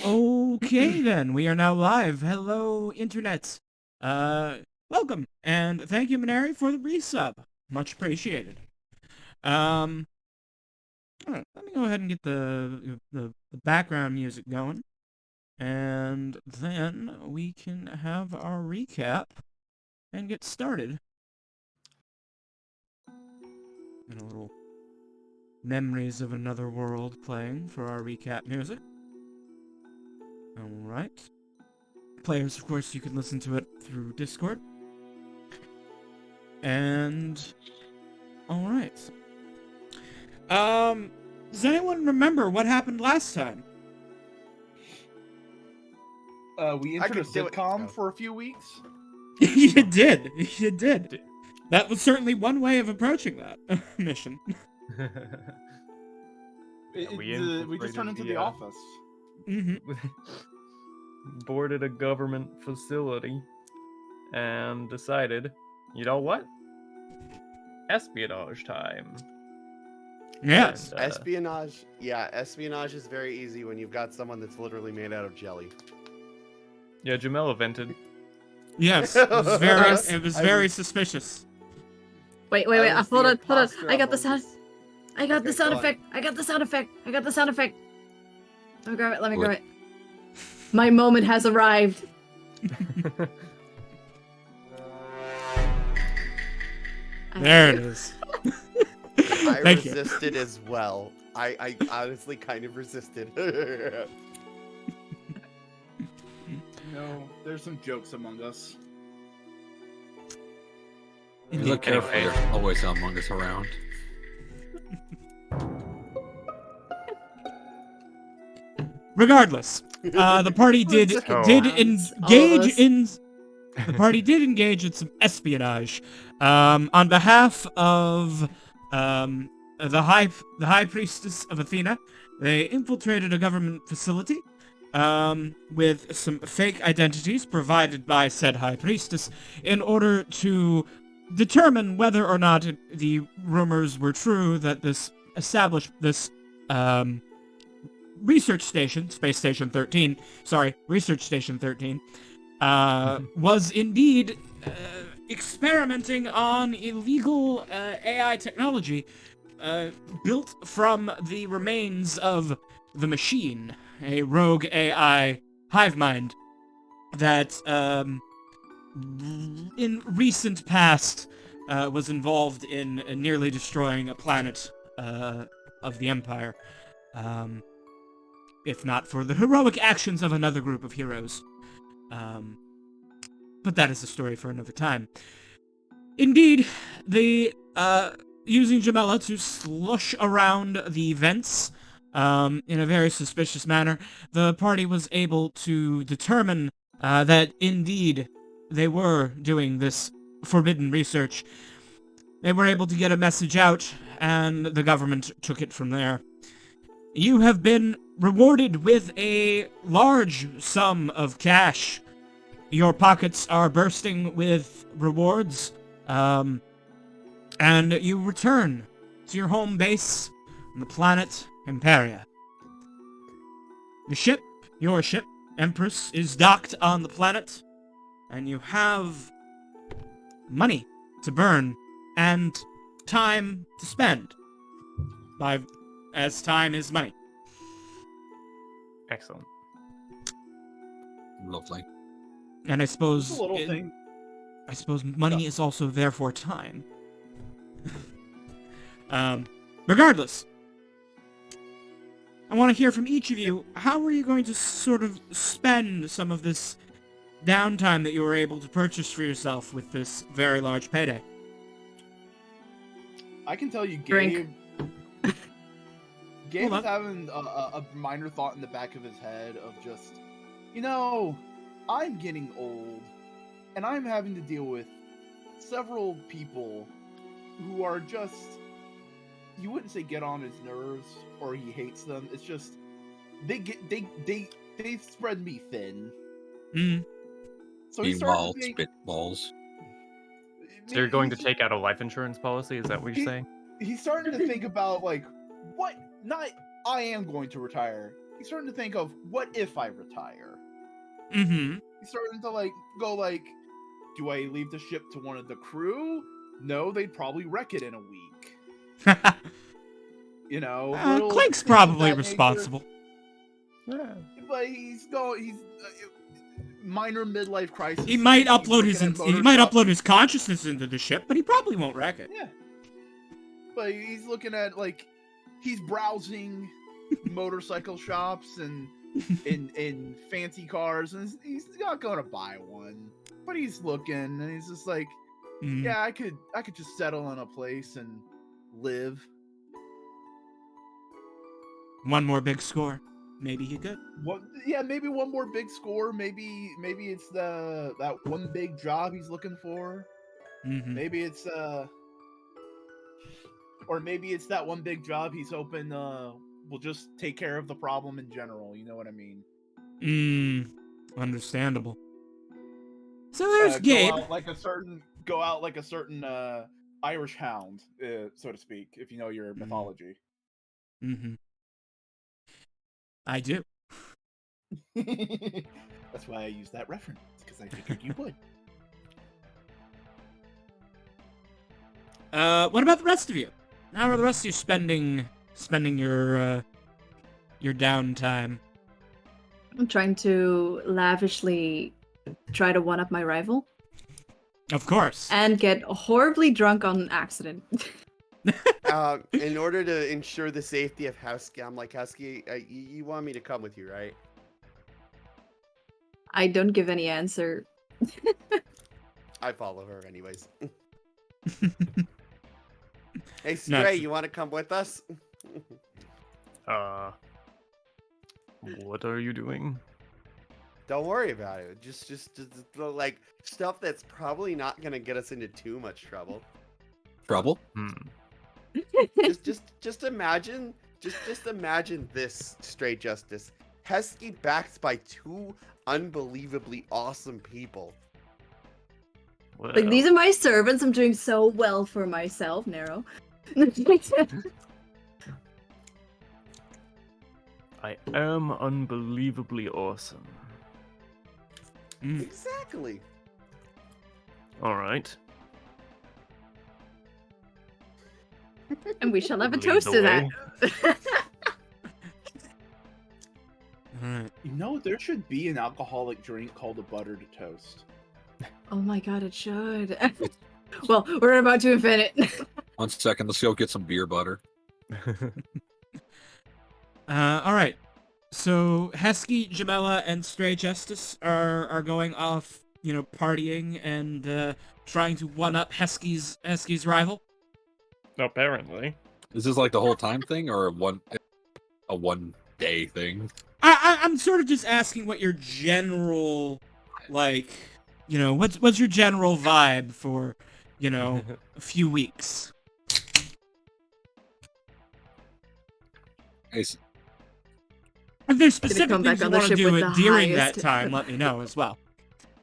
Okay, then. We are now live. Hello, Internet. Welcome, and thank you, Minari, for the resub. Much appreciated. All right, let me go ahead and get the background music going, and then we can have our recap and get started. And a little Memories of Another World playing for our recap music. Alright. Players, of course, you can listen to it through Discord. And... Alright. Does anyone remember what happened last time? We entered a sitcom for a few weeks. You did. You did. That was certainly one way of approaching that mission. We just turned into the office. Mm-hmm. Boarded a government facility and decided, you know what? Espionage time. Yes. And, Espionage. Yeah, espionage is very easy when you've got someone that's literally made out of jelly. Yeah, Jamel vented. Yes. It was very suspicious. Wait. Hold on. I got the sound. I got the sound effect. Let me grab it. My moment has arrived. There it is. I Thank you. resisted as well. I honestly kind of resisted. No, there's some jokes among us. You look careful, there's always Among Us around. Regardless, the party did engage in some espionage on behalf of the high priestess of Athena. They infiltrated a government facility with some fake identities provided by said high priestess in order to determine whether or not the rumors were true that this research station, Research Station 13, was indeed experimenting on illegal AI technology built from the remains of the Machine, a rogue AI hive mind that in recent past was involved in nearly destroying a planet of the Empire. If not for the heroic actions of another group of heroes. But that is a story for another time. Indeed, using Jamela to slush around the vents in a very suspicious manner, the party was able to determine that indeed they were doing this forbidden research. They were able to get a message out, and the government took it from there. You have been rewarded with a large sum of cash. Your pockets are bursting with rewards, and you return to your home base on the planet Imperia. Your ship, Empress, is docked on the planet, and you have money to burn and time to spend, as time is money. Excellent. Lovely. And I suppose Just a little thing. I suppose money is also therefore time. Regardless, I want to hear from each of you, how are you going to sort of spend some of this downtime that you were able to purchase for yourself with this very large payday? I can tell you, Drink. Gabe Hold is having a minor thought in the back of his head of just, I'm getting old, and I'm having to deal with several people who are just, you wouldn't say get on his nerves or he hates them. It's just they spread me thin. Mm. So he's starting Meanwhile, to think, spitballs. So you're going to take out a life insurance policy? Is that what you're saying? He's starting to think about, like, what? Not, I am going to retire. he's starting to think of, what if I retire? Mm-hmm. He's starting to go, do I leave the ship to one of the crew? No, they'd probably wreck it in a week. Clank's things of probably that nature. responsible. Yeah. But he's minor midlife crisis. He might He's upload looking at his consciousness into the ship, but he probably won't wreck it. Yeah. But he's looking at, he's browsing motorcycle shops and in fancy cars, and he's not going to buy one. But he's looking, and he's just like, yeah, I could just settle in a place and live. One more big score. Maybe he could. Maybe one more big score. Maybe it's that one big job he's looking for. Mm-hmm. Maybe it's or maybe it's that one big job he's hoping will just take care of the problem in general. You know what I mean? Understandable. So there's Gabe. Go out like a certain Irish hound, so to speak, if you know your mythology. Mm-hmm. I do. That's why I use that reference, because I figured you would. What about the rest of you? How are the rest of you spending your downtime? I'm trying to lavishly try to one-up my rival. Of course. And get horribly drunk on accident. In order to ensure the safety of Husky, I'm like, Husky, you want me to come with you, right? I don't give any answer. I follow her anyways. Hey, Stray, you want to come with us? What are you doing? Don't worry about it. Just like stuff that's probably not gonna get us into too much trouble. Trouble? just imagine this, Stray Justice. Husky backed by two unbelievably awesome people. Well, Like, these are my servants. I'm doing so well for myself, Nero. I am unbelievably awesome. Exactly. All right. And we shall have a Lead toast the to that. way. Alright. There should be an alcoholic drink called a buttered toast. Oh my god, it should. Well, we're about to invent it. 1 second, let's go get some beer butter. Alright. So, Hesky, Jamela, and Stray Justice are going off, partying and trying to one-up Hesky's rival. Apparently. Is this like the whole time thing or a one day thing? I'm sort of just asking what your general, what's your general vibe for, a few weeks? It's, If there's Gonna specific come things back you on the want to ship do with it the during that highest- time, let me know as well.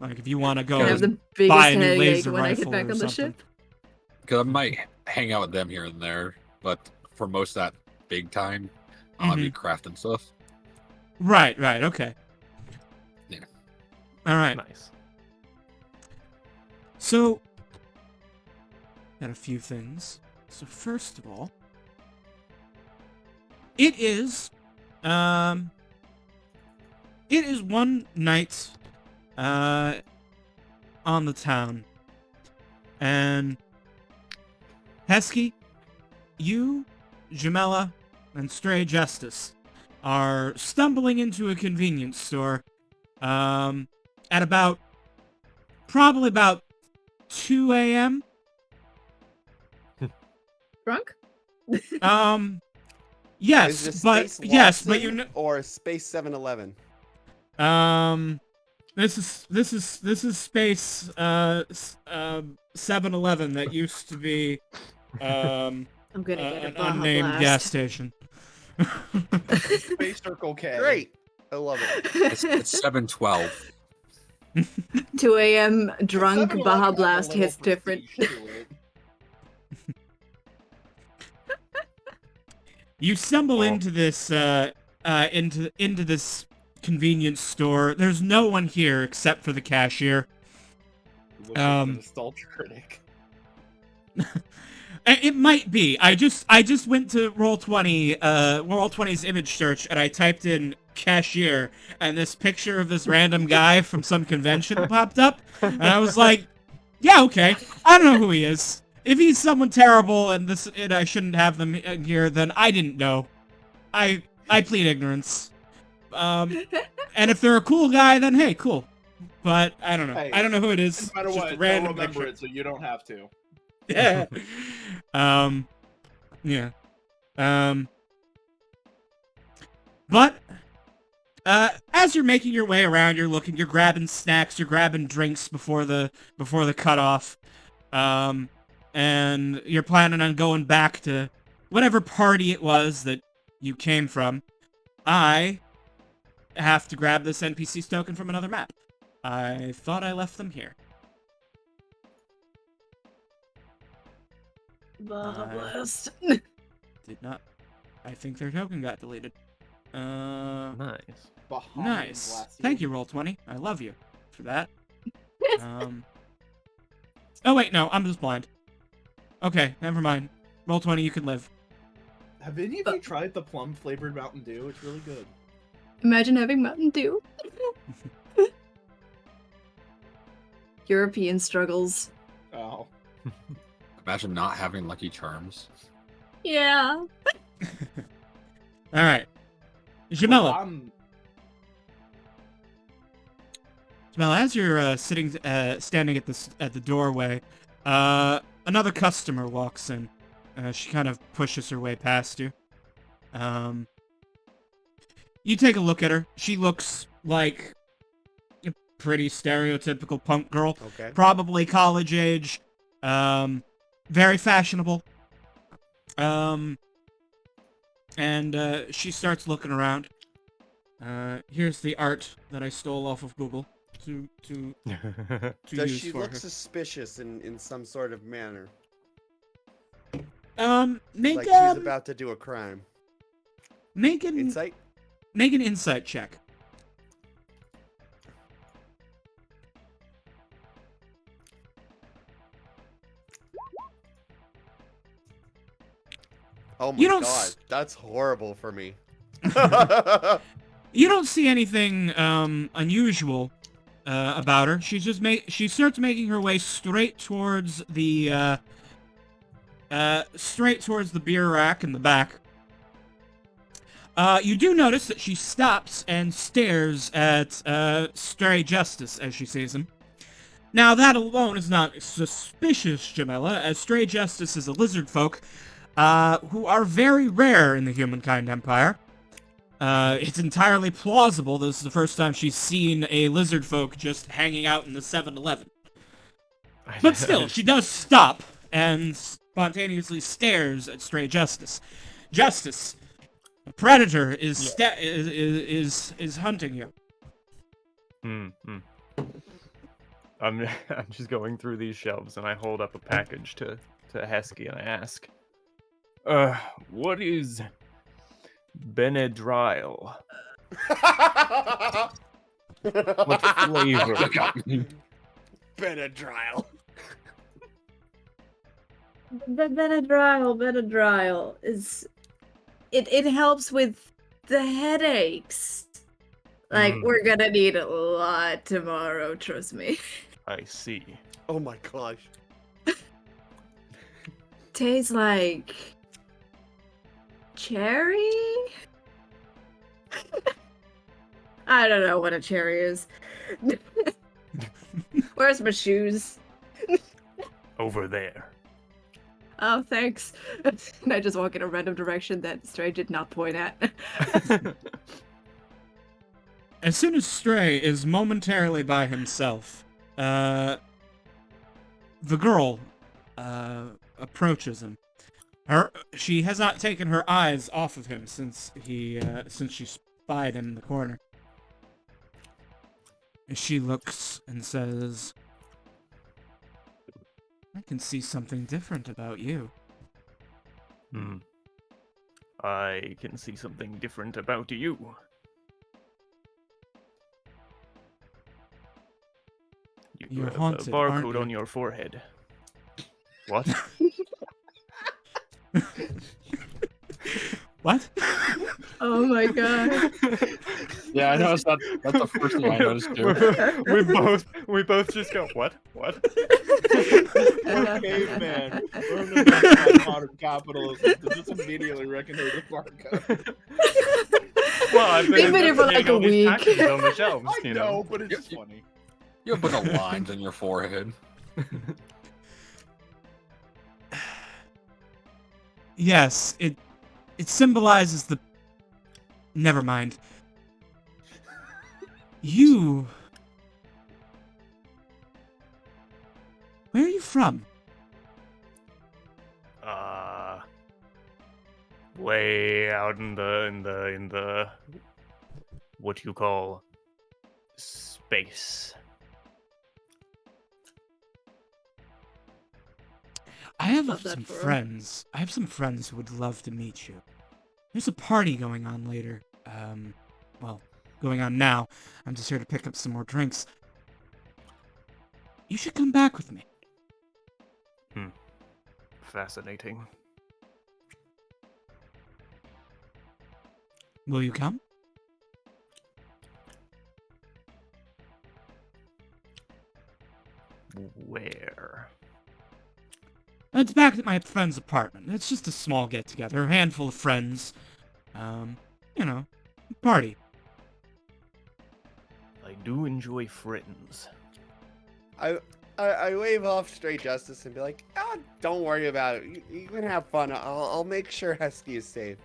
Like, if you want to go I have and the biggest buy a new headache laser when I rifle get back or on the something. ship. because I might hang out with them here and there, but for most of that big time, I'll be crafting stuff. Right, okay. Yeah. Alright. Nice. So, got a few things. So first of all, it is one night, on the town, and Hesky, you, Jamela, and Stray Justice are stumbling into a convenience store, at probably about 2 a.m. Drunk? Is it Yes, but Space you know, or Space 7-Eleven. this is space 7-Eleven that used to be I'm gonna get a an Baja unnamed Blast. gas station. Space Circle K. Great. I love it. It's 7:12. 2 a.m. drunk 7-Eleven Baja has a Blast little hits different. prestige to it. You stumble into this into this convenience store. There's no one here except for the cashier. Looks like the nostalgia critic. It might be. I just went to Roll20's image search, and I typed in cashier, and this picture of this random guy from some convention popped up, and I was like, yeah, okay. I don't know who he is. If he's someone terrible and I shouldn't have them here, then I didn't know. I plead ignorance. And if they're a cool guy, then hey, cool. But I don't know. Hey, I don't know who it is. No matter It's just what, a random don't remember picture. it, so you don't have to. Yeah. Yeah. But as you're making your way around, you're grabbing snacks, you're grabbing drinks before the cutoff, and you're planning on going back to whatever party it was that you came from. I have to grab this NPC's token from another map. I thought I left them here. Blast. Did not. I think their token got deleted. Nice. Nice. Thank you, Roll20. I love you for that. Oh wait, no, I'm just blind. Okay, never mind. Roll20, you can live. Have any of you tried the plum flavored Mountain Dew? It's really good. Imagine having Mountain Dew. European struggles. Oh. Imagine not having Lucky Charms. Yeah. Alright. Jamila. Jamila, as you're standing at the doorway, another customer walks in. She kind of pushes her way past you. You take a look at her. She looks like a pretty stereotypical punk girl. Okay. Probably college age. Very fashionable. And she starts looking around. Here's the art that I stole off of Google to Does use she for look her. suspicious in some sort of manner? Make Like she's about to do a crime. make an Insight? make an insight check. Oh my You don't god, that's horrible for me. You don't see anything unusual about her. She starts making her way straight towards the beer rack in the back. You do notice that she stops and stares at Stray Justice as she sees him. Now, that alone is not suspicious, Jamila, as Stray Justice is a lizard folk who are very rare in the Humankind Empire. It's entirely plausible this is the first time she's seen a lizard folk just hanging out in the 7-Eleven. But still, she does stop and spontaneously stares at Stray Justice. Justice, a predator is hunting you. I'm just going through these shelves and I hold up a package to Hesky and I ask, what is Benadryl? What flavor? Benadryl. Benadryl is it helps with the headaches. Like we're gonna need a lot tomorrow, trust me. I see. Oh my gosh. Tastes like cherry? I don't know what a cherry is. Where's my shoes? Over there. Oh, thanks. And I just walk in a random direction that Stray did not point at. As soon as Stray is momentarily by himself, the girl approaches him. She has not taken her eyes off of him since she spied him in the corner. And she looks and says, "I can see something different about you." I can see something different about you. You You're have haunted, a aren't barcode you? on your forehead. What? What? Oh my god. Yeah, I noticed that. That's the first thing I noticed too. we both just go, what? What? We're caveman. Learn about modern capitalism to just immediately recognize the barcode. Well, I've They've been been here for investigating like a all these week. packages on the shelves, I you know, know. but it's just funny. You have a bunch of lines in your forehead. Yes, it symbolizes the. Never mind. You. Where are you from? Way out in the what you call space. I have Love that some for 'em. friends. I have some friends who would love to meet you. There's a party going on later. Well, going on now. I'm just here to pick up some more drinks. You should come back with me. Fascinating. Will you come? Where? It's back at my friend's apartment. It's just a small get-together, a handful of friends. You know, party. I do enjoy friends. I wave off Straight Justice and be like, oh, don't worry about it. You can have fun. I'll make sure Husky is safe.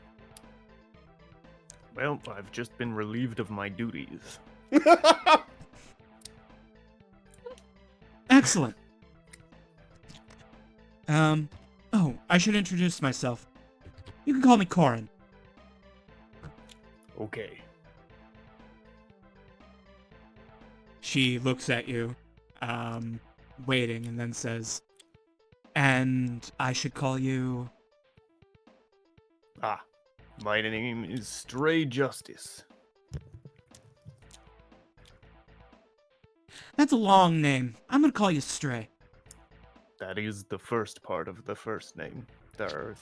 Well, I've just been relieved of my duties. Excellent. Oh, I should introduce myself. You can call me Corin. Okay. She looks at you, waiting, and then says, and I should call you... Ah, my name is Stray Justice. That's a long name. I'm gonna call you Stray. That is the first part of the first name. The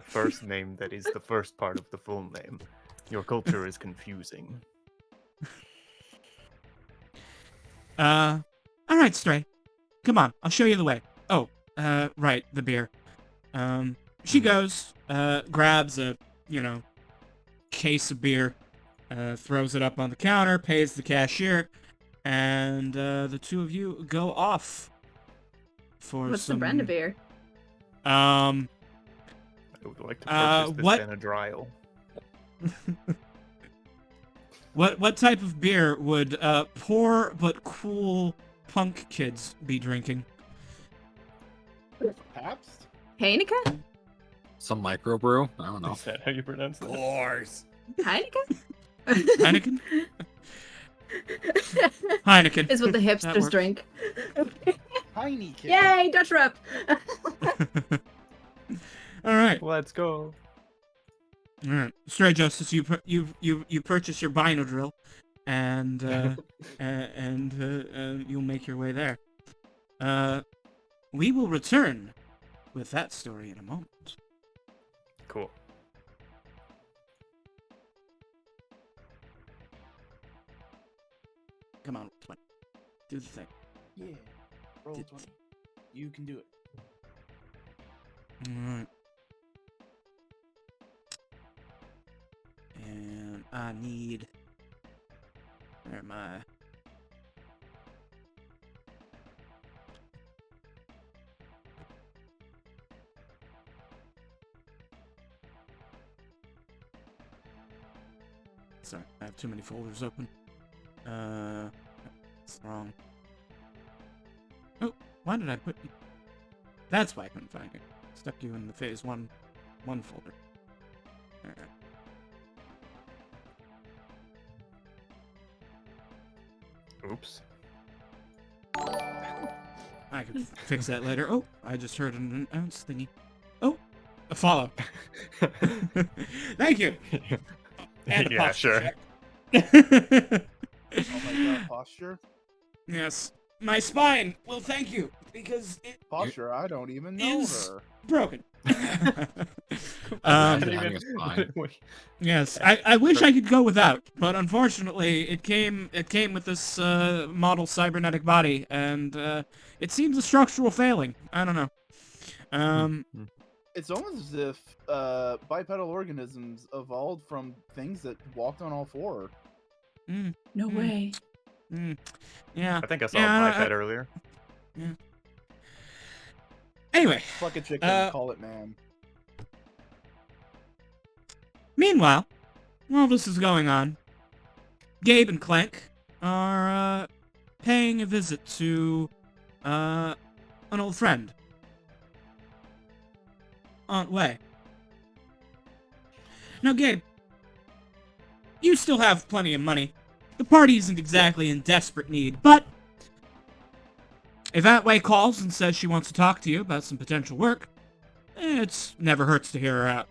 first name that is the first part of the full name. Your culture is confusing. Alright, Stray. Come on, I'll show you the way. Oh, right, the beer. She goes, grabs a, case of beer, throws it up on the counter, pays the cashier, and, the two of you go off for What's some... the brand of beer? I would like to purchase this what- Benadryl. What type of beer would, poor but cool punk kids be drinking? Pabst? Heineken? Some microbrew? I don't know. Is that how you pronounce Of that? course. Heineken? Heineken? Heineken. Is what the That hipsters works. drink. Heineken. Yay, Dutch rep! Alright. Let's go. Alright. Stray Justice, you purchase your Binodrill, and you'll make your way there. We will return with that story in a moment. Cool. Come on, 20. Do the thing. Yeah. Roll 20. You can do it. Alright. And I need... Where am I? Sorry, I have too many folders open. That's wrong. Oh, why did I put... That's why I couldn't find it. Stuck you in the phase one folder. Alright. Oops. I can fix that later. Oh, I just heard an announce thingy. Oh, A follow. Thank you. And a Yeah, posture sure. check. Oh my god, posture? Yes. My spine will thank you because it Posture, I don't even know is her. broken. Imagine Not having a spine. Yes, I wish I could go without, but unfortunately, it came with this model cybernetic body, and it seems a structural failing. I don't know. It's almost as if bipedal organisms evolved from things that walked on all four. No Hmm. way. Yeah. I think I saw Yeah, a biped earlier. Anyway, Fuck a chicken, call it man. meanwhile, while this is going on, Gabe and Clank are paying a visit to an old friend, Aunt Wei. Now, Gabe, you still have plenty of money. The party isn't exactly in desperate need, but if Aunt Wei calls and says she wants to talk to you about some potential work, it never hurts to hear her out.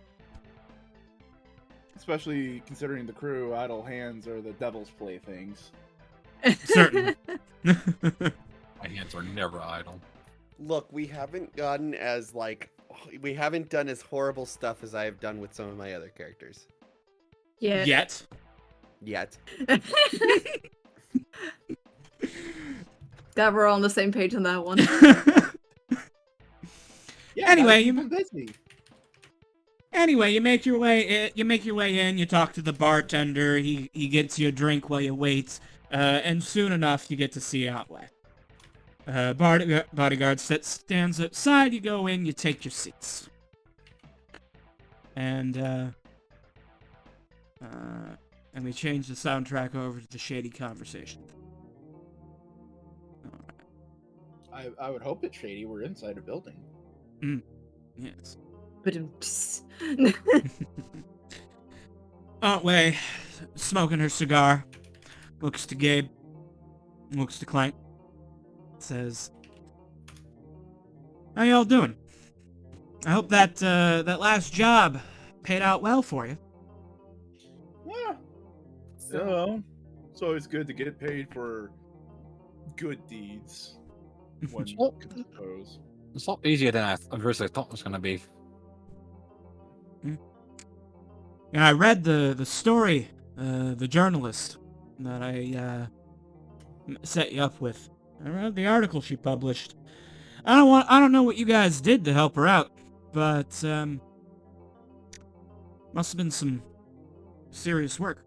Especially considering the crew, idle hands are the devil's playthings. Certainly. My hands are never idle. Look, we haven't gotten as we haven't done as horrible stuff as I have done with some of my other characters Yeah. Yet. yet. Glad we're all on the same page on that one. Yeah, Anyway, you've been busy. Anyway, you make your way in, you talk to the bartender, he gets you a drink while you wait, and soon enough you get to see Aunt Wei. Bodyguard stands outside, you go in, you take your seats. And we change the soundtrack over to the shady conversation. I would hope it's shady. We're inside a building. Yes. But Aunt Wei, smoking her cigar, looks to Gabe, looks to Clank, says, "How y'all doing? I hope that that last job paid out well for you." Yeah. So, it's always good to get paid for good deeds. When you Well, can suppose. it's a lot easier than I originally thought it was going to be. Yeah, I read the story, the journalist that I set you up with. I read the article she published. I don't know what you guys did to help her out, but must have been some serious work.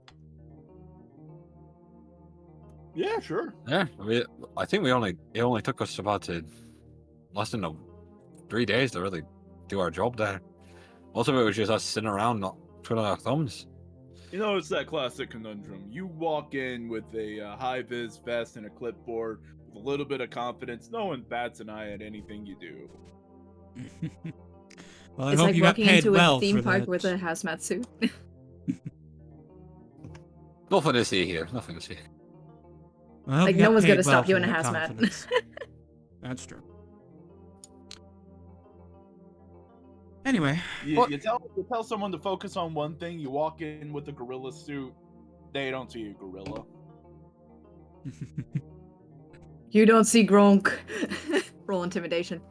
Yeah, sure. Yeah, I think it only took us about less than 3 days to really do our job there. Most of it was just us sitting around not twiddling our thumbs. You know, it's that classic conundrum. You walk in with a high-vis vest and a clipboard with a little bit of confidence. No one bats an eye at anything you do. Well, I it's hope like you got walking paid into well a theme for park that. with a hazmat suit. Nothing to see here. Nothing to see. Well, I hope Like, you no got one's paid gonna well stop you for in a that hazmat. confidence. That's true. Anyway, You tell someone to focus on one thing. You walk in with a gorilla suit. They don't see a gorilla. You don't see Gronk. Roll intimidation.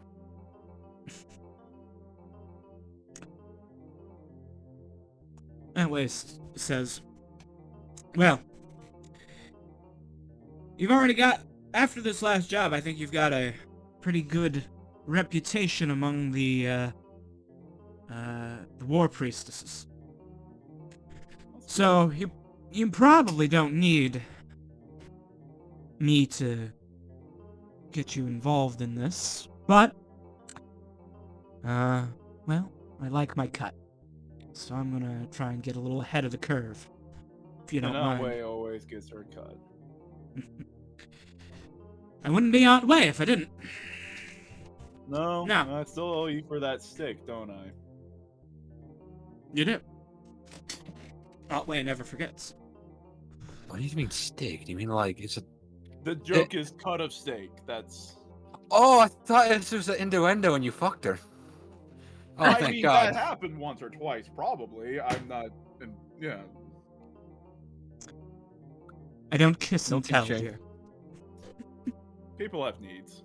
anyways, says, well, you've already got, after this last job, I think you've got a pretty good reputation among the war priestesses. So, you probably don't need me to get you involved in this, but, well, I like my cut. So I'm gonna try and get a little ahead of the curve, if you don't And Aunt mind. Wei always gets her cut. I wouldn't be Aunt Wei if I didn't. No, No. I still owe you for that stick, don't I? You do. Aunt Wei never forgets. What do you mean steak? Do you mean like it's a? The joke is cut of steak. That's Oh, I thought this was an innuendo and you fucked her. Oh, I thank mean, God. that happened once or twice, probably. I'm not. Yeah. I don't kiss No and tell, keychain. dear. People have needs.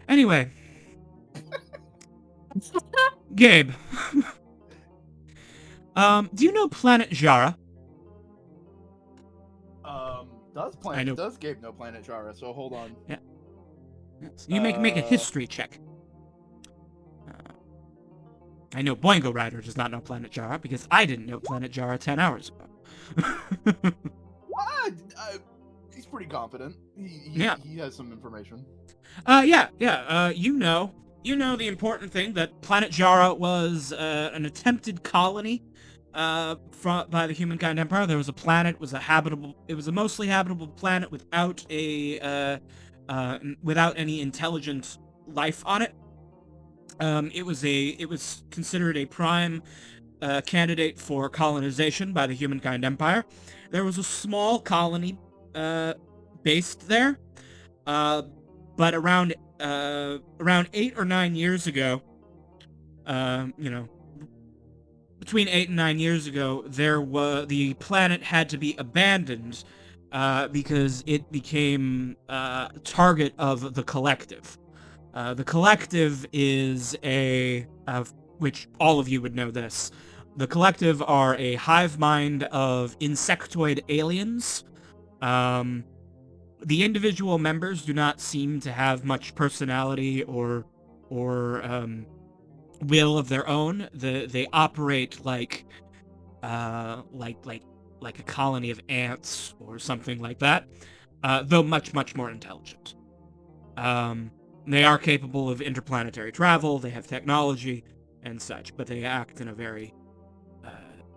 Anyway. Gabe. Do you know Planet Jara? I know. Does Gabe know Planet Jara? So hold on. Yes. You make a history check. I know Boingo Rider does not know Planet Jara because I didn't know Planet Jara 10 hours ago. He's pretty confident. Yeah. He has some information. You know the important thing that Planet Jara was an attempted colony by the Humankind Empire. There was a planet, it was a mostly habitable planet without without any intelligent life on it. It was considered a prime candidate for colonization by the Humankind Empire. There was a small colony based there, but around 8 or 9 years ago, between 8 and 9 years ago, the planet had to be abandoned because it became target of the Collective. The Collective is which all of you would know this. The Collective are a hive mind of insectoid aliens. The individual members do not seem to have much personality or will of their own. They operate like a colony of ants or something like that, though much more intelligent. They are capable of interplanetary travel. They have technology and such, but they act in a very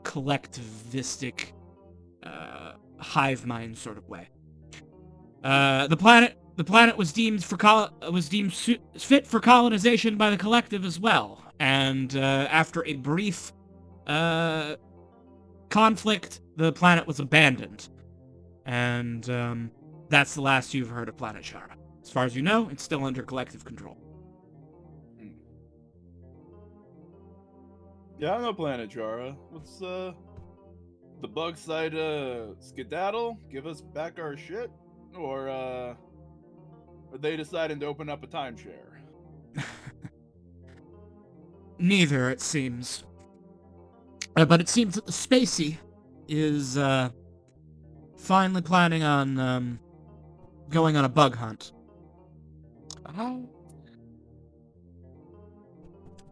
collectivistic, hive mind sort of way. The planet was deemed fit for colonization by the Collective as well, and after a brief conflict, the planet was abandoned, and that's the last you've heard of Planet Shara. As far as you know, it's still under Collective control. Yeah, I know Planet Jara. What's the bug side skedaddle? Give us back our shit? Or are they deciding to open up a timeshare? Neither, it seems. But it seems that the Spacey is finally planning on going on a bug hunt. Oh.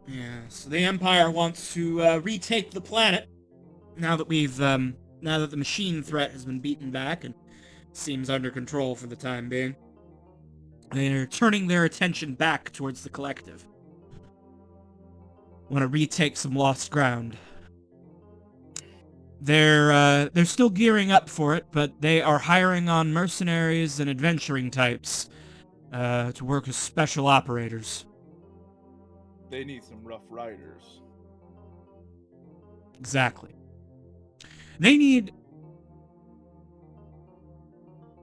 Yes, the Empire wants to retake the planet now that the machine threat has been beaten back and seems under control for the time being. They're turning their attention back towards the Collective. Want to retake some lost ground. They're still gearing up for it, but they are hiring on mercenaries and adventuring types to work as special operators. They need some rough riders. Exactly. They need...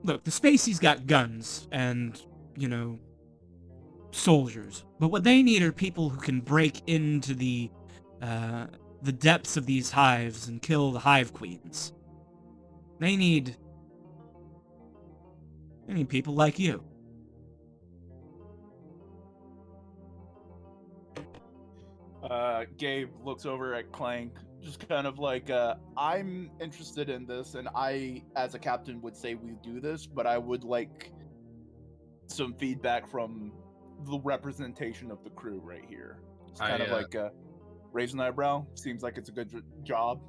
Look, the Spacey's got guns and, soldiers. But what they need are people who can break into the depths of these hives and kill the hive queens. They need people like you. Gabe looks over at Clank, just kind of like, I'm interested in this, and I, as a captain, would say we do this, but I would like some feedback from the representation of the crew right here. It's kind of like raise an eyebrow. Seems like it's a good job.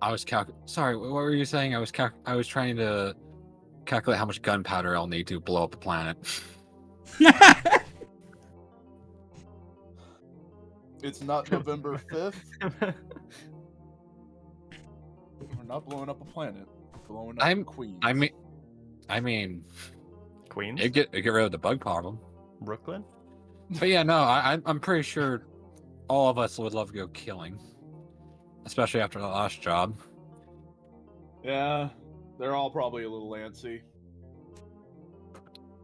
I was Sorry, what were you saying? I was trying to calculate how much gunpowder I'll need to blow up the planet. It's not November 5th. We're not blowing up a planet. We're blowing up Queens. I mean, Queens? it get rid of the bug problem. Brooklyn? But yeah, no, I'm pretty sure all of us would love to go killing, especially after the last job. Yeah, they're all probably a little antsy.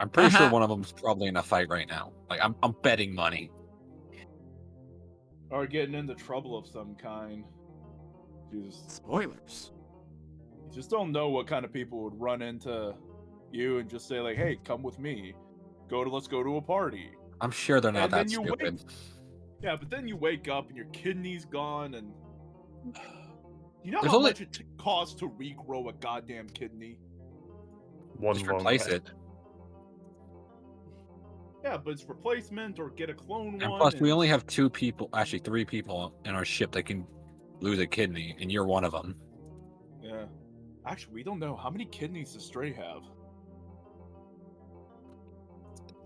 I'm pretty sure one of them's probably in a fight right now. Like I'm betting money. Or getting into trouble of some kind. Spoilers. You just don't know what kind of people would run into you and just say like, "Hey, come with me. Let's go to a party." I'm sure they're not And that then you stupid. Yeah, but then you wake up and your kidney's gone, and you know There's how only- much it costs to regrow a goddamn kidney? One Just long replace rest. it. Yeah, but it's replacement or get a clone And one. plus, we only have 2 people, actually 3 people in our ship that can lose a kidney, and you're one of them. Yeah. Actually, we don't know. How many kidneys does Stray have?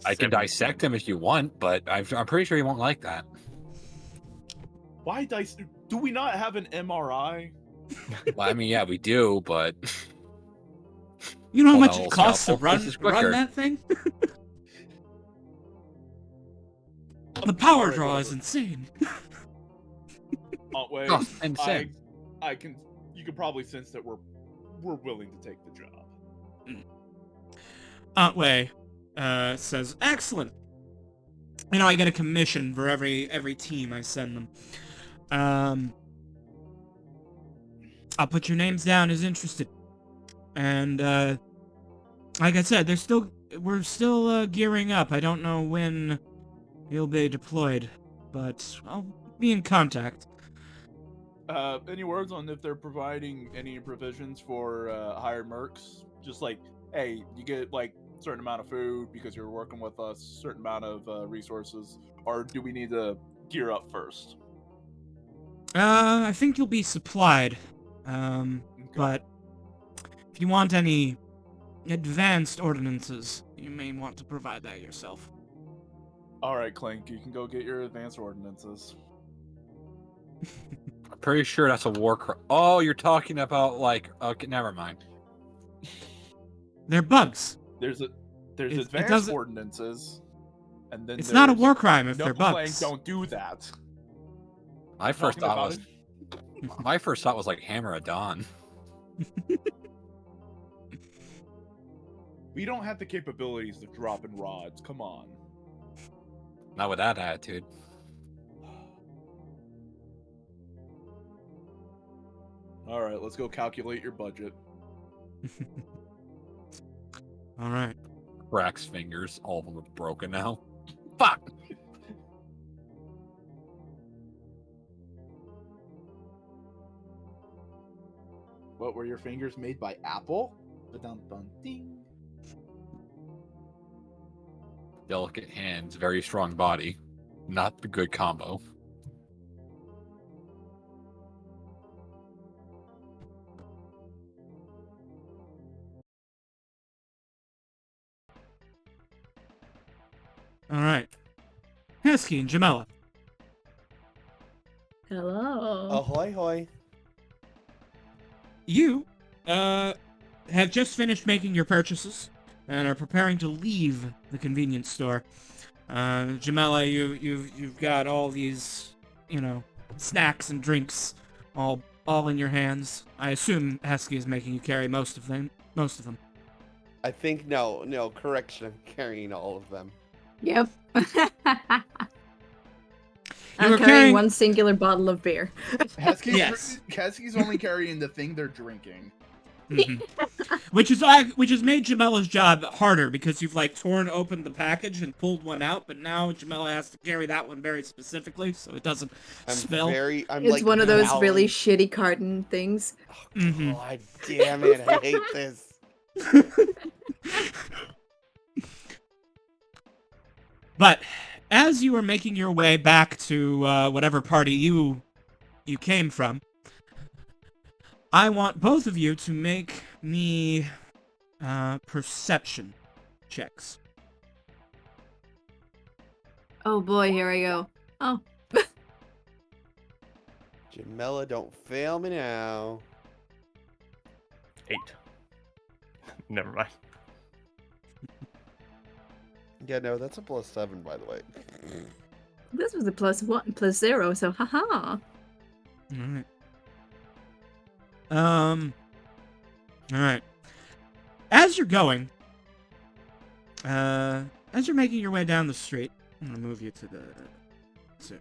I can 17. dissect him if you want, but I'm pretty sure he won't like that. Why do we not have an MRI? Well, I mean, yeah, we do, but You know how Hold much on, it old costs to scalpel. This is run quicker. that thing? The power Alright, draw whatever. is insane. Oh wait, Oh, insane. I can. You can probably sense that we're willing to take the job. Aunt Wei says, "Excellent. You know, I get a commission for every team I send them. I'll put your names down as interested. And like I said, we're still gearing up. I don't know when you'll be deployed, but I'll be in contact." Any words on if they're providing any provisions for hired mercs? Just like, hey, you get like a certain amount of food because you're working with us, certain amount of resources, or do we need to gear up first? I think you'll be supplied. Okay. But if you want any advanced ordinances, you may want to provide that yourself. All right, Clank, you can go get your advanced ordinances. I'm pretty sure that's a war crime. Oh, you're talking about like, okay, never mind. They're bugs. There's It advanced doesn't- ordinances, and then It's not a there's, war crime if no, they're Clank, bugs. don't do that. My first Talking thought about was, it. my first thought was like Hammer of Dawn. We don't have the capabilities of dropping rods. Come on. Not with that attitude. All right, let's go calculate your budget. All right. Cracks fingers. All of them are broken now. Fuck! What were your fingers made by Apple? Ba-dum-bum-ding. Delicate hands, very strong body. Not the good combo. All right. Hesky and Jamela. Hello. Ahoy hoy. You have just finished making your purchases and are preparing to leave the convenience store. Jamela, you've got all these, snacks and drinks all in your hands. I assume Hesky is making you carry most of them. I think no, correction. I'm carrying all of them. Yep. You I'm were carrying carrying- one singular bottle of beer. Yes. Hesky's only carrying the thing they're drinking. Mhm. which has made Jamela's job harder because you've torn open the package and pulled one out, but now Jamela has to carry that one very specifically so it doesn't smell. I'm It's like one of those growling. really shitty carton things. Mhm. God damn it! I hate this. But as you are making your way back to whatever party you came from, I want both of you to make me perception checks. Oh boy, here I go. Oh, Jamela, don't fail me now. 8. Never mind. Yeah, no, that's a +7, by the way. this was a +1, +0, so haha. All right. All right. As you're going, As you're making your way down the street, I'm gonna move you to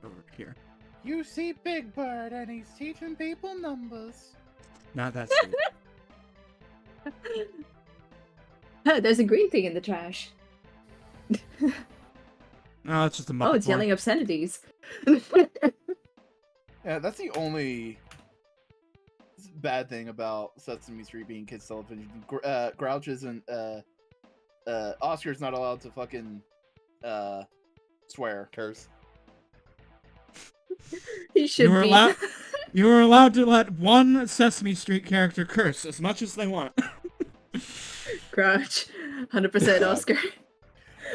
over here. You see Big Bird, and he's teaching people numbers. Not that street. There's a green thing in the trash. No, it's just a Muppet Oh, it's board. yelling obscenities. Yeah, that's the only bad thing about Sesame Street being kids television. Grouch isn't. Oscar's not allowed to fucking swear. Curse. He should were be. You were allowed to let one Sesame Street character curse as much as they want. Crouch. 100% Oscar.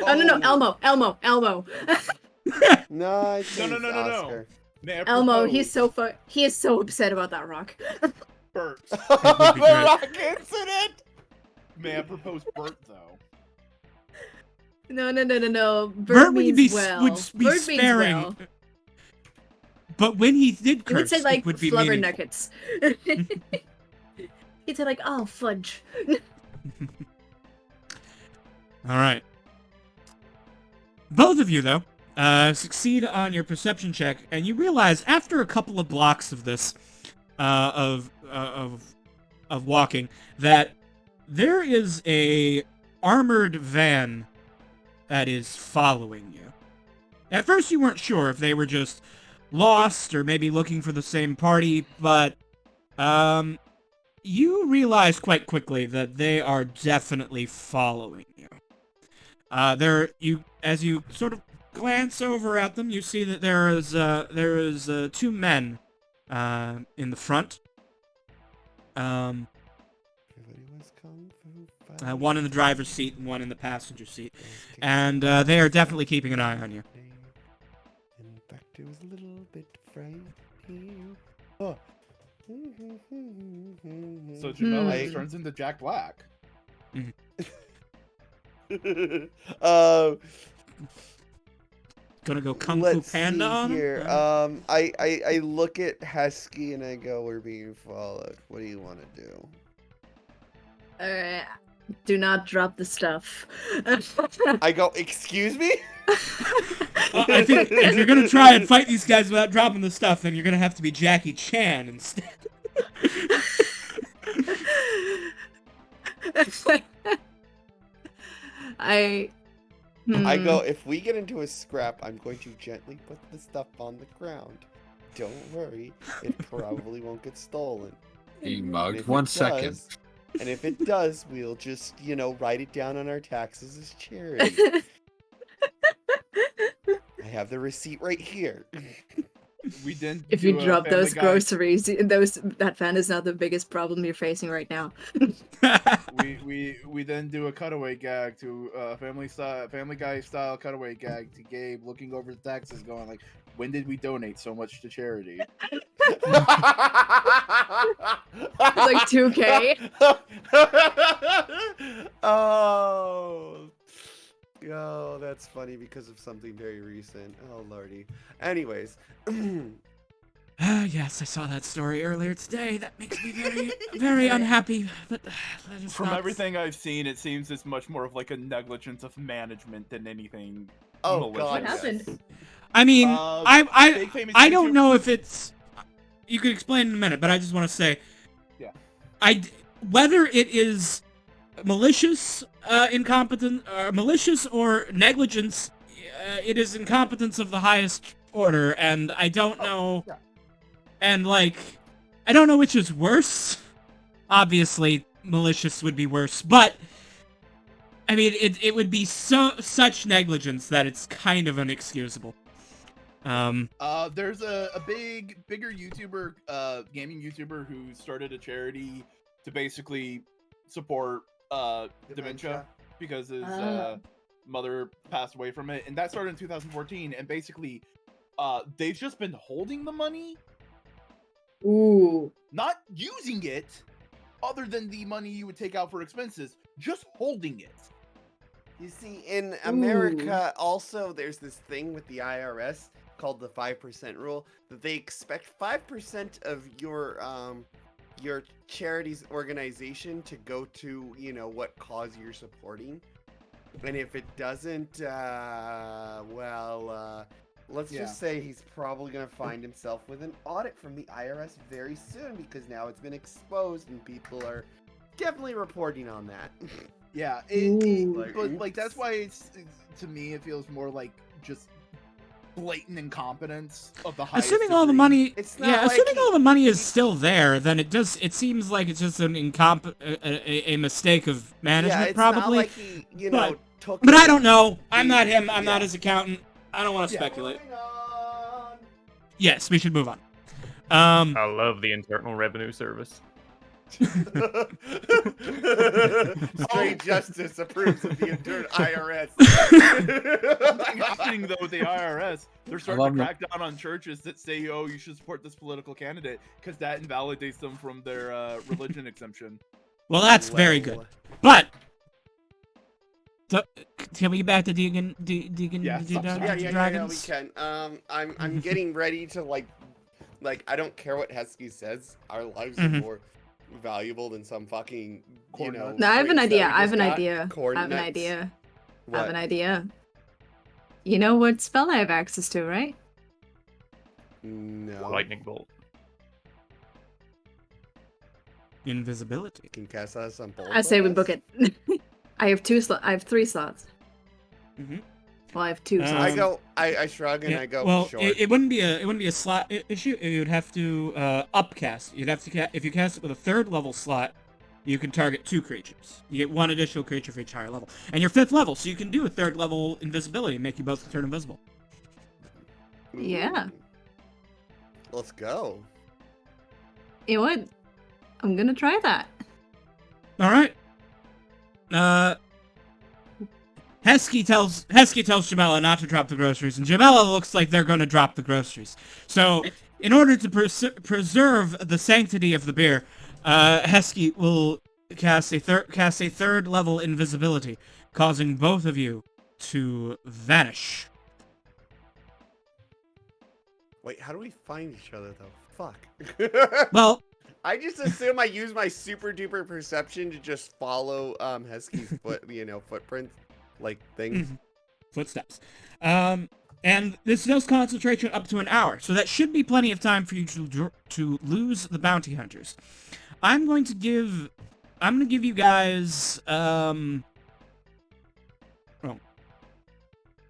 Oh, no, Elmo. No. No, I think No. Oscar. May I Elmo, propose he is so upset about that rock. Bert. would be The great. rock incident. May I propose Bert though? No. Bird Bert would means be well. would be Bird means sparing, well. but when he did He curse, would say like it would be flubber meaningful. nuggets. He'd say like, oh, fudge. All right. Both of you, though, succeed on your perception check, and you realize after a couple of blocks of this, of walking, that there is a armored van that is following you. At first, you weren't sure if they were just lost or maybe looking for the same party, but you realize quite quickly that they are definitely following you. As you sort of glance over at them, you see that there is two men in the front. Everybody was kung fu One in the driver's seat and one in the passenger seat, and they are definitely keeping an eye on you. In fact, it was a little bit frightening. Oh. So Jamel Hmm. just turns into Jack Black. Gonna go Kung Fu Let's Panda see on 'em? here. I look at Hesky and I go, "We're being followed. What do you want to do?" Alright. Do not drop the stuff. I go, "Excuse me." I think if you're gonna try and fight these guys without dropping the stuff, then you're gonna have to be Jackie Chan instead. I go, "If we get into a scrap, I'm going to gently put the stuff on the ground. Don't worry, it probably won't get stolen. He And mugged if 1 it second. does- And if it does, we'll just, write it down on our taxes as charity. I have the receipt right here." We didn't. If you do a drop Family those Guy- groceries, that fan is not the biggest problem you're facing right now. we then do a cutaway gag to Family Guy style cutaway gag to Gabe looking over the taxes, going like, "When did we donate so much to charity?" Like 2K. Oh, that's funny because of something very recent. Oh, lordy. Anyways. Yes, I saw that story earlier today. That makes me very unhappy. But that is From not- everything I've seen, it seems it's much more of like a negligence of management than anything. Oh, malicious. God. What happened? I mean, Big famous I don't YouTube- know if it's. You can explain in a minute, but I just want to say, Yeah. Whether it is malicious, malicious or negligence, it is incompetence of the highest order, and I don't know. yeah. And I don't know which is worse. Obviously, malicious would be worse, but I mean, it would be such negligence that it's kind of inexcusable. There's a bigger YouTuber, gaming YouTuber who started a charity to basically support dementia because his mother passed away from it, and that started in 2014. And basically, they've just been holding the money, Ooh. not using it, other than the money you would take out for expenses, just holding it. You see, in America, also, there's this thing with the IRS called the 5% rule, that they expect 5% of your charity's organization to go to, what cause you're supporting. And if it doesn't, let's Yeah. just say he's probably going to find himself with an audit from the IRS very soon because now it's been exposed and people are definitely reporting on that. Yeah, Ooh. but like that's why it's to me it feels more like just blatant incompetence of the highest Assuming all the degree. money, It's not yeah, like assuming all the money is he- still there, then it seems like it's just an a mistake of management, yeah, it's probably. not like he, but- took But it I don't know. I'm not him. I'm not Yeah. his accountant. I don't want to Yeah. speculate. Moving on. Yes, we should move on. I love the Internal Revenue Service. Straight Justice approves of the internal IRS. Something happening though with the IRS. They're starting love to it. crack down on churches that say, "Oh, you should support this political candidate," because that invalidates them from their religion exemption. Well, that's very good. But can we get back to Deegan? Yeah, stop, stop. Yeah, we Dragons? can. I'm getting ready to like I don't care what Hesky says. Our lives are Mhm. more valuable than some fucking Corn nuts. No, I have an drinks that idea. we I have just an got. idea. Corn I have an nuts. idea. I What? have an idea. You know what spell I have access to, right? No. Lightning bolt. Invisibility. Can cast us on both. I say of we us? book it. I have I have 3 slots. Mhm. Well, I have 2 slots. I go. I shrug and I go. Well, short. it wouldn't be a slot issue. You'd have to upcast. You'd have to if you cast it with a 3rd level slot, you can target 2 creatures. You get 1 additional creature for each higher level, and you're 5th level, so you can do a 3rd level invisibility and make you both turn invisible. Yeah. Ooh. Let's go. You know what? I'm gonna try that. All right. Hesky tells Jamela not to drop the groceries, and Jamela looks like they're going to drop the groceries. So, in order to preserve the sanctity of the beer, Hesky will cast a 3rd level invisibility, causing both of you to vanish. Wait, how do we find each other though? Fuck. Well, I just assume I use my super duper perception to just follow Hesky's footprints, like things. footsteps. And this does concentration up to an hour, so that should be plenty of time for you to lose the bounty hunters. I'm going to give you guys oh,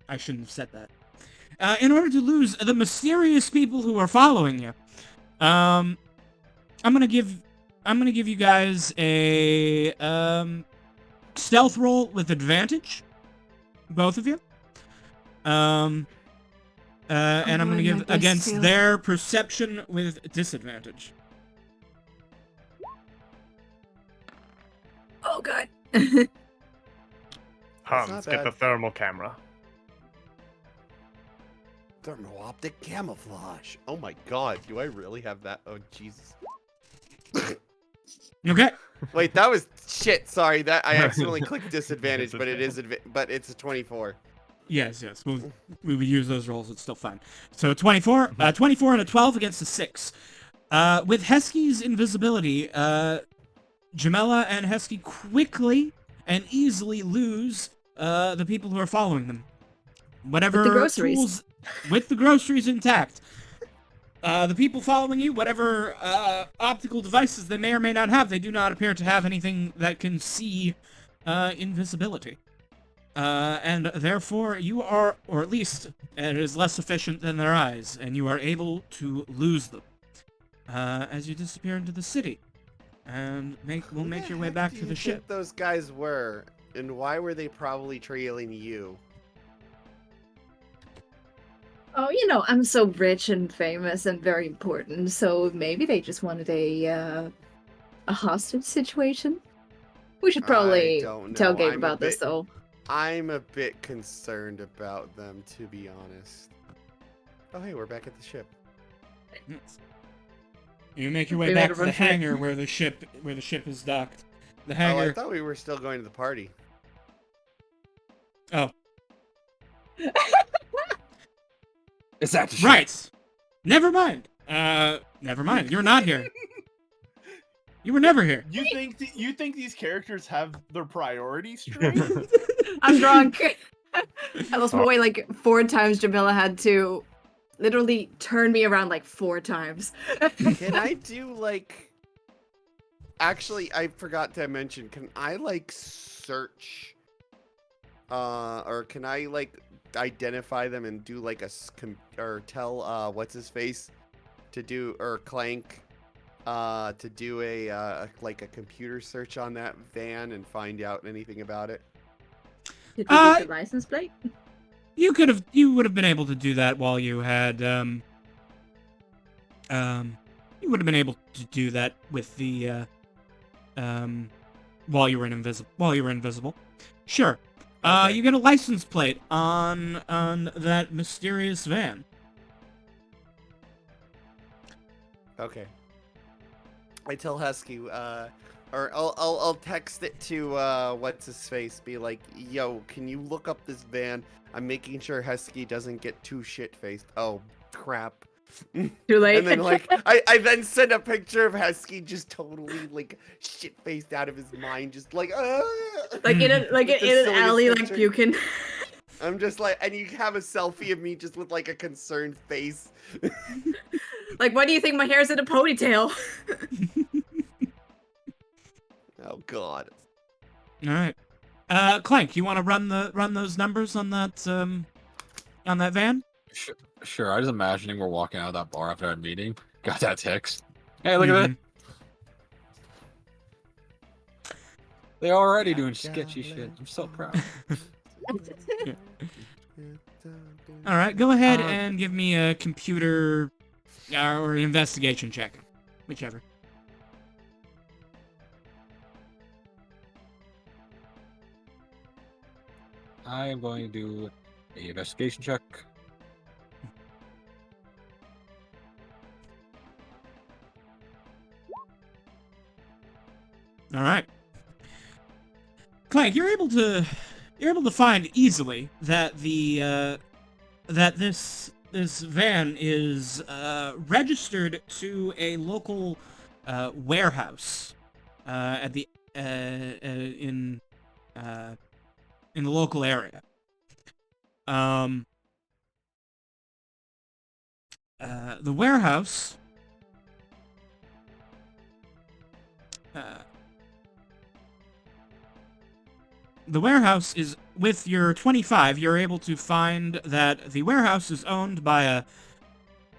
I shouldn't have said that. In order to lose the mysterious people who are following you, I'm gonna give you guys a stealth roll with advantage, both of you. And I'm gonna rolling my give best against stealth. their perception with disadvantage. Oh god. Hans, not get bad. the thermal camera. Thermal optic camouflage. Oh my god, do I really have that? Oh Jesus. Okay. Wait, that was shit. Sorry, that I accidentally clicked disadvantage, but it is but it's a 24. Yes. We would use those rolls. It's still fine. So 24 and a 12 against a 6. With Hesky's invisibility, Jamela and Hesky quickly and easily lose the people who are following them. Whatever With the groceries. tools, with the groceries intact. The people following you, whatever optical devices they may or may not have, they do not appear to have anything that can see invisibility. And therefore, you are, or at least it is less efficient than their eyes, and you are able to lose them as you disappear into the city. And will make your way back to the ship. Those guys were, and why were they probably trailing you? Oh, I'm so rich and famous and very important, so maybe they just wanted a hostage situation. We should probably I don't know. tell Gabe I'm a about this, bit- though. I'm a bit concerned about them, to be honest. Oh, hey, we're back at the ship. Yes. You make your way We made back a to the run for it. hangar where the ship is docked. The Oh, I hangar. thought we were still going to the party. Oh, Is that the shit? right. Never mind. Never mind. You're not here. You were never here. You think these characters have their priorities straight? I'm drunk. I lost my way like 4 times. Jamila had to literally turn me around like 4 times. Can I do like? Actually, I forgot to mention. Can I like search? Or can I like identify them and do like or tell what's his face to do, or Clank to do a like a computer search on that van and find out anything about it? Did we get the license plate? You would have been able to do that while you had you would have been able to do that with the while you were invisible. Sure. Okay. You get a license plate on that mysterious van. Okay. I tell Husky, or I'll text it to what's his face, be like, yo, can you look up this van? I'm making sure Husky doesn't get too shit faced. Oh crap. Too late. And then like I then send a picture of Husky just totally like shit faced out of his mind, just like like in With the an silliest alley, like picture. puking. I'm just like, and you have a selfie of me just with like a concerned face. Like, why do you think my hair's in a ponytail? Oh god. All right. Clank, you want to run those numbers on that van? Sure. I was imagining we're walking out of that bar after our meeting. Got that text. Hey, look at that. They're already doing sketchy shit. I'm so proud. All right, go ahead and give me a computer or investigation check, whichever. I am going to do an investigation check. All right. Clank, you're able to find easily that this van is registered to a local warehouse at the in the local area. The warehouse is, with your 25, you're able to find that the warehouse is owned by a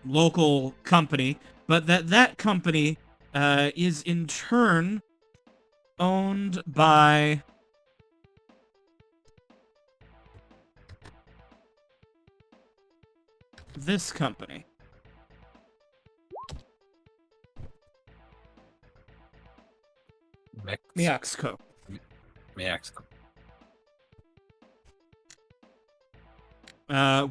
local company, but that company is in turn owned by this company. Miaxco.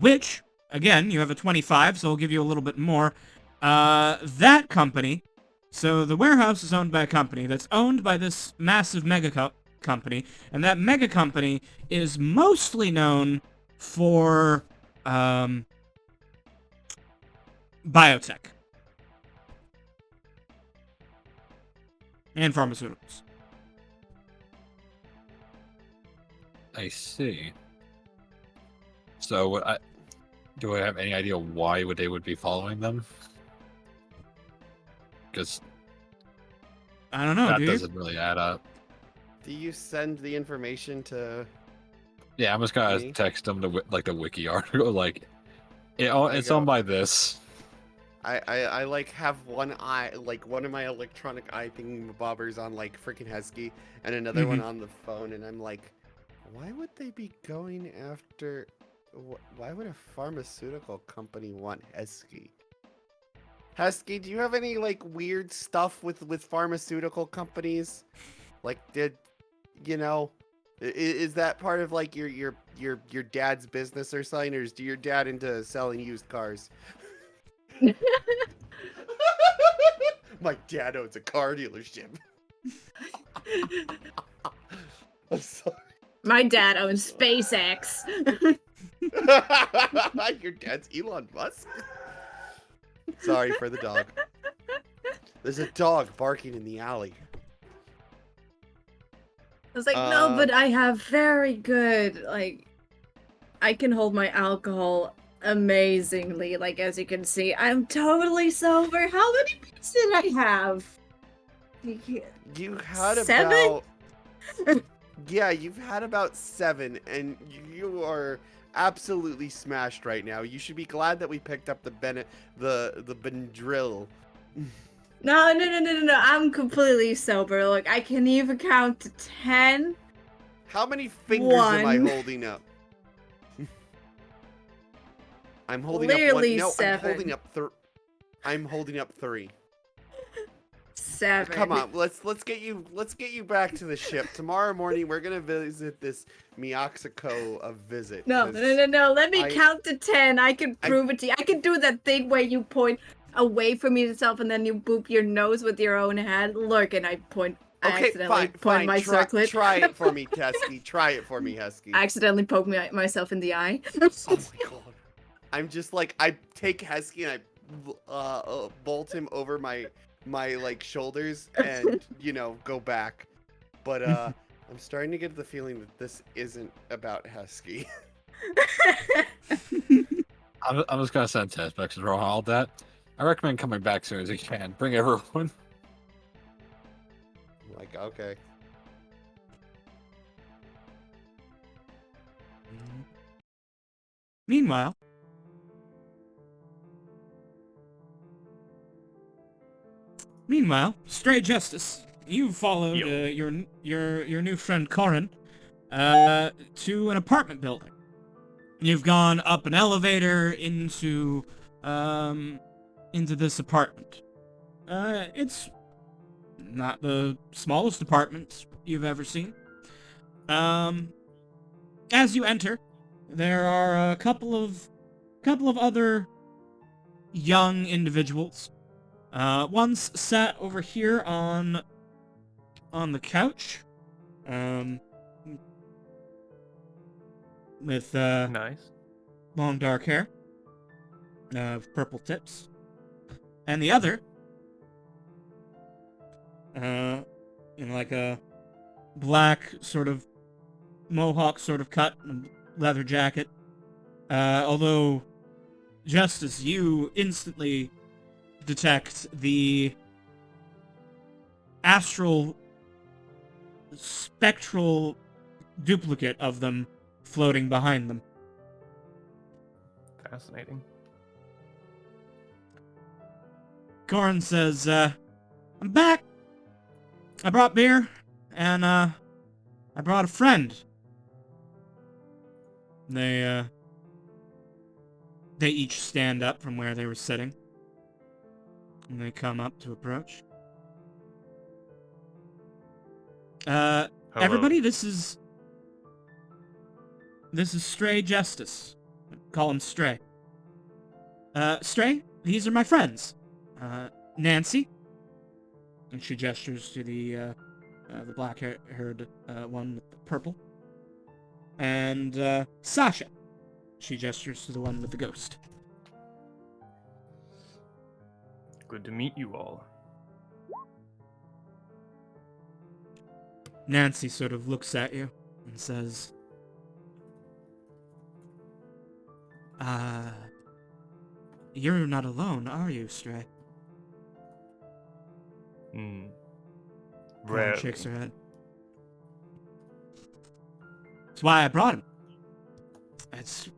Which, again, you have a 25, so I'll give you a little bit more. That company, so the warehouse is owned by a company that's owned by this massive mega company, and that mega company is mostly known for biotech and pharmaceuticals. I see. So, do I have any idea why they would be following them? Because I don't know, that do doesn't really add up. Do you send the information to? Yeah, I'm just gonna Me? text them the wiki article, like, it's owned by this. I like have one eye, like one of my electronic eye thingy-bobbers on like freaking Husky, and another one on the phone, and I'm like, why would they be going after? Why would a pharmaceutical company want Husky? Husky, do you have any like weird stuff with pharmaceutical companies? Like, is that part of like your dad's business or something, or is your dad into selling used cars? My dad owns a car dealership. I'm sorry. My dad owns SpaceX. Your dad's Elon Musk? Sorry for the dog. There's a dog barking in the alley. was like, no, but I have very good, like, I can hold my alcohol amazingly. Like, as you can see, I'm totally sober. How many beers did I have? You had 7? about yeah, you've had about 7, and you are absolutely smashed right now. You should be glad that we picked up the Benadryl. No. I'm completely sober. Look, I can even count to 10. How many fingers am I 1. holding up? I'm holding up 1. Clearly No, 7. I'm holding up 3. 7. Come on, let's get you back to the ship. Tomorrow morning we're gonna visit this Miaxaco a visit. No. Let me count to 10. I can prove it to you. I can do that thing where you point away from yourself and then you boop your nose with your own hand. Look, and I point. Okay, I accidentally point my circlet. Try it for me, Husky. Try it for me, Husky. I accidentally poke myself in the eye. Oh my god. I'm just like, I take Husky and I bolt him over my like shoulders and go back. But I'm starting to get the feeling that this isn't about Husky. I'm just gonna send test back to all that. I recommend coming back soon as you can. Bring everyone. Like, okay. Meanwhile, Stray Justice, you followed your new friend Corin to an apartment building. You've gone up an elevator into this apartment. It's not the smallest apartment you've ever seen. As you enter, there are a couple of other young individuals. One's sat over here on the couch, with Nice. long dark hair, purple tips, and the other, in like a black sort of mohawk sort of cut, leather jacket. Although, just as you instantly detect the astral, spectral duplicate of them floating behind them. Fascinating. Corin says, I'm back. I brought beer, and, I brought a friend. They each stand up from where they were sitting. And they come up to approach. Hello. Everybody, this is Stray Justice. Call him Stray. Stray, these are my friends. Nancy. And she gestures to the black-haired one with the purple. And Sasha. She gestures to the one with the ghost. Good to meet you all. Nancy sort of looks at you and says, you're not alone, are you, Stray? Corin Rarely. shakes her head. That's why I brought him. It's...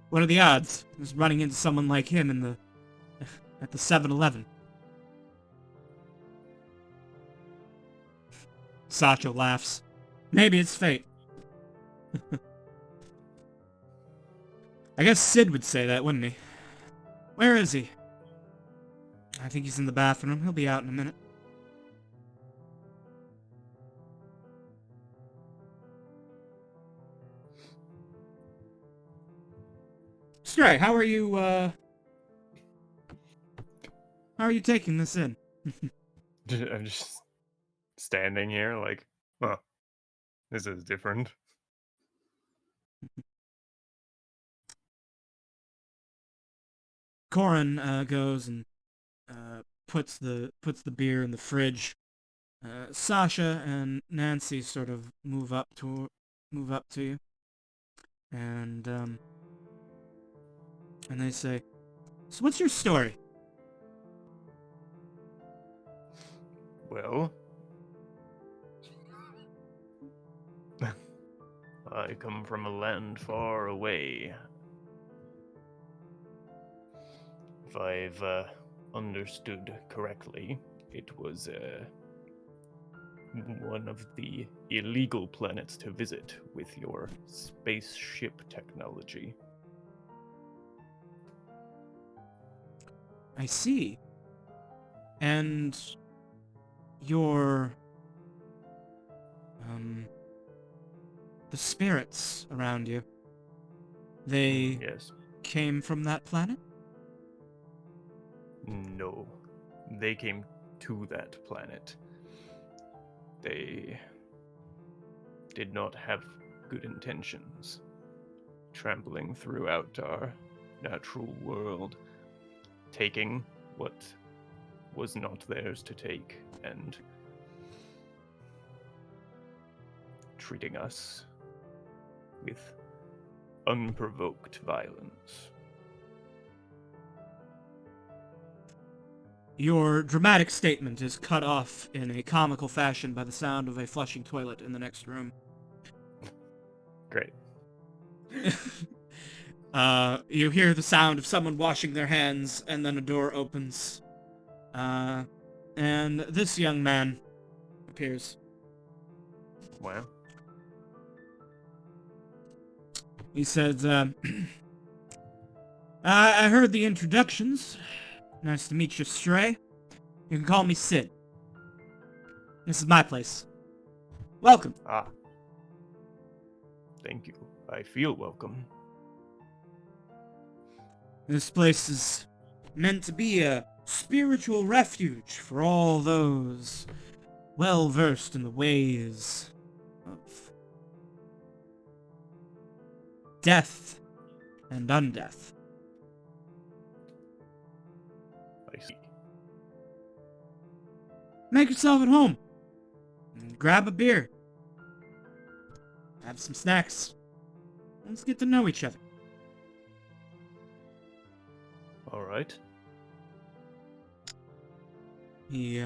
what are the odds? Just running into someone like him in the... at the 7-Eleven. Sacho laughs. Maybe it's fate. I guess Sid would say that, wouldn't he? Where is he? I think he's in the bathroom. He'll be out in a minute. Stray, how are you taking this in? I'm just standing here like, huh, this is different. Corin goes and puts the beer in the fridge Sasha and Nancy sort of move up to you, and they say, "So what's your story?" Well, I come from a land far away. If I've understood correctly, it was one of the illegal planets to visit with your spaceship technology. I see. And your the spirits around you, they Yes. came from that planet? No. They came to that planet. They did not have good intentions, trampling throughout our natural world, taking what was not theirs to take, and treating us with unprovoked violence. Your dramatic statement is cut off in a comical fashion by the sound of a flushing toilet in the next room. Great. You hear the sound of someone washing their hands, and then a door opens. And this young man appears. Wow. He says, I heard the introductions. Nice to meet you, Stray. You can call me Sid. This is my place. Welcome. Ah. Thank you. I feel welcome. This place is meant to be a spiritual refuge for all those well-versed in the ways of death and undeath. I see. Make yourself at home. And grab a beer. Have some snacks. Let's get to know each other. All right. He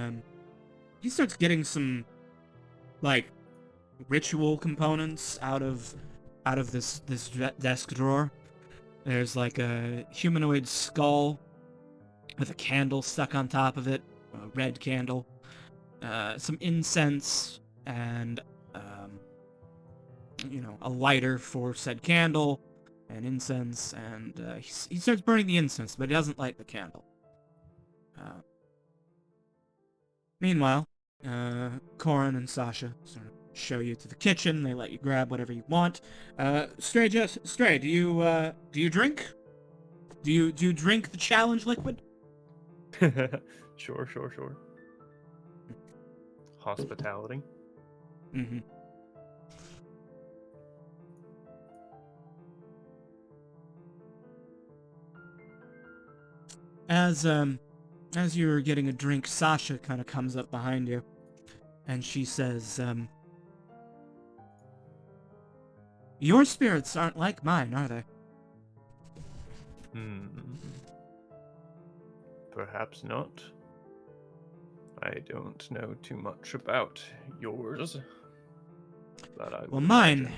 starts getting some, like, ritual components out of this desk drawer. There's like a humanoid skull with a candle stuck on top of it, a red candle, some incense, and a lighter for said candle, and incense, and he starts burning the incense, but he doesn't light the candle. Meanwhile, Corin and Sasha sort of show you to the kitchen. They let you grab whatever you want. Stray, do you drink? Do you drink the challenge liquid? Sure. Hospitality. Mm-hmm. As you're getting a drink, Sasha kind of comes up behind you, and she says, "Your spirits aren't like mine, are they?" Perhaps not. I don't know too much about yours, but I Well, would mine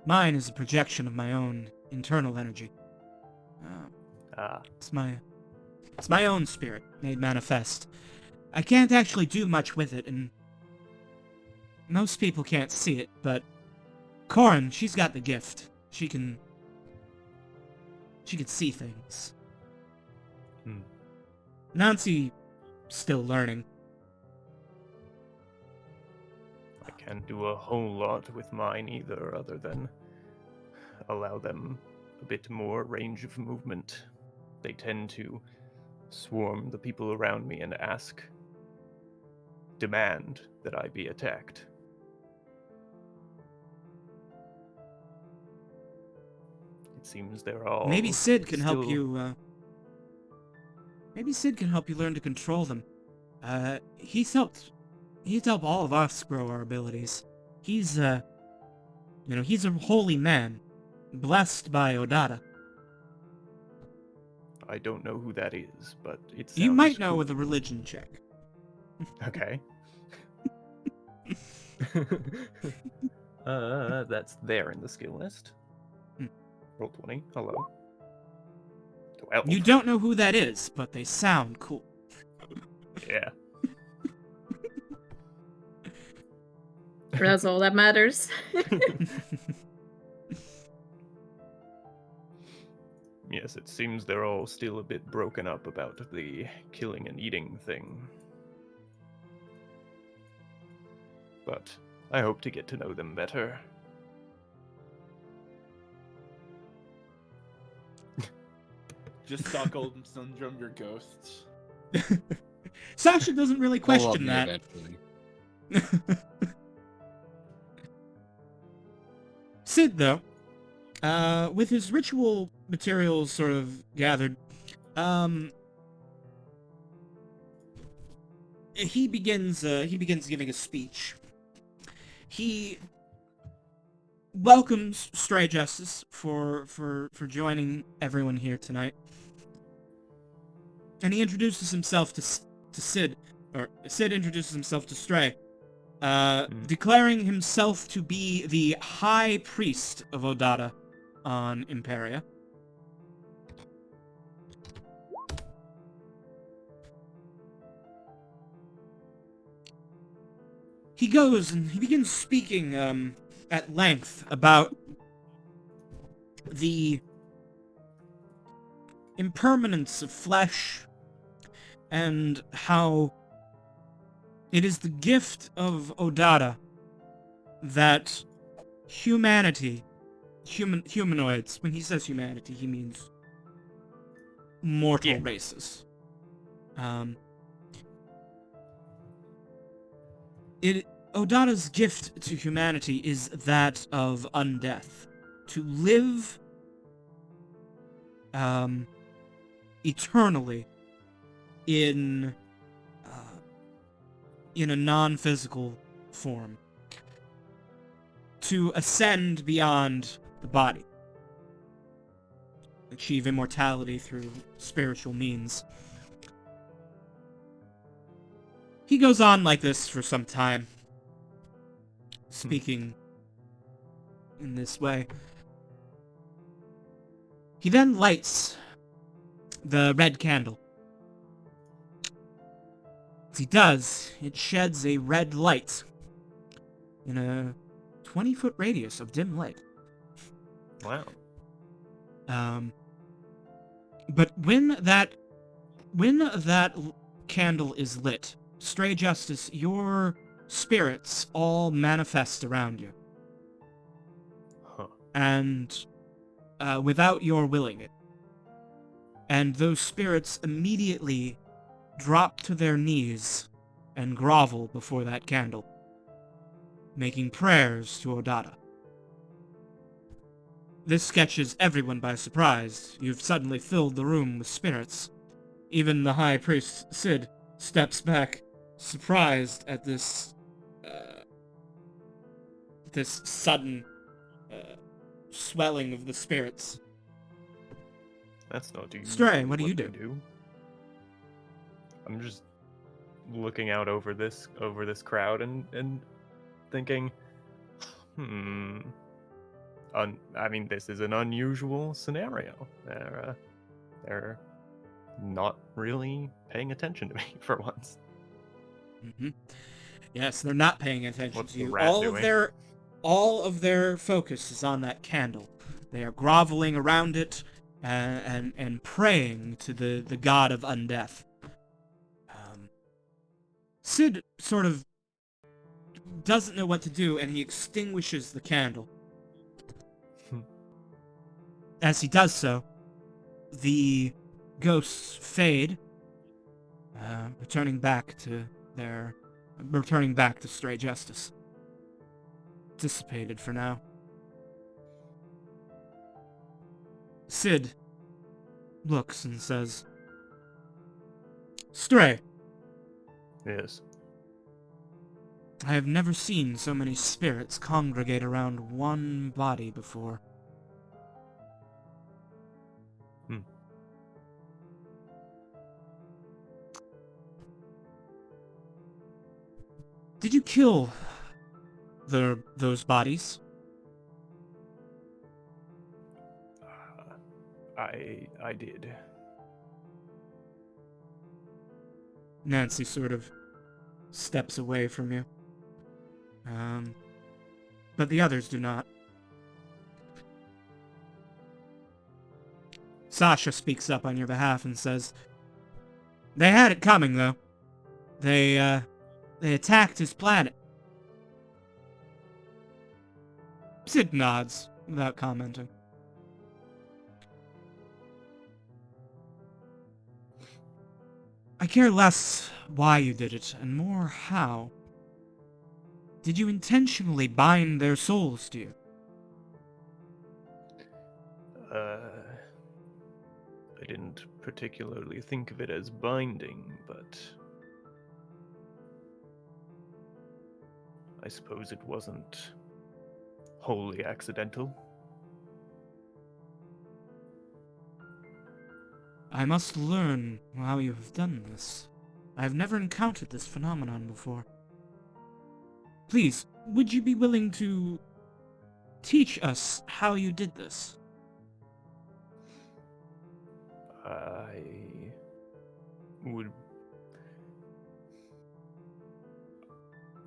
imagine- is a projection of my own internal energy. It's my own spirit made manifest. I can't actually do much with it, and most people can't see it, but Corin, she's got the gift. She can see things. Nancy, still learning. I can't do a whole lot with mine either, other than allow them a bit more range of movement. They tend to swarm the people around me and demand that I be attacked. It seems they're all Maybe Sid can help still- you. Maybe Sid can help you learn to control them. He's helped all of us grow our abilities. He's he's a holy man, blessed by Odata. I don't know who that is, but it sounds You might know cool. with a religion check. Okay. That's there in the skill list. Hmm. Roll 20. Hello. 12. You don't know who that is, but they sound cool. Yeah. That's all that matters. Yes, it seems they're all still a bit broken up about the killing and eating thing. But I hope to get to know them better. Just Stockholm syndrome, your ghosts. Sasha doesn't really They'll love question me that. eventually. Sid, though, with his ritual materials sort of gathered, he begins giving a speech. He welcomes Stray Justice for joining everyone here tonight, and he introduces himself to Sid, or Sid introduces himself to Stray, declaring himself to be the High Priest of Odata on Imperia. He goes and he begins speaking at length about the impermanence of flesh and how it is the gift of Odata that humanity, humanoids, when he says humanity, he means mortal races. Odata's gift to humanity is that of undeath. To live eternally in a non-physical form. To ascend beyond the body. Achieve immortality through spiritual means. He goes on like this for some time, speaking in this way. He then lights the red candle. As he does, it sheds a red light in a 20-foot radius of dim light. Wow. But when that candle is lit, Stray Justice, your spirits all manifest around you. Huh. And without your willing it. And those spirits immediately drop to their knees and grovel before that candle, making prayers to Odata. This catches everyone by surprise. You've suddenly filled the room with spirits. Even the High Priest, Sid, steps back, surprised at this sudden swelling of the spirits. That's not usually Stray, what do you they do? I'm just looking out over this crowd and thinking, I mean, this is an unusual scenario. They're not really paying attention to me for once. Mm-hmm. Yes, they're not paying attention What's to the you. rat doing? All of their focus is on that candle. They are groveling around it and praying to the god of undeath. Sid sort of doesn't know what to do, and he extinguishes the candle. As he does so, the ghosts fade, returning back to Stray Justice. Dissipated for now. Sid looks and says, Stray, Yes. I have never seen so many spirits congregate around one body before. Hmm. Did you kill those bodies? I did. Nancy sort of steps away from you. But the others do not. Sasha speaks up on your behalf and says, "They had it coming, though. They attacked his planet." Sid nods without commenting. I care less why you did it, and more how. Did you intentionally bind their souls to you? I didn't particularly think of it as binding, but I suppose it wasn't wholly accidental. I must learn how you have done this. I have never encountered this phenomenon before. Please, would you be willing to teach us how you did this? I would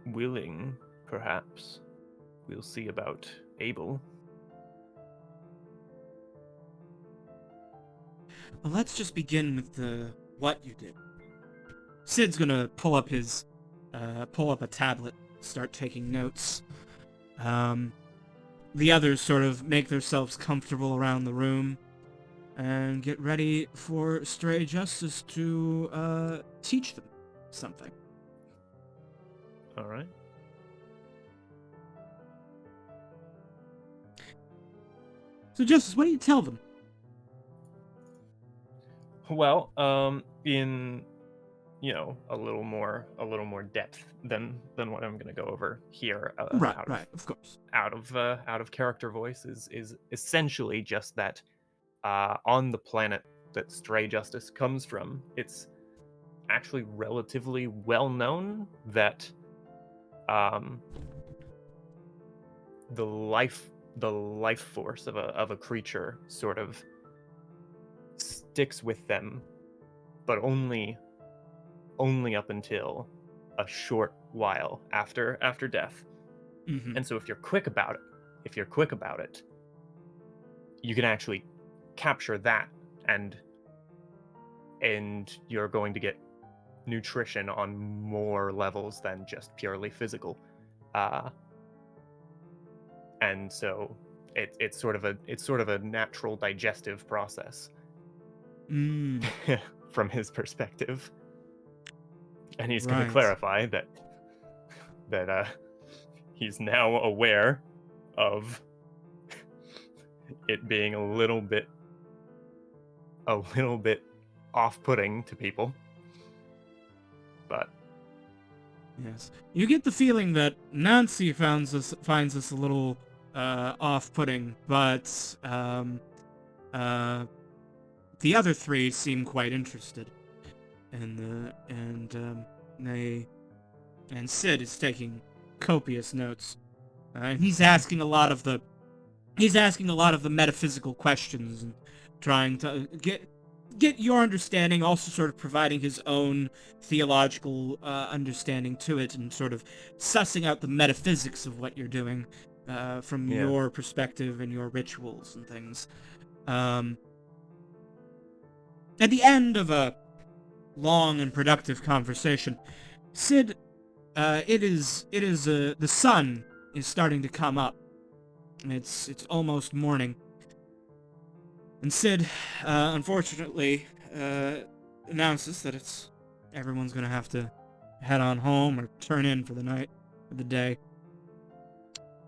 willing, perhaps. We'll see about able. Well, let's just begin with the what you did. Sid's gonna pull up a tablet, start taking notes. The others sort of make themselves comfortable around the room and get ready for Stray Justice to teach them something. All right. So, Justice, what do you tell them? Well, in a little more depth than what I'm going to go over here. Right, of course. Out of character voice is essentially just that on the planet that Stray Justice comes from, it's actually relatively well known that the life force of a creature sort of sticks with them, but only up until a short while after death. Mm-hmm. And so if you're quick about it, you can actually capture that, and you're going to get nutrition on more levels than just purely physical. And so it's sort of a natural digestive process from his perspective. And he's going Right. to clarify that he's now aware of it being a little bit off-putting to people. But Yes. You get the feeling that Nancy finds this a little off-putting, but the other three seem quite interested. And Sid is taking copious notes. And he's asking a lot of the metaphysical questions and trying to get your understanding, also sort of providing his own theological understanding to it, and sort of sussing out the metaphysics of what you're doing from your perspective and your rituals and things. At the end of a long and productive conversation, Sid, the sun is starting to come up. It's almost morning. And Sid, unfortunately, announces that everyone's gonna have to head on home or turn in for the night, or the day.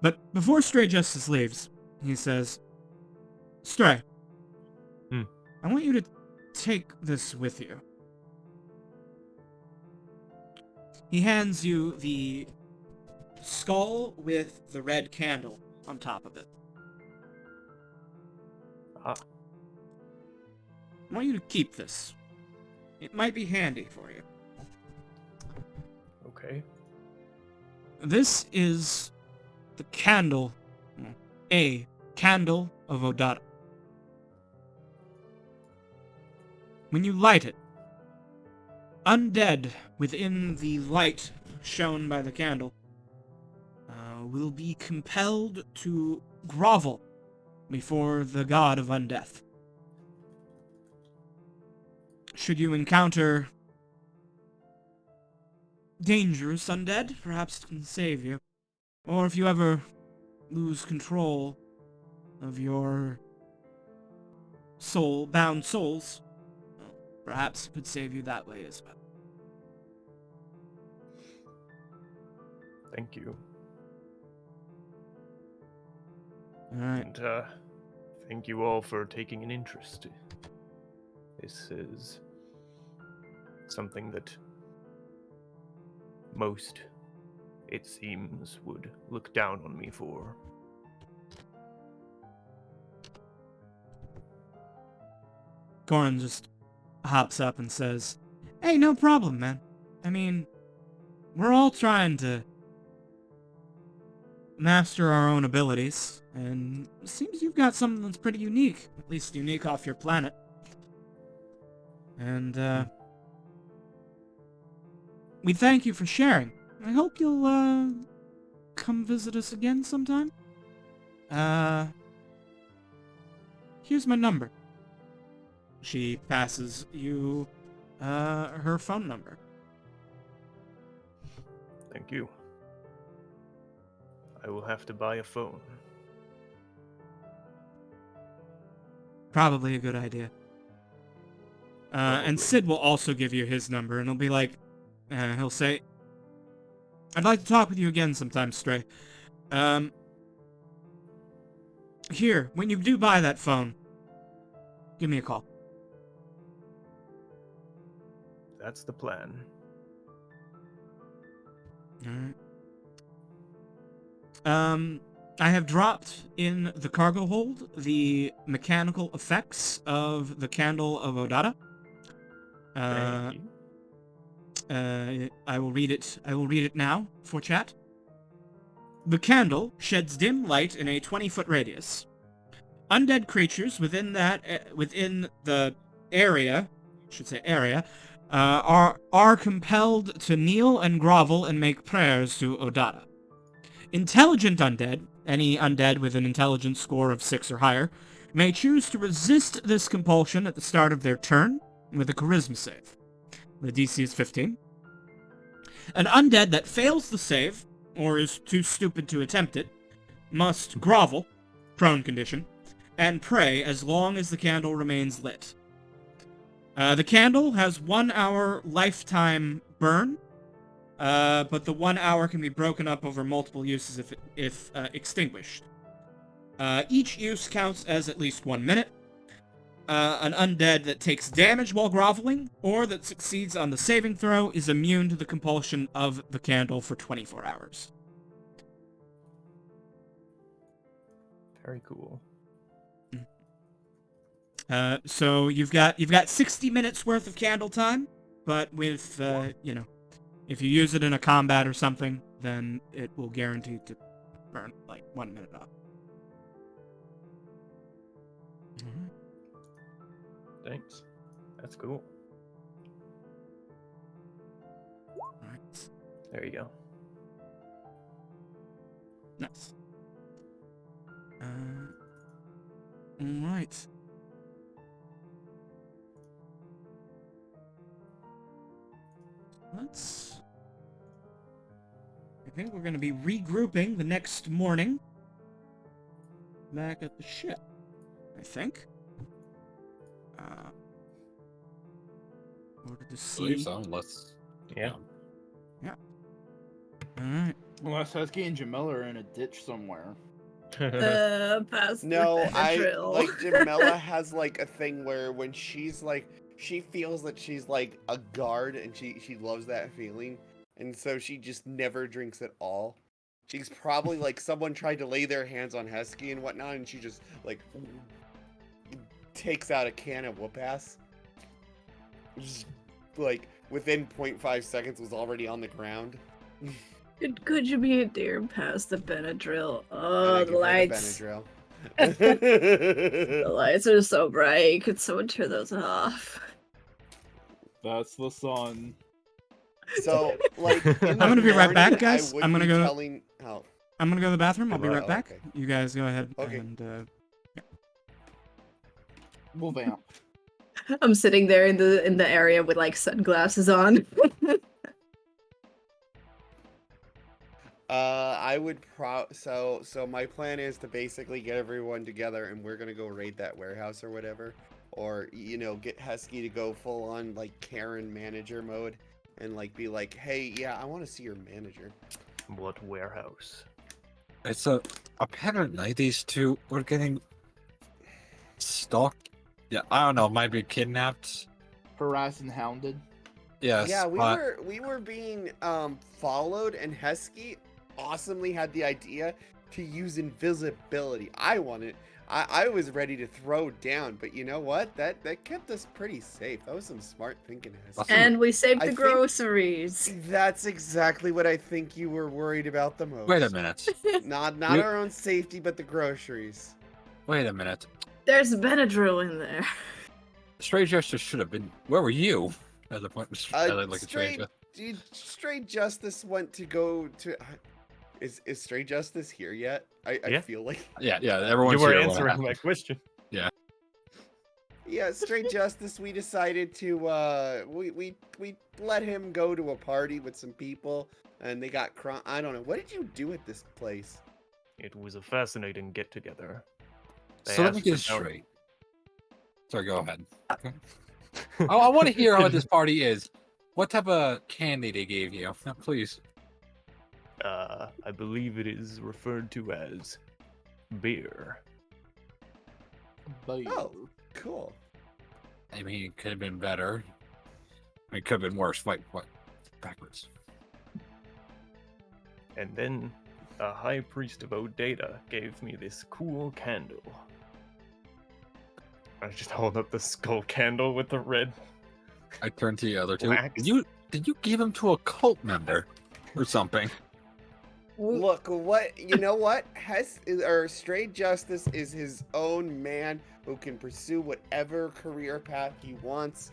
But before Stray Justice leaves, he says, "Stray, I want you to take this with you. He hands you the skull with the red candle on top of it. Ah, I want you to keep this. It might be handy for you. okay. This is the candle, a candle of Odata. When you light it, undead within the light shown by the candle will be compelled to grovel before the god of undeath. Should you encounter dangerous undead, perhaps it can save you. Or if you ever lose control of your bound souls, well, perhaps it could save you that way as well. Thank you. Alright. And thank you all for taking an interest. This is something that most, it seems, would look down on me for. Goran just hops up and says, "Hey, no problem, man. I mean, we're all trying to master our own abilities, and it seems you've got something that's pretty unique, at least unique off your planet. And, we thank you for sharing. I hope you'll, come visit us again sometime. Here's my number." She passes you, her phone number. Thank you. I will have to buy a phone. Probably a good idea. And Probably. Sid will also give you his number, and he'll be like, he'll say, "I'd like to talk with you again sometime, Stray. Here, when you do buy that phone, give me a call." That's the plan. Alright. I have dropped in the cargo hold the mechanical effects of the Candle of Odata. Thank you. I will read it. I will read it now for chat. The candle sheds dim light in a 20-foot radius. Undead creatures within the area, are compelled to kneel and grovel and make prayers to Odata. Intelligent undead, any undead with an intelligence score of 6 or higher, may choose to resist this compulsion at the start of their turn with a charisma save. The DC is 15. An undead that fails the save, or is too stupid to attempt it, must grovel, prone condition, and pray as long as the candle remains lit. The candle has 1 hour lifetime burn, but the 1 hour can be broken up over multiple uses if extinguished. Each use counts as at least 1 minute. An undead that takes damage while groveling, or that succeeds on the saving throw, is immune to the compulsion of the candle for 24 hours. Very cool. So you've got 60 minutes worth of candle time, but with if you use it in a combat or something, then it will guarantee to burn like 1 minute off. Thanks. That's cool. Alright. There you go. Nice. Alright. I think we're going to be regrouping the next morning back at the ship, I think. Order to I believe see. so. Let's. Yeah. Alright. Unless Husky and Jamila are in a ditch somewhere. Past No, the drill. like Jamila has like a thing where when she's like she feels that she's like a guard and she loves that feeling. and so she just never drinks at all. She's probably like someone tried to lay their hands on Hesky and whatnot, and she just like takes out a can of whoop-ass. Just like within 0.5 seconds was already on the ground. Could you be a dear past the Benadryl? And I Oh, the give her lights. Benadryl. The lights are so bright. Could someone turn those off? That's the sun. So, like, in the I'm gonna be right back, morning, guys. I would I'm gonna be go- telling. Oh, I'm gonna go to the bathroom. I'll be right Oh, back. okay. You guys go ahead Okay. and We'll vamp. I'm sitting there in the area with like sunglasses on. I would so my plan is to basically get everyone together, and we're gonna go raid that warehouse or whatever, or get Hesky to go full on like Karen manager mode, and like be like, hey, yeah, I want to see your manager. What warehouse? It's apparently these two were getting stalked. Yeah, I don't know, might be kidnapped. Harassed and hounded. Yes. Yeah, but we were being followed, and Hesky awesomely had the idea to use invisibility. I was ready to throw down, but you know what? That kept us pretty safe. That was some smart thinking, Hesky. And we saved I the think- groceries. That's exactly what I think you were worried about the most. Wait a minute. Not You- our own safety, but the groceries. Wait a minute. There's Benadryl in there. Stray Justice should have been. Where were you? At the point, like a Stray, stranger. Stray Justice went to go to. Is Stray Justice here yet? I Yeah. feel like. Yeah, everyone's You were here when it answering happened. my question. Yeah, Stray Justice. We decided to we let him go to a party with some people, and they got I don't know. What did you do at this place? It was a fascinating get-together. They So let me asked get this about- straight. Sorry, go ahead. Okay. I want to hear how this party is. What type of candy they gave you? No, please. I believe it is referred to as beer. Oh, cool. I mean, it could have been better. I mean, it could have been worse. Wait, what? Backwards. And then a high priest of Odata gave me this cool candle. I just hold up the skull candle with the red. I turned to the other two. Wax. Did you give him to a cult member or something? Look, you know what? Stray Justice is his own man who can pursue whatever career path he wants.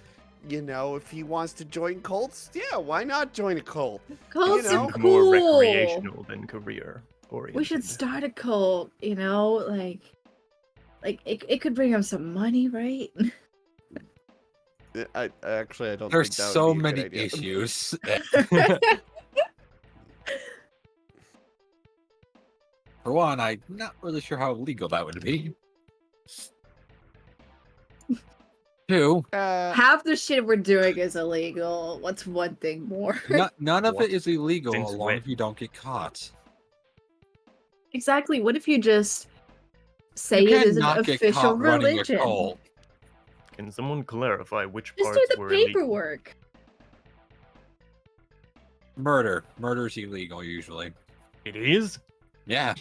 If he wants to join cults, yeah, why not join a cult? Cults know, are Seems more cool. recreational than career oriented. We should start a cult, like it could bring him some money, right? I don't. There's think that would so be a good many idea. issues. For one, I'm not really sure how legal that would be. Two, Half the shit we're doing is illegal. What's one thing more? none of What? it is illegal Since as long when? as you don't get caught. Exactly. What if you just say You it is an cannot get official caught running a religion? cult. Can someone clarify which Just parts do the were illegal? paperwork. Murder's illegal usually. It is? Yeah.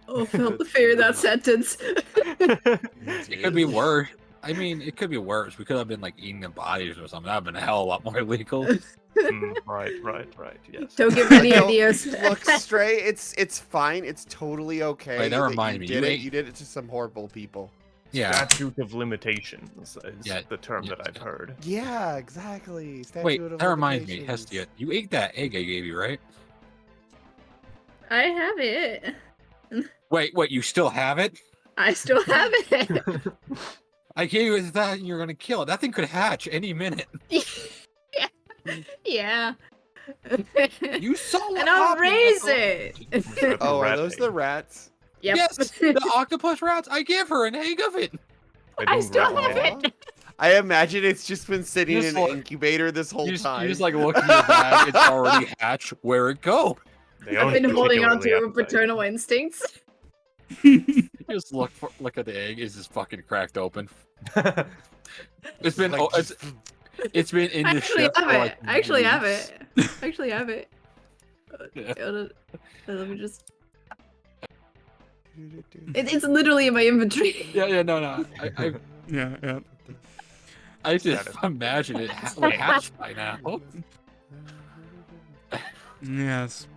Oh, felt the fear of that sentence. It could be worse. I mean, it could be worse. We could have been like eating the bodies or something. That'd have been a hell of a lot more illegal. Right, yes. Don't give me any No, ideas. Look, Stray, it's fine. It's totally okay. Wait, that you reminded me, did you it. ate- You did it to some horrible people. Yeah. Statute of limitations is Yeah, the term yeah, that I've yeah. heard. Yeah, exactly. Statute Wait, of that reminds me, limitations. Hestia, you ate that egg I gave you, right? I have it. Wait, you still have it? I still have it. I gave you that and you're gonna kill it. That thing could hatch any minute. Yeah. You saw what And I'll happened. raise it. Oh, are Rat those egg. the rats? Yep. Yes, the octopus rats. I give her an egg of it. I don't still have recommend- it. I imagine it's just been sitting Just in an like- incubator this whole You time. just like look in your bag. It's already hatched. Where it go? They I've aren't been holding on particularly to appetizing. paternal instincts. Just look at the egg. It's just fucking cracked open. It's been Like, it's been in I the actually ship have for it. like I actually have weeks. it. I actually have it. Yeah. Let me just. It's literally in my inventory. Yeah, no. Yeah. I just imagine it like hatched by now. Yes.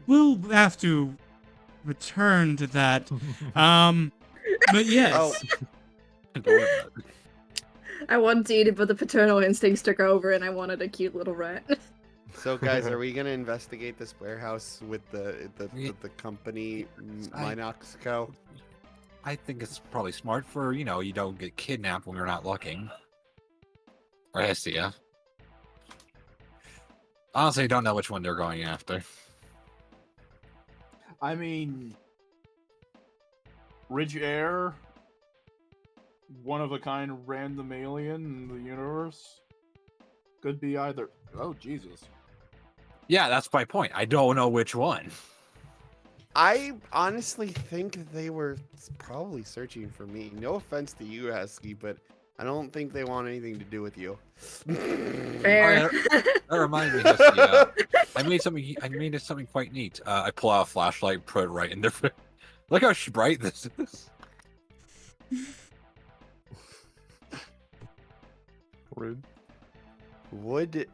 We'll have to return to that. But yes. Oh, Don't worry about it. I wanted to eat it, but the paternal instincts took over, and I wanted a cute little rat. so guys, are we gonna investigate this warehouse with the company Minox Co? I think it's probably smart for, you don't get kidnapped when we're not looking. Or Hestia. Honestly, I don't know which one they're going after. I mean, Ridge Air, one of a kind random alien in the universe, could be either. Oh, Jesus. Yeah, that's my point. I don't know which one. I honestly think they were probably searching for me. No offense to you, Hesky, but I don't think they want anything to do with you. Fair. That reminds me, Hestia. I made something quite neat. I pull out a flashlight, put it right in their face. Look how bright this is. Rude. Would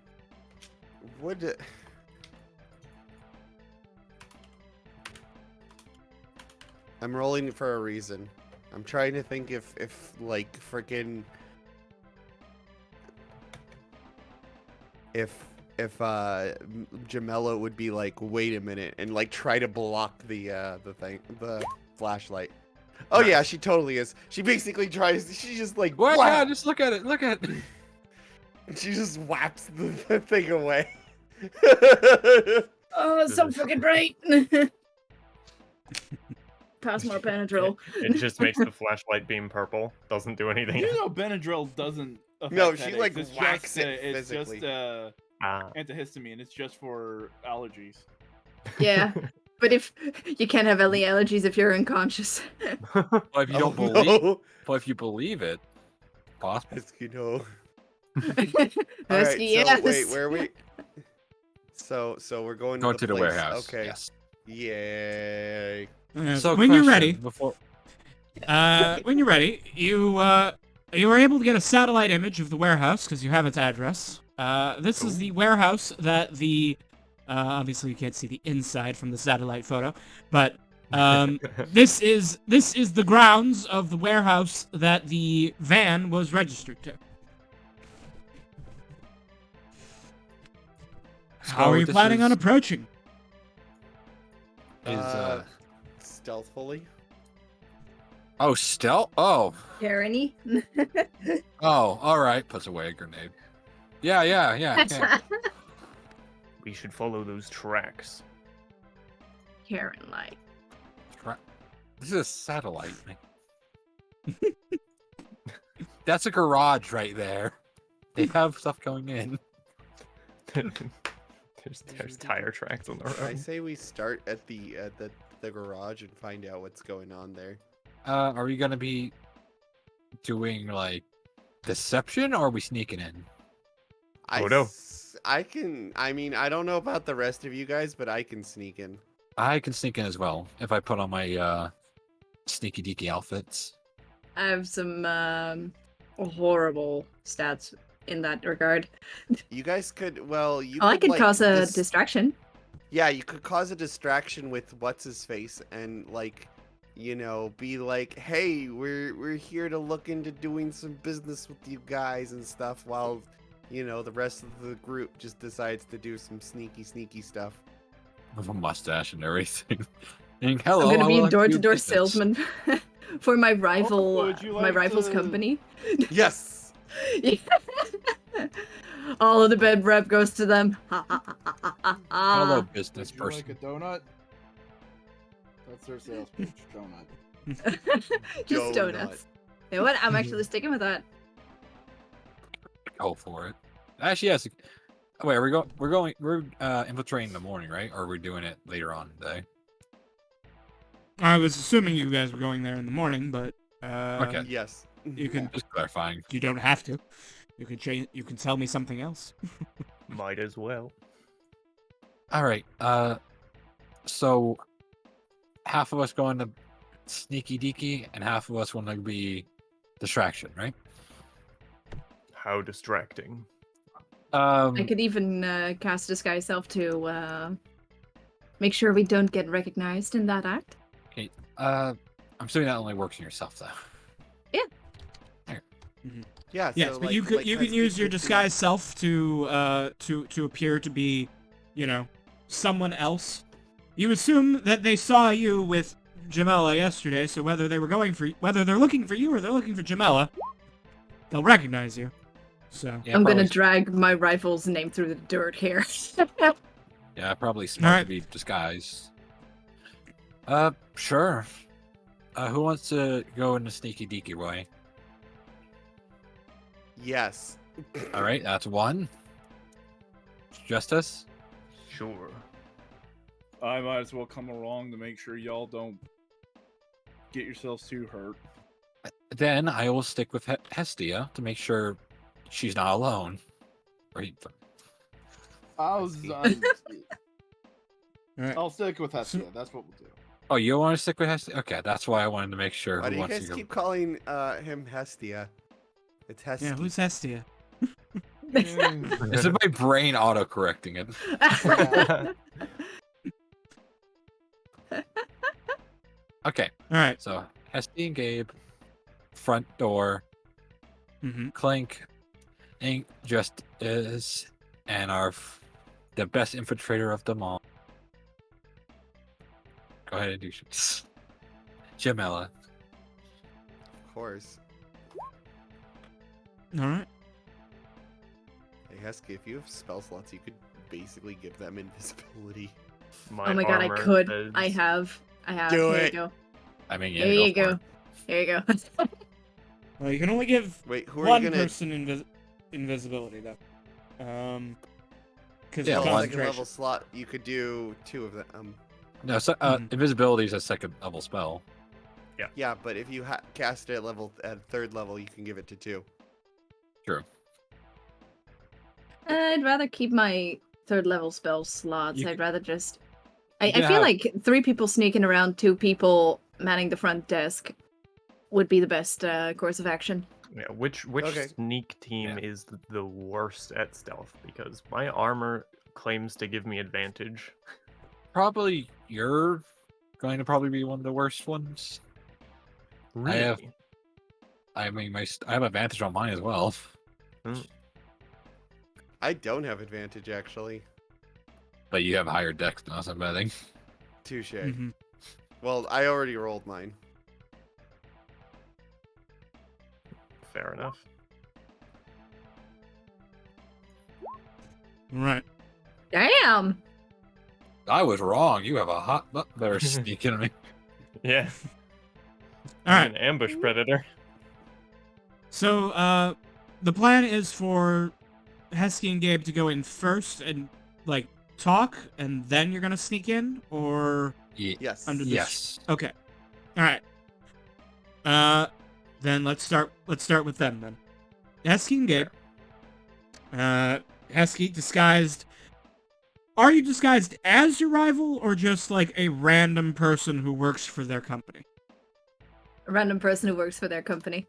I'm rolling for a reason. I'm trying to think if like freaking if Jamela would be like, wait a minute, and like try to block the flashlight. Oh yeah, she totally is. She basically tries. She just like What? whap! Yeah, just look at it. Look at it. She just whaps the thing away. Oh, it's so fucking bright. Pass more Benadryl. It just makes the flashlight beam purple. Doesn't do anything. You know, Benadryl doesn't. Affect No, she, headaches. like, It's whacks just, it It's physically. just Ah. antihistamine. It's just for allergies. Yeah, but if you can't have any allergies if you're unconscious. Well, if you Oh, don't believe, no. well, if you believe it, possible. Hesky, no. Husky, All right, so yes. wait, where are we? So we're going Go to to the place. warehouse. Okay. Yes. Yay. So when you're question, ready, before you were able to get a satellite image of the warehouse because you have its address. This is the warehouse that obviously you can't see the inside from the satellite photo, but this is the grounds of the warehouse that the van was registered to. How are you planning on approaching? Stealthfully. Oh, stealth? Oh, Karen-y? all right. Puts away a grenade. Yeah. We should follow those tracks. Karen-like. This is a satellite. That's a garage right there. They have stuff going in. There's tire tracks on the I road. say we start at the garage and find out what's going on there. Are we gonna be doing like deception, or are we sneaking in? Oh, no. I mean, I don't know about the rest of you guys, but I can sneak in. I can sneak in as well if I put on my sneaky deaky outfits. I have some horrible stats in that regard. You guys could, well, you I could like, cause a distraction. Yeah, you could cause a distraction with what's his face and like, be like, hey, we're here to look into doing some business with you guys and stuff, while the rest of the group just decides to do some sneaky stuff. With a mustache and everything. And hello, I'm gonna I be would a like to do door-to-door business. salesman for my rival, would you my like rival's to- company. Yes. All of the bed rep goes to them. Hello, business Would you person. like a donut? That's their sales pitch. Donut. Just donuts. You know what? I'm actually sticking with that. Go for it. Actually, yes. Wait, we're infiltrating in the morning, right? Or are we doing it later on in the day? I was assuming you guys were going there in the morning, but Okay. Yes. you can. Just clarifying. You don't have to. You can change. You can tell me something else. Might as well. All right. So half of us going to sneaky deaky, and half of us want to be distraction, right? How distracting. I could even cast disguise self to make sure we don't get recognized in that act. Okay. I'm assuming that only works on yourself, though. Yeah. Yes, so, but like, you like can use Husky your could do- disguise self to appear to be, someone else. You assume that they saw you with Jamela yesterday, so whether they're looking for you or they're looking for Jamela, they'll recognize you. So Yeah, I'm gonna probably- drag my rifle's name through the dirt here. Yeah, probably smart Alright. to be disguised. Sure. Who wants to go in the sneaky deaky way? Yes. All right, that's one. Justice. Sure. I might as well come along to make sure y'all don't get yourselves too hurt. Then I will stick with Hestia to make sure she's not alone. Right. I'll stick with Hestia. That's what we'll do. Oh, you want to stick with Hestia? Okay, that's why I wanted to make sure. Why Who do you wants guys to go? keep calling him Hestia? It's Hestia. yeah, who's Hestia? Is it my brain auto correcting it? Okay, All right. so Hestia and Gabe, front door, Mm-hmm. Clink, Ink just is, and the best infiltrator of them all. Go ahead and do shit. Jamela. Of course. All right. Hey, Hesky, if you have spell slots, you could basically give them invisibility. Oh my god, I armor could. says- I have. Do Here it. you go. I mean, yeah, Here you for go. it. Here you go. Well, you can only give Wait, who are one you gonna? person invisibility though. Because Yeah, Oh, one. second concentration. level slot. You could do 2 of them. No, so, Mhm. invisibility is a second level spell. Yeah, but if you cast it at 3rd level, you can give it to 2. True. I'd rather keep my 3rd level spell slots. You I'd could- rather just. you I could feel have- like 3 people sneaking around, 2 people manning the front desk would be the best course of action. Yeah, which Okay. sneak team is the worst at stealth? Because my armor claims to give me advantage. Probably you're going to probably be one of the worst ones. Really? have- I mean, I have advantage on mine as well. I don't have advantage actually. But you have higher dex than us, I'm betting. Touche. Mhm. Well, I already rolled mine. Fair enough. All right. Damn! I was wrong. You have a hot butt better sneaking me. Yeah. All I'm right. an ambush predator. So, the plan is for Hesky and Gabe to go in first and talk, and then you're gonna sneak in, or Yes. Under the- Yes. okay. All right. Then let's start with them then. Hesky and Gabe. Hesky disguised. Are you disguised as your rival, or just like a random person who works for their company? A random person who works for their company.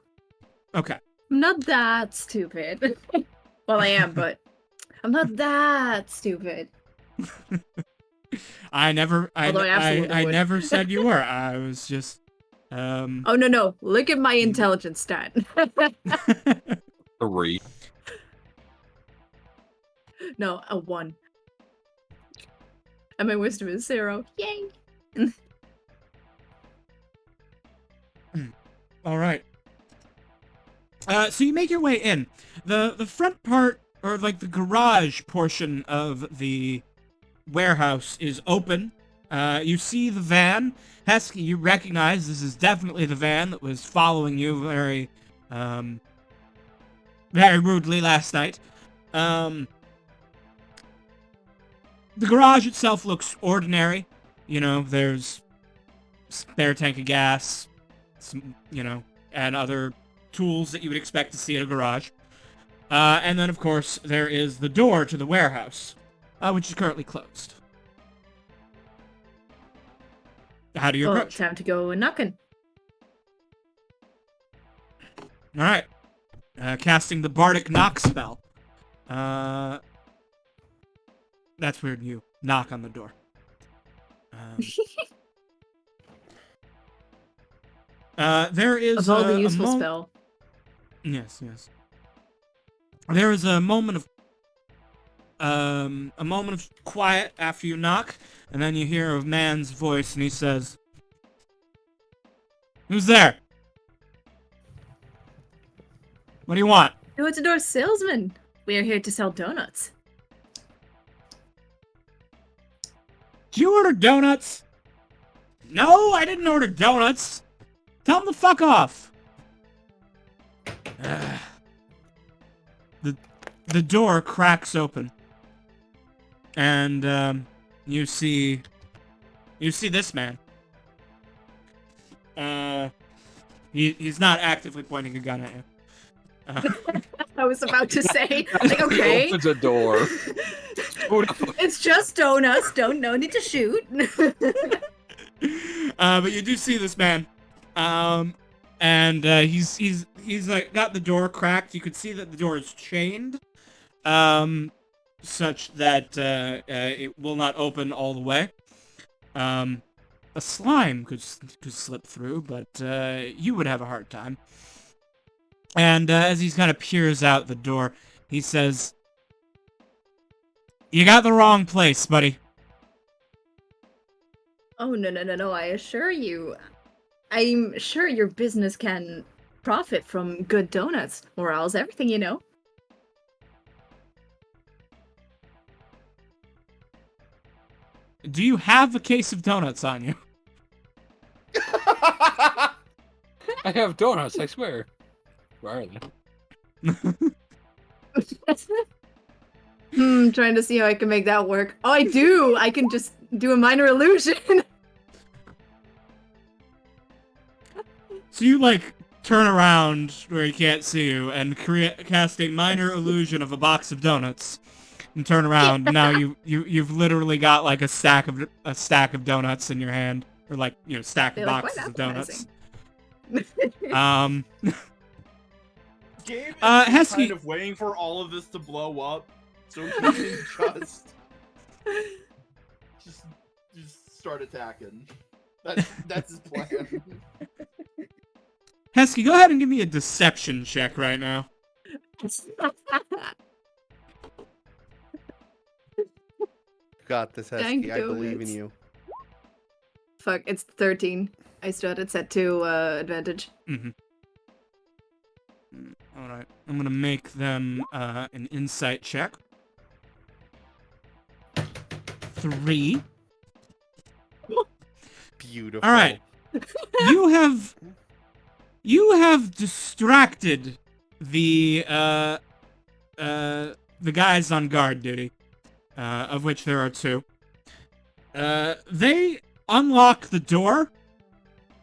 Okay. I'm not that stupid. Well, I am, but I'm not that stupid. I never Although I absolutely I would. never said you were. I was just Oh no! Look at my intelligence stat. 3. No, a 1. And my wisdom is 0. Yay! All right. So you make your way in. The front part, or like the garage portion of the warehouse, is open. You see the van. Hesky, you recognize this is definitely the van that was following you very rudely last night. The garage itself looks ordinary. You know, there's spare tank of gas, some, and other tools that you would expect to see at a garage. And then, of course, there is the door to the warehouse, which is currently closed. How do you Well, approach? time to go knocking. All right. Casting the Bardic Knock spell. That's weird. You knock on the door. There is Of all the a useful spell. Yes. There is a moment of quiet after you knock, and then you hear a man's voice, and he says, "Who's there? What do you want?" Door-to-door salesman. We are here to sell donuts. Did you order donuts? No, I didn't order donuts. Tell him to fuck off. The door cracks open, and you see this man. He's not actively pointing a gun at you. I was about to say, like, okay. Opens a door. It's just donuts. No need to shoot. But you do see this man, and he's like got the door cracked. You could see that the door is chained, such that it will not open all the way. A slime could slip through, but you would have a hard time. And as he kind of peers out the door, he says, "You got the wrong place, buddy." Oh, no, I assure you. I'm sure your business can profit from good donuts. Morale's everything, you know. Do you have a case of donuts on you? I have donuts, I swear. Where are they? Trying to see how I can make that work. Oh, I do! I can just do a minor illusion. So you, like, turn around where he can't see you and cast a minor illusion of a box of donuts. And turn around, and now you've literally got, like, a stack of donuts in your hand. Or, like, stack of boxes of donuts. Gabe is Heskey, kind of waiting for all of this to blow up, so he can just start attacking. That's his plan. Heskey, go ahead and give me a deception check right now. Got this, Dang Heskey. I believe in donuts. you. Fuck, it's 13. I still had it set to advantage. Mm-hmm. Alright, I'm gonna make them an insight check. 3. Beautiful. Alright. You have distracted the guys on guard duty, of which there are 2. They unlock the door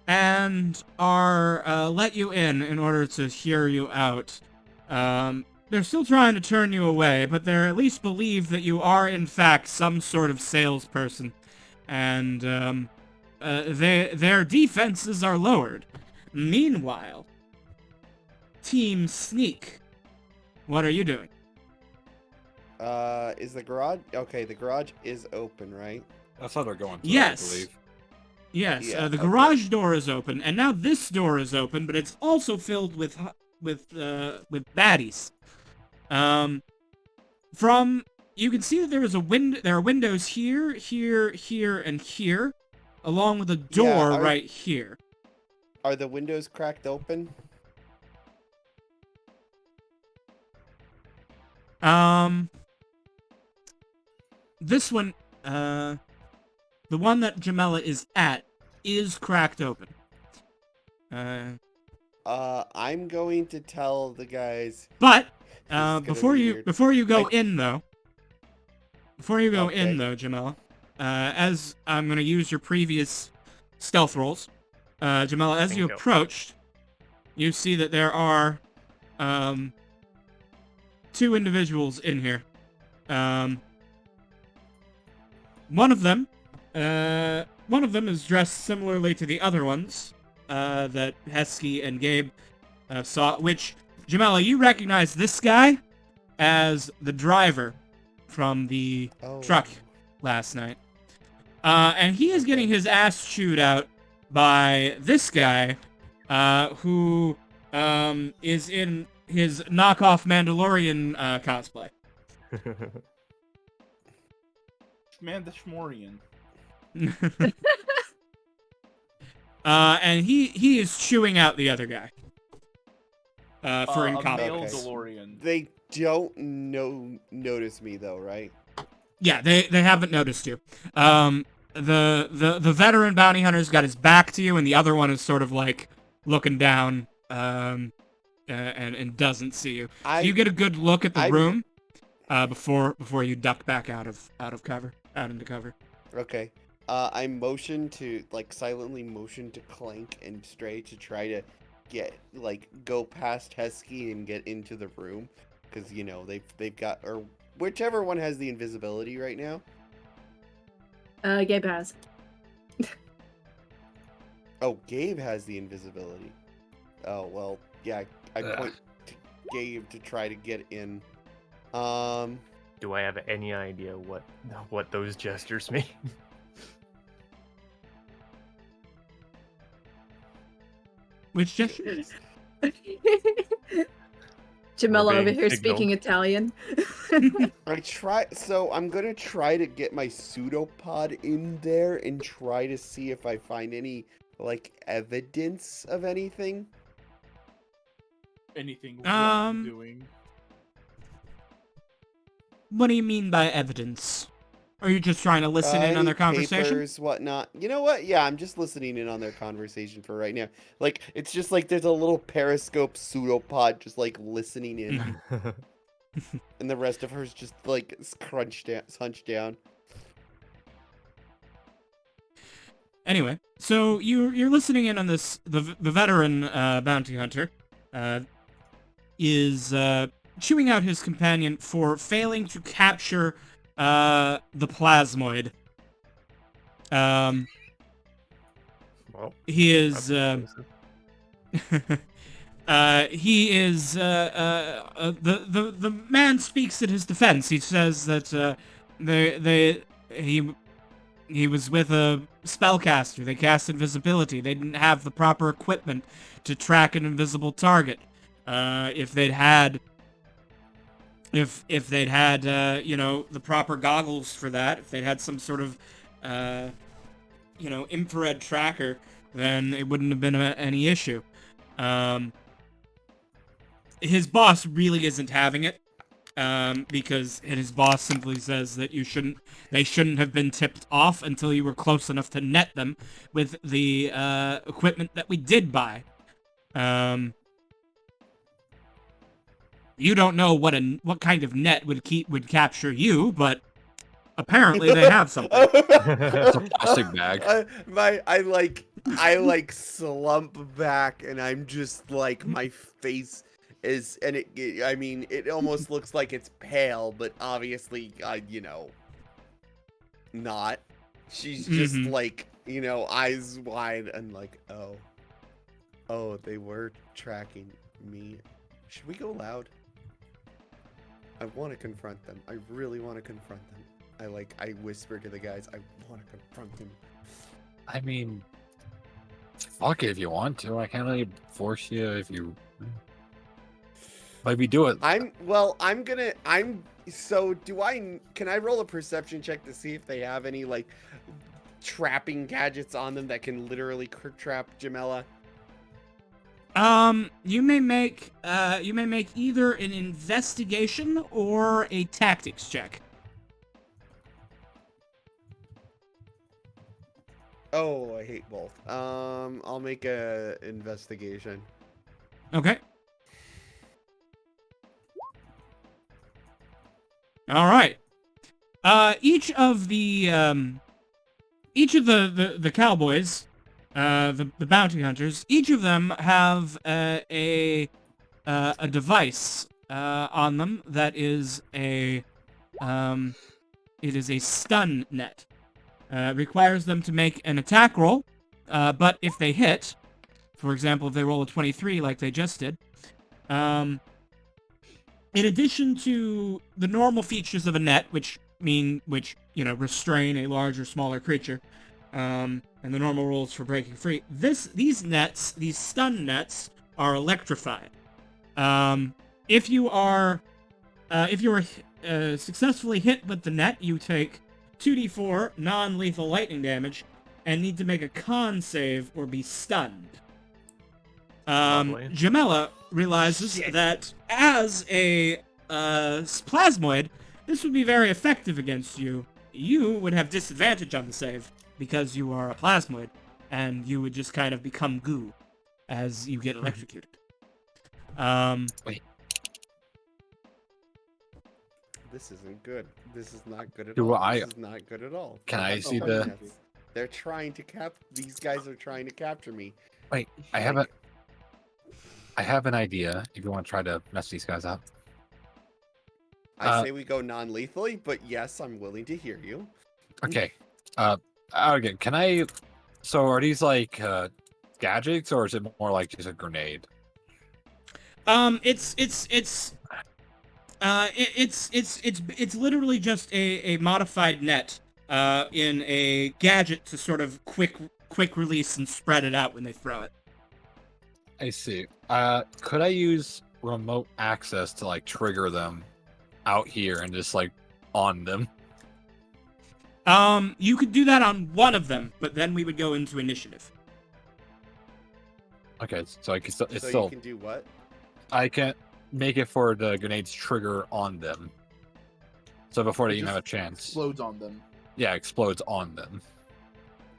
and are let you in order to hear you out. They're still trying to turn you away, but they're at least believe that you are in fact some sort of salesperson, and their defenses are lowered. Meanwhile, Team Sneak, what are you doing? Is the garage... Okay, the garage is open, right? That's how they're going to, Yes. I believe. Yes, Yeah, the okay. garage door is open, and now this door is open, but it's also filled with baddies. From you can see that there is a window. There are windows here, here, and here, along with a door are- right here. Are the windows cracked open? This one, the one that Jamela is at, is cracked open. I'm going to tell the guys... But gonna before be you weird. before you go I- in though, before you go Okay. in though, Jamela, as I'm gonna use your previous stealth rolls. Jamela, as you Bingo. approached, you see that there are 2 individuals in here. One of them is dressed similarly to the other ones that Heskey and Gabe saw. Which, Jamela, you recognize this guy as the driver from the truck last night. And he is getting his ass chewed out by this guy, who is in his knockoff Mandalorian cosplay. Man, the Schmorian. And he is chewing out the other guy. For A male incompetence. DeLorean. They don't notice me though, right? Yeah, they haven't noticed you. The veteran bounty hunter's got his back to you, and the other one is sort of like looking down, and doesn't see you. So you get a good look at the room, before you duck back out into cover. Okay. I motion to silently motion to Clank and Stray to try to go past Heskey and get into the room, because they've got, or whichever one has the invisibility right now. Gabe has. Oh, Gabe has the invisibility. Oh well, yeah. I point to Gabe to try to get in. Do I have any idea what those gestures mean? Which gestures? Jamela over here signaled. speaking Italian. I'm gonna try to get my pseudopod in there and try to see if I find any evidence of anything. Anything wrong Um, doing? What do you mean by evidence? Are you just trying to listen in on their conversation? Papers, whatnot. You know what? Yeah, I'm just listening in on their conversation for right now. It's just there's a little periscope pseudopod just listening in, and the rest of her's just hunched down. Anyway, so you're listening in on this. The veteran bounty hunter is chewing out his companion for failing to capture the plasmoid. Well, He is that's he is the man speaks in his defense. He says that he was with a spellcaster. They cast invisibility. They didn't have the proper equipment to track an invisible target. If they'd had the proper goggles for that, if they'd had some sort of infrared tracker, then it wouldn't have been any issue. His boss really isn't having it, because his boss simply says that they shouldn't have been tipped off until you were close enough to net them with the equipment that we did buy. You don't know what kind of net would capture you, but apparently they have something. It's a plastic bag. I slump back, and I'm just my face is, and it almost looks like it's pale, but obviously, not. She's just eyes wide and oh, they were tracking me. Should we go loud? I want to confront them. I really want to confront them. I whisper to the guys, I want to confront them. I mean, fuck it if you want to. I can't really force you if you. Like we do it. Can I roll a perception check to see if they have any trapping gadgets on them that can literally trap Jamela? You may make either an investigation or a tactics check. Oh, I hate both. I'll make a investigation. Okay. All right. Each of the cowboys the bounty hunters, each of them have a device on them that is it is a stun net. Requires them to make an attack roll, but if they hit, for example, if they roll a 23 like they just did, in addition to the normal features of a net, which restrain a large or smaller creature, and the normal rules for breaking free, these stun nets are electrified. If you are successfully hit with the net, you take 2d4 non-lethal lightning damage and need to make a con save or be stunned. Lovely. Jamela realizes that as a plasmoid, this would be very effective against you. You would have disadvantage on the save because you are a plasmoid, and you would just kind of become goo as you get electrocuted. Wait. This isn't good. This is not good at Do all. I- This is not good at all. Can I see Oh, the? yes. They're trying to These guys are trying to capture me. Wait, I have an idea. If you want to try to mess these guys up. I say we go non-lethally, but yes, I'm willing to hear you. Okay. Again, can I? So are these like gadgets, or is it more like just a grenade? It's literally just a modified net in a gadget to sort of quick release and spread it out when they throw it. I see. Could I use remote access to like trigger them out here and just like on them? You could do that on one of them, but then we would go into initiative. Okay, so I can still. It's So still. you can do what? I can't make it for the grenades trigger on them. So before they It even have a just chance. Explodes on them. Yeah, explodes on them.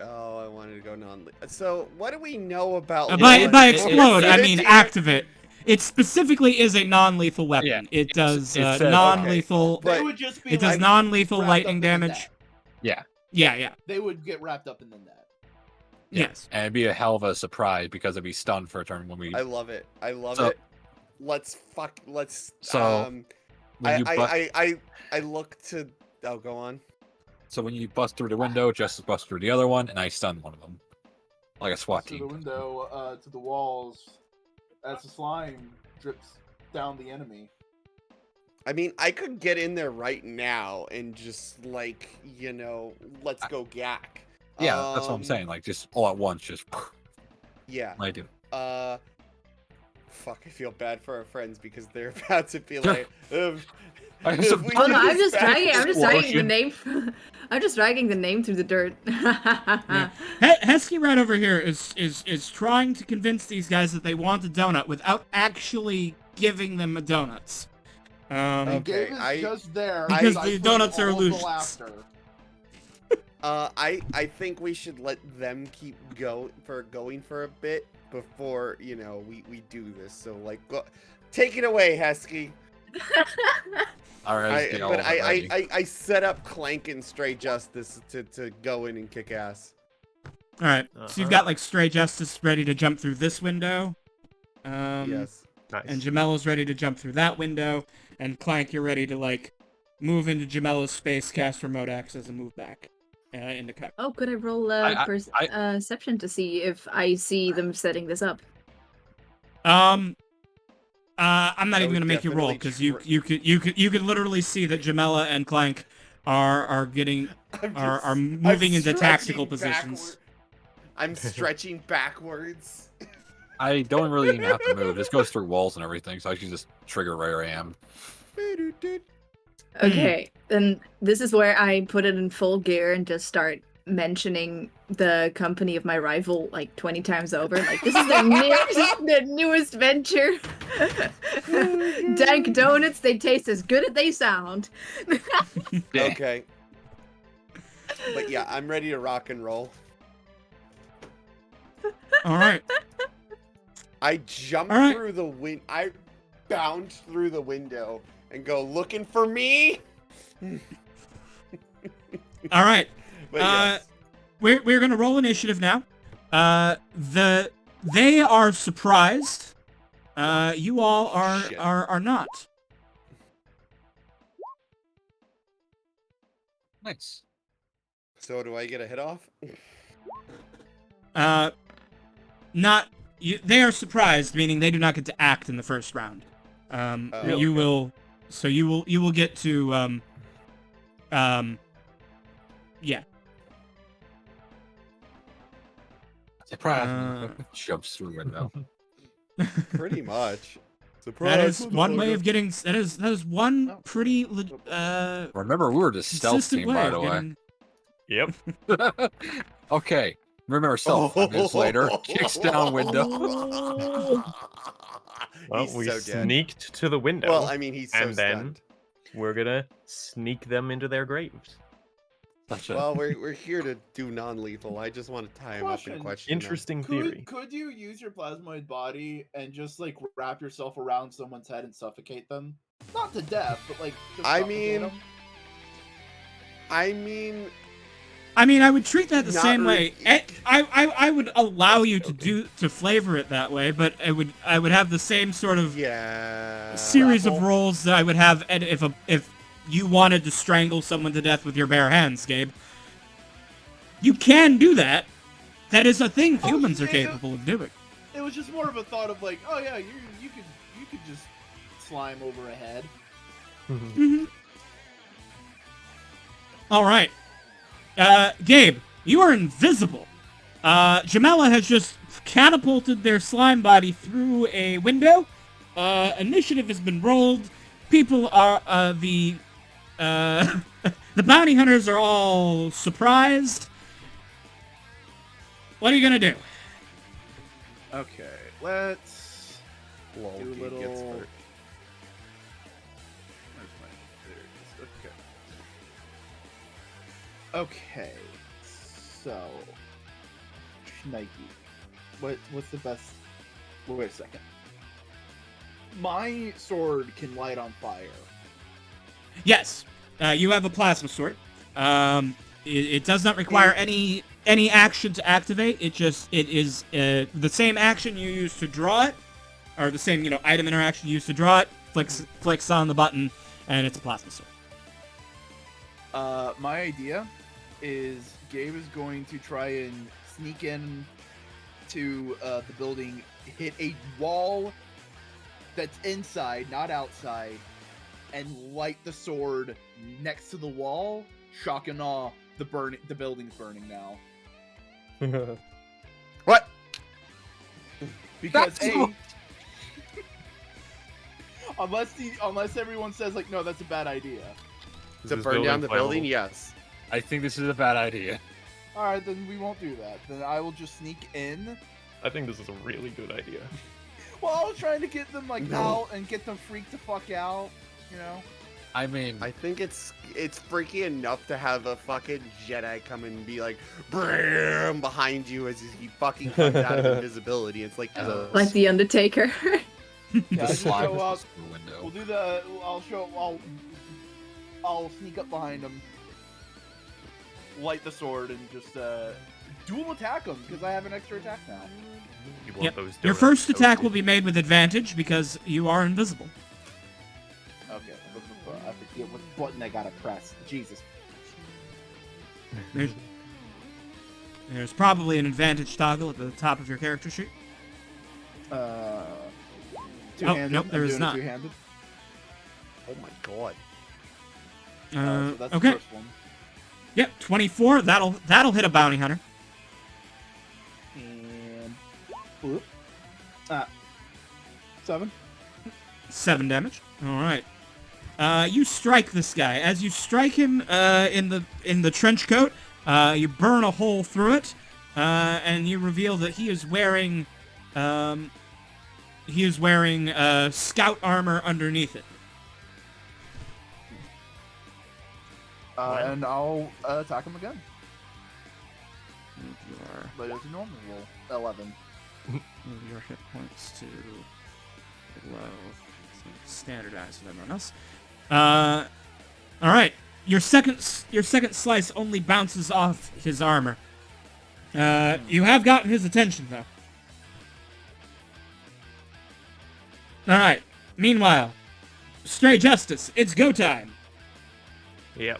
Oh, I wanted to go non. So what do we know about? By non- explode, I mean Infinity? activate. It specifically is a non-lethal weapon. Yeah, It does it says- non-lethal. But They would just be It does like, non-lethal wrapped lightning up in the damage. net. Yeah. Yeah. They would get wrapped up in the net. Yeah. Yes. And it'd be a hell of a surprise because it'd be stunned for a turn when we. I love it. I love So- it. Let's. So, when you I look to. Oh, go on. So when you bust through the window, Justice busts through the other one, and I stun one of them, like a SWAT Through the team. window, to the walls, as the slime drips down the enemy. I mean, I could get in there right now and just let's go gack. Yeah, that's what I'm saying. Like just all at once, just. Yeah. I do. Fuck, I feel bad for our friends because they're about to be like, I if sup- we Oh do no, I'm this just back- dragging. I'm just dragging the Explosion. name. I'm just dragging the name through the dirt. Yeah. Hesky right over here is trying to convince these guys that they want a donut without actually giving them a donuts. And Okay, Gabe is I- just there Because as the I put donuts are all of the illusions. laughter. I think we should let them keep going for a bit before we do this. So like, take it away, Hesky. All right, let's get all of it ready. I set up Clank and Stray Justice to go in and kick ass. All right, so you've got like Stray Justice ready to jump through this window. Yes. Nice. And Jamella's ready to jump through that window, and Clank, you're ready to like move into Jamella's space, cast remote access, and move back into cover. Oh, could I roll I- perception to see if I see them setting this up? I'm not I even would gonna make you roll definitely because you could literally see that Jamella and Clank are getting are moving into tactical positions. I'm stretching backwards. I don't really even have to move. This goes through walls and everything, so I can just trigger where I am. Okay, then this is where I put it in full gear and just start mentioning the company of my rival like 20 times over. Like, this is their newest venture. Dank donuts, they taste as good as they sound. Okay. But yeah, I'm ready to rock and roll. All right. I jump All right. through the I bound through the window and go looking for me. All right. But yes. We're gonna roll initiative now. They are surprised. You all Shit. are not. Nice. So do I get a hit off? Not you, they are surprised, meaning they do not get to act in the first round. You will, so you will get to yeah. Surprise! Jumps through the window. Pretty much. That is one way of getting. That is one pretty. Remember, we were the stealth consistent team, way by of the way. getting. Yep. Okay. Remember, stealth. 5 minutes later, kicks down window. Well, He's we so dead. sneaked to the window. Well, I mean, he's so and then stunned. we're gonna sneak them into their graves. That's it. Well, we're here to do non-lethal. I just want to tie him up and question him. Interesting theory. Could you use your plasmoid body and just like wrap yourself around someone's head and suffocate them? Not to death, but like. Just I suffocate mean- them? I mean, I would treat that the Not same re- way. I would allow you to flavor it that way, but I would have the same sort of Yeah. series of Grapple. roles that I would have if you wanted to strangle someone to death with your bare hands, Gabe. You can do that. That is a thing humans are yeah. capable of doing. It was just more of a thought of like, oh yeah, you could just slime over a head. Mm-hmm. All right, Gabe, you are invisible. Jamela has just catapulted their slime body through a window. Initiative has been rolled. People are the bounty hunters are all surprised. What are you gonna do? Okay, let's Lol, do a Gabe little. gets hurt. Where's my? There it is. Okay. Okay. So, Nike. What's the best? Wait a second. My sword can light on fire. Yes, you have a plasma sword. It does not require any action to activate. It is the same action you use to draw it, or the same item interaction you use to draw it. Flicks on the button, and it's a plasma sword. My idea is Gabe is going to try and sneak in to the building, hit a wall that's inside, not outside, and light the sword next to the wall. Shock and awe, the building's burning now. What? Because That's- unless everyone says like, no, that's a bad idea. Is To this burn down the building? flammable? Yes. I think this is a bad idea. All right, then we won't do that. Then I will just sneak in. I think this is a really good idea. Well, I was trying to get them like No. out and get them freaked the fuck out, you know. I mean, I think it's freaky enough to have a fucking Jedi come and be like, "Bram!" behind you as he fucking comes out of invisibility. It's like, Like the Undertaker. Yeah, the I just slime show up. is through the window. We'll do the. I'll sneak up behind him, light the sword, and just dual attack him because I have an extra attack now. You want Yep. those Your donuts first attack will toasted. be made with advantage because you are invisible. Okay, I forget what button I gotta press. Jesus. There's probably an advantage toggle at the top of your character sheet. Two-handed. nope, there I'm is doing not. Two-handed. oh my god. So that's the Okay. first one. Yep, 24. That'll hit a bounty hunter. And whoop. 7. 7 damage. All right. You strike this guy. As you strike him in the trench coat, you burn a hole through it, and you reveal that he is wearing scout armor underneath it. And I'll attack him again. Move your, But it's a normal roll. 11. move your hit points to below. So standardized with everyone else. All right. Your second slice only bounces off his armor. You have gotten his attention, though. Alright. Meanwhile, Stray Justice, it's go time. Yep.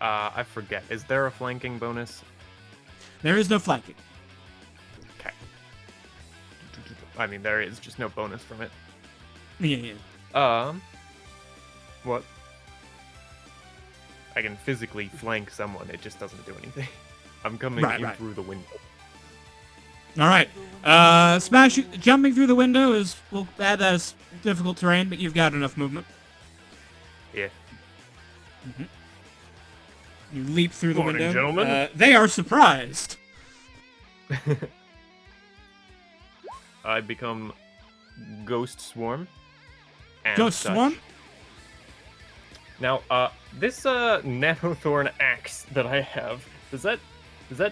I forget. Is there a flanking bonus? There is no flanking. Okay. I mean, there is just no bonus from it. Yeah. What? I can physically flank someone. It just doesn't do anything. I'm coming in through the window. Alright. Jumping through the window is, well, that is difficult terrain, but you've got enough movement. Yeah. Mm-hmm. You leap through the Morning, window. gentlemen. They are surprised. I become Ghost Swarm. And Ghost such. Swarm? Now, this Nanothorn axe that I have, does that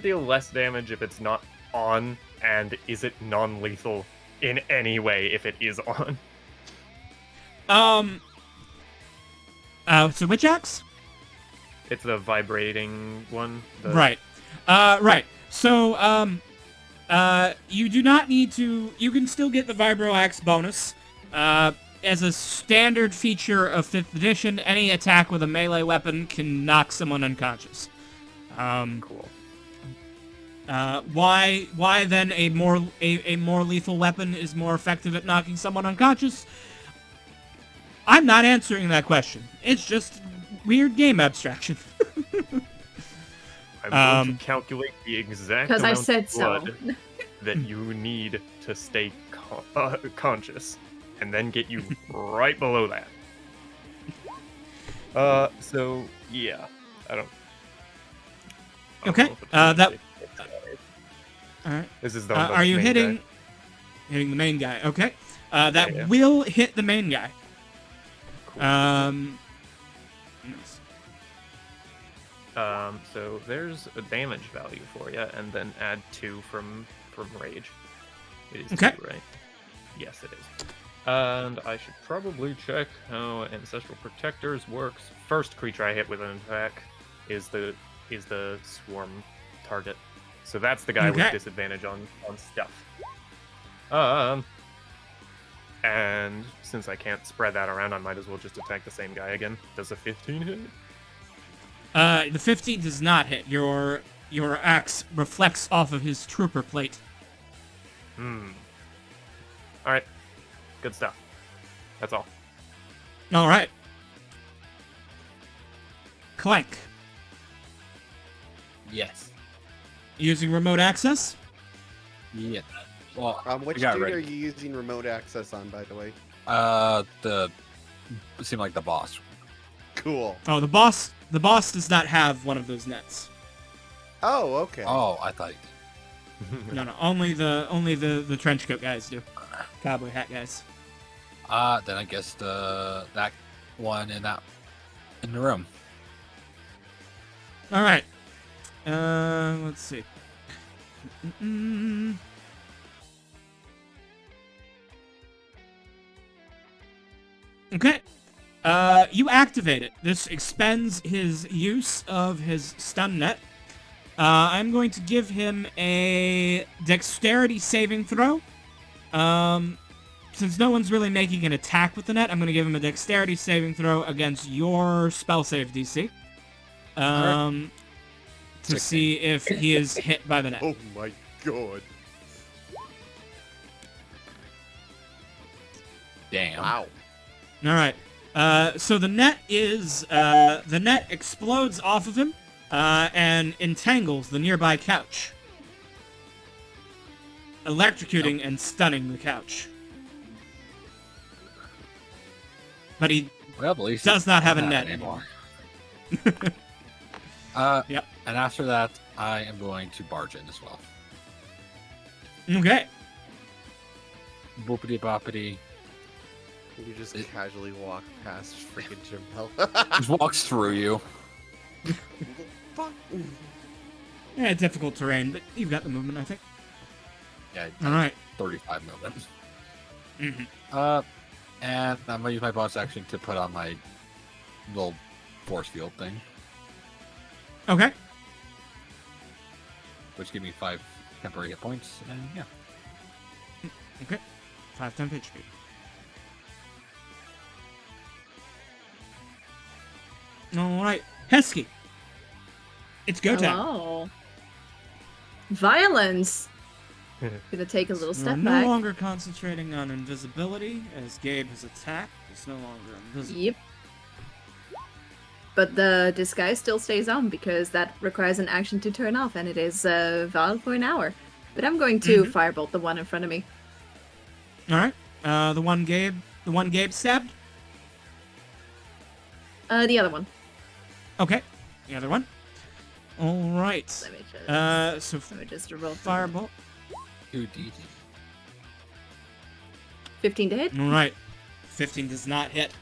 deal less damage if it's not on, and is it non-lethal in any way if it is on? So which axe? It's the vibrating one. Right. Right. So, you do not need to... You can still get the Vibro Axe bonus. As a standard feature of 5th edition, any attack with a melee weapon can knock someone unconscious. Cool. Why then a more lethal weapon is more effective at knocking someone unconscious? I'm not answering that question. It's just weird game abstraction. I'm going to calculate the exact 'Cause I amount said of so. blood that you need to stay conscious, and then get you right below that. So yeah, I don't Okay. know if it's All right. This is the Are you main hitting guy. the main guy? Okay. That Yeah. will hit the main guy. Cool. Nice. So there's a damage value for you, and then add 2 from rage. It is Okay. 2, right? Yes, it is. And I should probably check how Ancestral Protectors works. First creature I hit with an attack is the swarm target. So that's the guy with Okay. disadvantage on stuff. And since I can't spread that around, I might as well just attack the same guy again. Does a 15 hit? The 15 does not hit. Your axe reflects off of his trooper plate. Alright. Good stuff. That's all. All right. Clank. Yes. Using remote access? Yeah. Well, Which we got dude ready. are you using remote access on, by the way? It seemed like the boss. Cool. Oh, the boss does not have one of those nets. Oh, okay. Oh, I thought. No, only the trench coat guys do. Cowboy hat guys. Then I guess that one in the room. All right. Let's see. Mm-mm. Okay. You activate it. This expends his use of his stun net. I'm going to give him a dexterity saving throw. Since no one's really making an attack with the net, I'm going to give him a dexterity saving throw against your spell save DC. To 16. see if he is hit by the net. Oh my god. Damn. Wow. All right. So the net explodes off of him and entangles the nearby couch, electrocuting and stunning the couch. But he Well, at least does not have a not net anymore. anymore. Yep. And after that, I am going to barge in as well. Okay. Boopity boppity. You just casually walk past freaking Jamel. Just walks through you. Fuck. Yeah, difficult terrain, but you've got the movement, I think. Yeah, All right. 35 movement. Mhm. And I'm gonna use my bonus action to put on my little force field thing. Okay. which give me 5 temporary hit points, and yeah. Okay. 5 temp HP. Alright. Hesky. It's go time. Hello. Violence. Gonna take a little We're step no back. longer concentrating on invisibility, as Gabe has attacked. It's no longer invisible. Yep. But the disguise still stays on because that requires an action to turn off, and it is valid for an hour. But I'm going to firebolt the one in front of me. Alright. The one Gabe stabbed? The other one. Okay. The other one. Alright. Let me just, So let me just roll. firebolt. 2d. 15 to hit. Alright. 15 does not hit.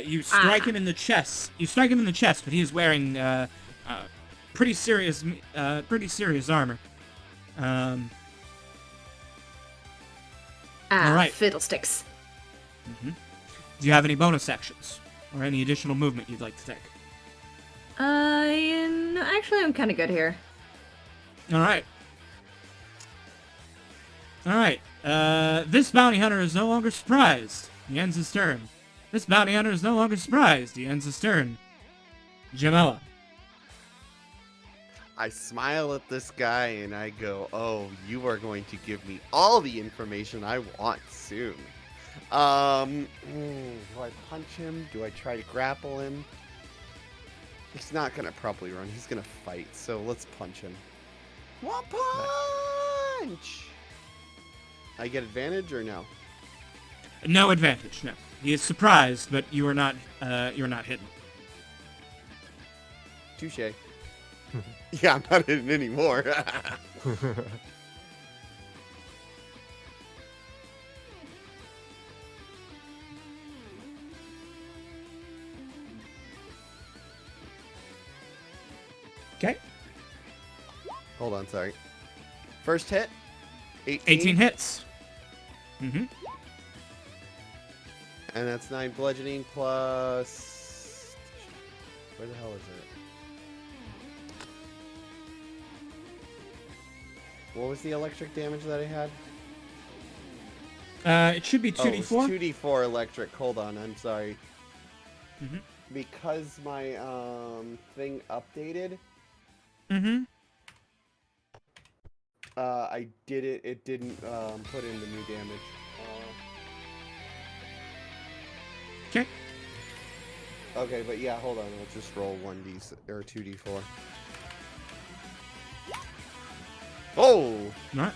You strike him in the chest. You strike him in the chest, but he is wearing pretty serious armor. alright. Fiddlesticks. Do you have any bonus actions or any additional movement you'd like to take? Actually, I'm kind of good here. Alright. Alright. This bounty hunter is no longer surprised. He ends his turn. This bounty hunter is no longer surprised. He ends his turn. Jamela. I smile at this guy and I go, "Oh, you are going to give me all the information I want soon." Do I punch him? Do I try to grapple him? He's not gonna probably run. He's gonna fight. So let's punch him. One punch. I get advantage or no? No advantage, no. He is surprised, but you are not hidden. Touche. Yeah, I'm not hidden anymore. Okay. Hold on, sorry. First hit. 18 hits. And that's 9 bludgeoning plus... Where the hell is it? What was the electric damage that I had? It should be 2d4. Oh, it was 2d4 electric. Hold on, I'm sorry. Mhm. Because my thing updated, I did it. It didn't put in the new damage. Okay. Okay, but yeah, hold on. Let's just roll 1d or 2d4. Oh! Alright.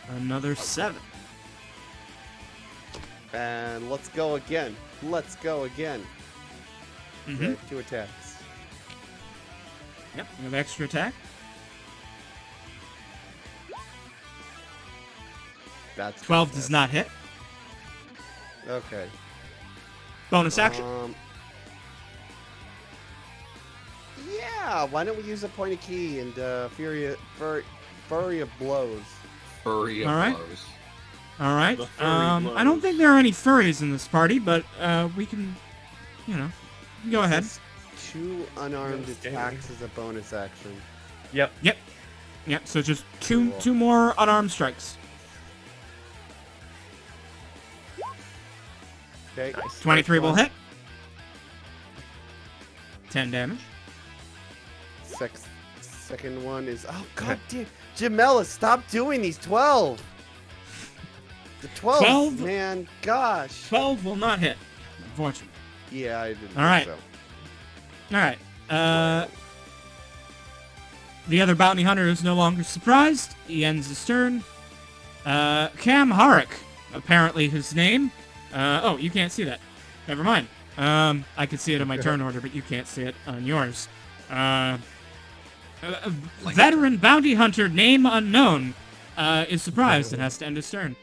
Another 7. And let's go again. Let's go again. Mhm. Okay, I have 2 attacks. Yep, you have extra attack. That's 12 does not hit. Okay. Bonus action. Yeah, why don't we use a point of key and Flurry of blows? Furry of Alright. blows. Alright. The furry I don't blows. think there are any furries in this party, but we can, go ahead. It's 2 unarmed Gotta stay. attacks as a bonus action. Yep. Yep, so just two Cool. two more unarmed strikes. Okay. Nice. 23 will one. hit. 10 damage. Second one is... Oh, god damn. Jamela, stop doing these 12! The 12, 12? man, gosh. 12 will not hit, unfortunately. Yeah, I didn't All right. think Alright. The other bounty hunter is no longer surprised. He ends his turn. Cam Harik, apparently his name. Oh, you can't see that. Never mind. I can see it in my turn order, but you can't see it on yours. Veteran bounty hunter, name unknown, is surprised and has to end his turn.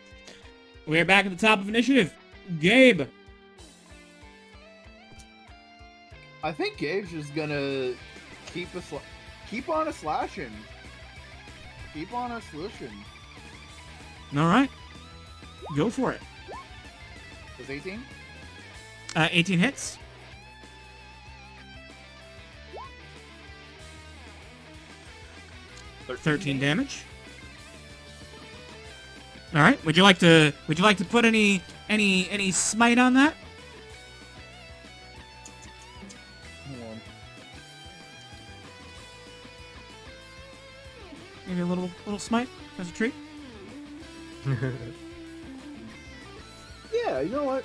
We're back at the top of initiative. Gabe. I think Gabe's just gonna keep on a slashing. Keep on a slashing. Alright. Go for it. Was 18? 18 hits. 13 damage. All right. Would you like to put any smite on that? Hold on. Maybe a little smite as a treat. Yeah, you know what?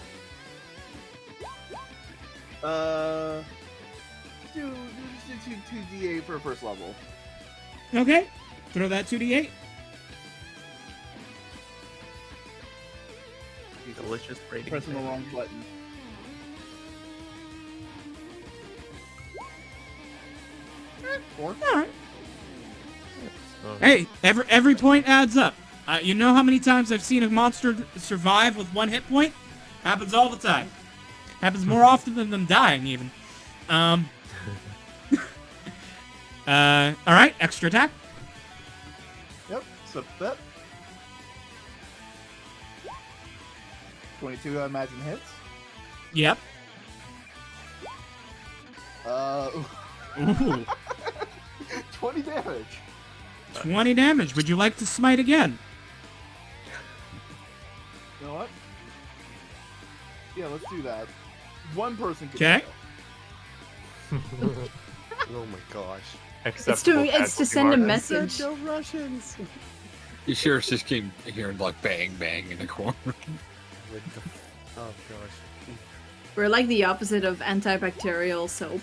Do 2d8 for first level. Okay. Throw that 2d8. Delicious rating. Pressing the wrong button. Four. All right. Hey, every point adds up. You know how many times I've seen a monster survive with 1 hit point? Happens all the time. Happens more often than them dying, even. All right, extra attack. Yep, so that. 22, I imagine, hits. Yep. Ooh. 20 damage. 20 damage. Would you like to smite again? You know what? Yeah, let's do that. One person can Okay. fail. Oh my gosh. Acceptable It's to casualty send a margin. message. No Russians. You sure just keep hearing like bang bang in the corner. Oh gosh. We're like the opposite of antibacterial soap.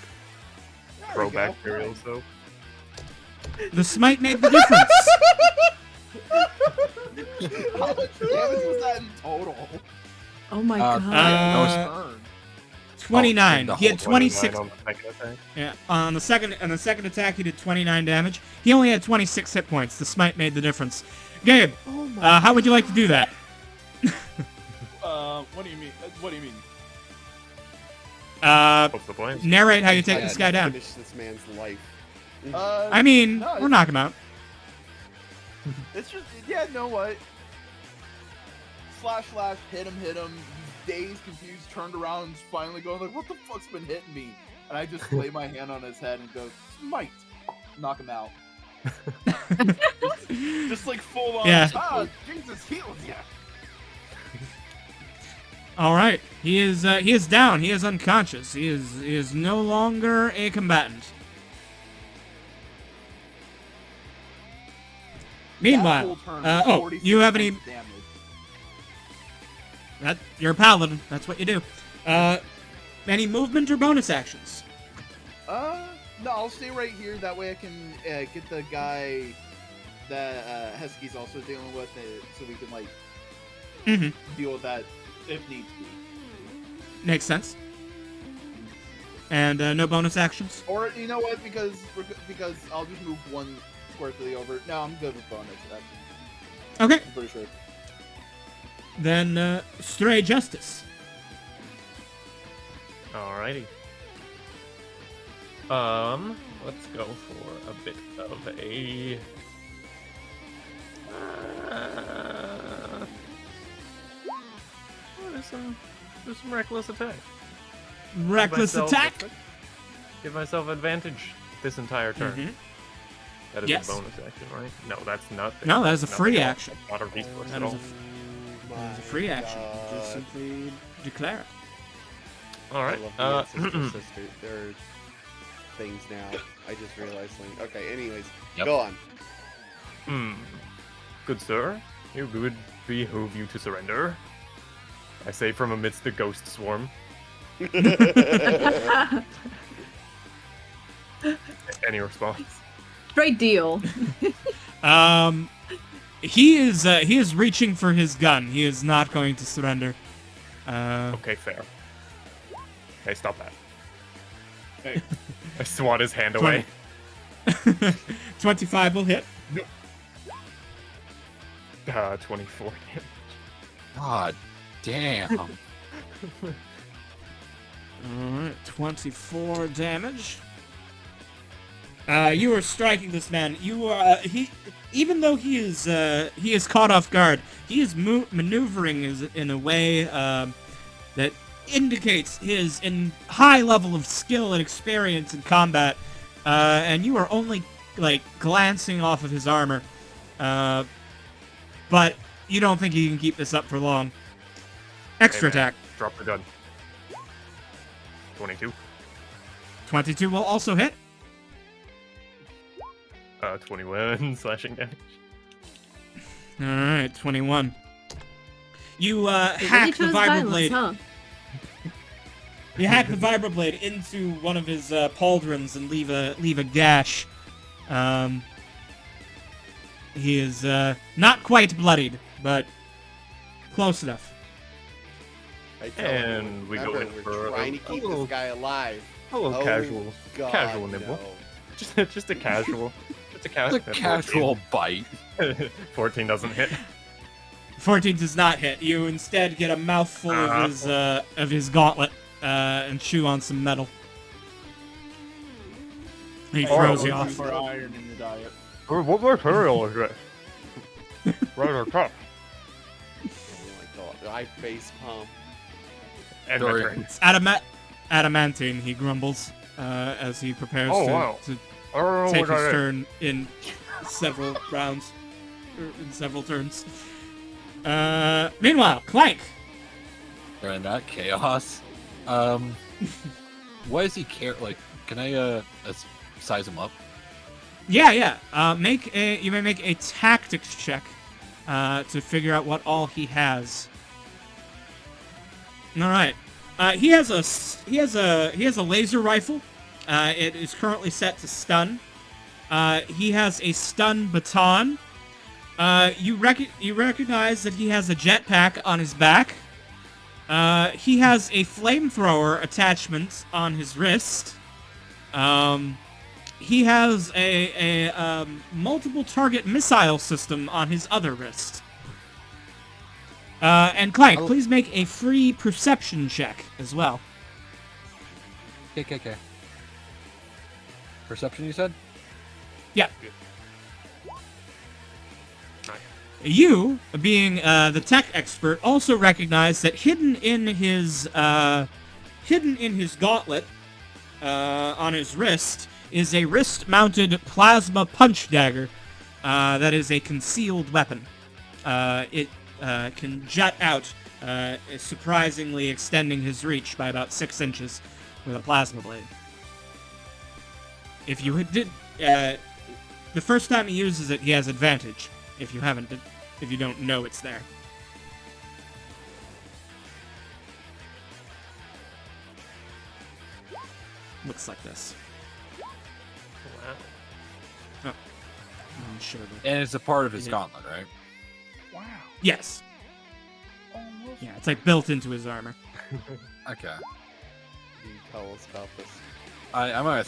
There we go. Pro-bacterial soap. The smite made the difference. How much damage was that in total? Oh my Uh, god. Turn. 29. the He had whole 26. 29 on the second attack. Yeah, on the second attack, he did 29 damage. He only had 26 hit points. The smite made the difference. Gabe, Oh my. how would you like to do that? What do you mean? What do you mean? What's the plan? Narrate how you take I this had guy to down. Finish this man's life. I mean, no, we'll knock him out. It's just, yeah, you know what? Slash, hit him. He's dazed, confused, turned around, and finally going like, what the fuck's been hitting me? And I just lay my hand on his head and go, smite. Knock him out. just like full on, Yeah. Jesus heals ya. All right, he is down. He is unconscious. He is no longer a combatant. Meanwhile, you have any? Damage. That you're a paladin. That's what you do. Any movement or bonus actions? No, I'll stay right here. That way I can get the guy that Hesky's also dealing with, so we can like deal with that if needs be. Makes sense. And no bonus actions. Or you know what? Because I'll just move one square to the over. No, I'm good with bonus action. Okay. I'm pretty sure. Then Stray Justice. Alrighty. Let's go for a bit of a. Do some reckless attack. Reckless Give myself- attack. Give myself advantage this entire turn. Mhm. That is Yes. a bonus action, right? No, that's nothing. No, that is a Nothing free at all. action. That's not a resource That at is all. It's a free action. Just simply declare it. All I right. love the ancestor sister. There are things now. I just realized something. Okay, anyways, Yep. go on. Good sir, it would behoove you to surrender. I say from amidst the ghost swarm. Any response? Great deal. He is reaching for his gun. He is not going to surrender. Okay, fair. Okay, stop that. Hey. I swat his hand away. 25 will hit. 24 damage. God damn. Alright, 24 damage. You are striking this man. You are even though he is caught off guard, he is maneuvering in a way that indicates his high level of skill and experience in combat. And you are only like glancing off of his armor. But you don't think he can keep this up for long. Extra Hey, man, attack. Drop the gun. 22. 22 will also hit. 21 slashing damage. Alright, 21. You They really hack the chose violence, vibroblade. huh? You hack the vibroblade into one of his pauldrons and leave a gash. He is not quite bloodied, but close enough. I tell And everyone, we go remember, in we're for trying to a keep little- this guy alive. A little Oh, casual, God, casual nibble. no. Just a casual, just a It's a casual bite. 14 doesn't hit. 14 does not hit. You instead get a mouthful of his gauntlet and chew on some metal. He throws you off. For iron in your diet. What material is it? Right or top? Oh my god, I face palm. And Sorry. my turn. It's adamantine, he grumbles as he prepares Oh, to, wow. to I don't know take what his that is. turn in several rounds. Or in several turns. Meanwhile, Clank! During that chaos. What does he care? Like, can I size him up? Yeah. You may make a tactics check to figure out what all he has. All right. He has a laser rifle. It is currently set to stun. He has a stun baton. You recognize that he has a jetpack on his back. He has a flamethrower attachment on his wrist. He has a multiple target missile system on his other wrist. And Clank, please make a free perception check as well. Okay. Perception, you said? Yeah. You, being the tech expert, also recognize that hidden in his gauntlet on his wrist is a wrist-mounted plasma punch dagger that is a concealed weapon. It can jut out, surprisingly extending his reach by about 6 inches with a plasma blade. If you did, the first time he uses it, he has advantage. If you don't know it's there. Looks like this. Wow. I'm sure. And it's a part of his Yeah. gauntlet, right? Wow. Yes. Almost. Yeah, it's like built into his armor. Okay. Can you tell us about this? I'm gonna,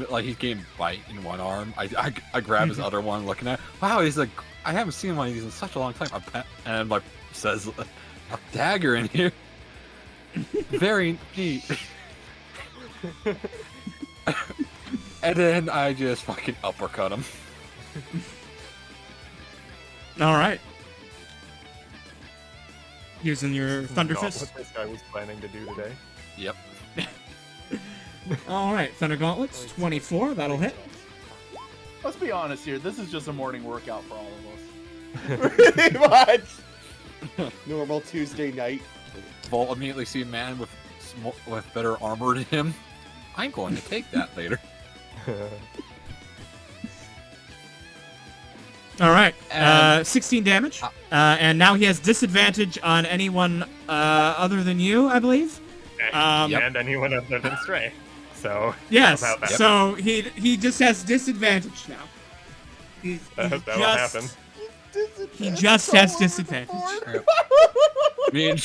like he's getting bite in one arm. I grab his other one, looking at. Wow, he's like, I haven't seen one of these in such a long time. And like says a dagger in here. Very neat. And then I just fucking uppercut him. All right. Using your Thunder Not Fist. what this guy was planning to do today. Yep. All right, Thunder Gauntlets, 24. That'll hit. Let's be honest here. This is just a morning workout for all of us. Pretty much. Normal Tuesday night. Volt immediately see a man with better armor than him. I'm going to take that later. All right, And- 16 damage. And now he has disadvantage on anyone other than you, I believe. Yep. And anyone other than Stray. So Yes. How about that? So he just has disadvantage now. that'll happen. He just has disadvantage. Me and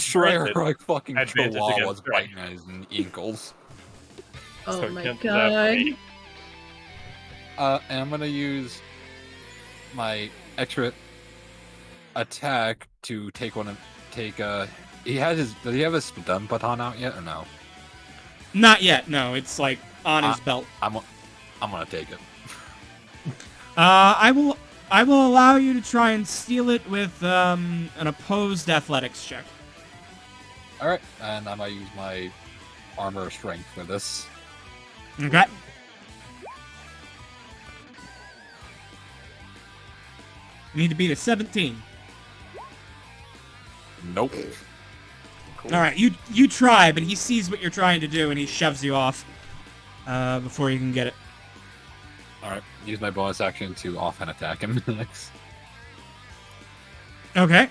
Shreya are like fucking Advantage chihuahuas against Stray. biting at his ankles. Oh So my cancel that god. for me. And I'm gonna use my extra attack to take he has his. Does he have his stun baton out yet or no? Not yet. No, it's like on his belt. I'm gonna take it. I will allow you to try and steal it with an opposed athletics check. All right, and I'm gonna use my armor strength for this. Okay. You need to beat a 17. Nope. Cool. All right, you try, but he sees what you're trying to do and he shoves you off before you can get it. All right. Use my bonus action to offhand attack him next. Okay.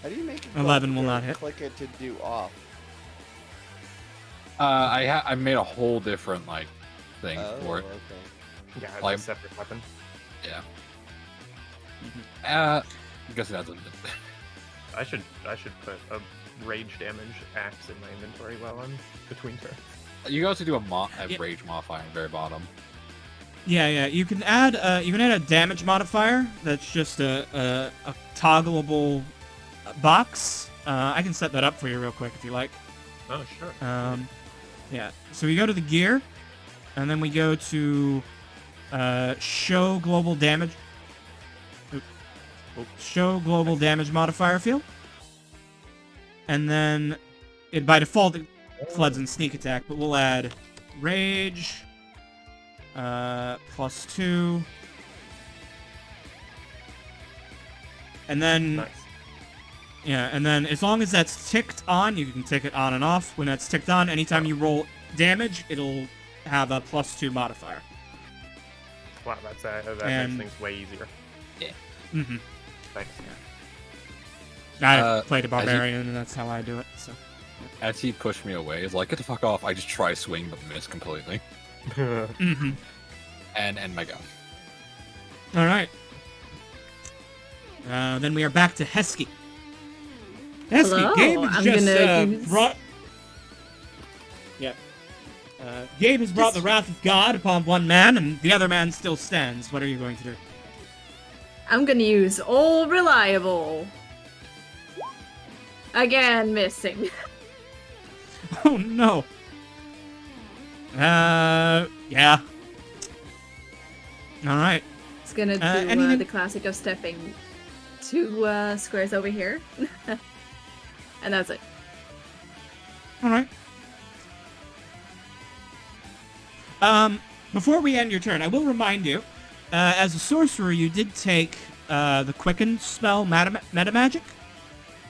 How do you make it? go 11 will through not and hit. Click it to do off. I made a whole different thing Oh, for it. okay. Yeah, it's Like- a separate weapon. Yeah. Mm-hmm. I guess that's a I should put a rage damage axe in my inventory while I'm between turns. You can also do a Yeah. rage modifier on the very bottom. Yeah. You can add a damage modifier. That's just a toggleable box. I can set that up for you real quick if you like. Oh, sure. Yeah. So we go to the gear, and then we go to show global damage. Show global damage modifier field. And then, by default, it floods and sneak attack, but we'll add rage, +2. And then, Nice. yeah, and then as long as that's ticked on, you can tick it on and off. When that's ticked on, anytime you roll damage, it'll have a +2 modifier. Wow, that And- makes things way easier. Mm-hmm. Thanks. I played a as you- barbarian, and that's how I do it, so. As he pushed me away, he's like, "Get the fuck off!" I just try swing but miss completely, Mm-hmm. and end my go. All right. Then we are back to Hesky. Hesky, Hello, Gabe has I'm just gonna use- brought. Yeah. Gabe has brought the wrath of God upon one man, and the other man still stands. What are you going to do? I'm gonna use All Reliable. Again, missing. Oh no. Yeah. All right. It's gonna do anything- the classic of stepping 2 squares over here. And that's it. All right. Before we end your turn, I will remind you, as a sorcerer, you did take the Quicken spell, Meta Magic,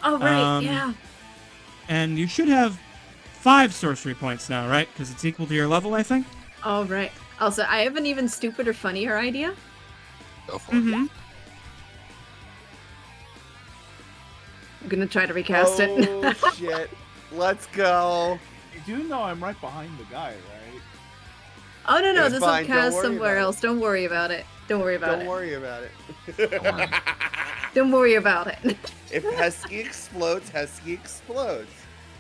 Oh, right, Um, yeah. and you should have 5 sorcery points now, right? Because it's equal to your level, I think. Oh, right. Also, I have an even stupider, funnier idea. Go for it. Mm-hmm. I'm gonna try to recast it. Oh shit! Let's go. You do know I'm right behind the guy, right? Oh, no, It's this fine, will don't cast worry somewhere about it. else. Don't worry about it. Don't worry about Don't it. worry about it. Don't worry. Don't worry about it. If Hesky explodes, Hesky explodes.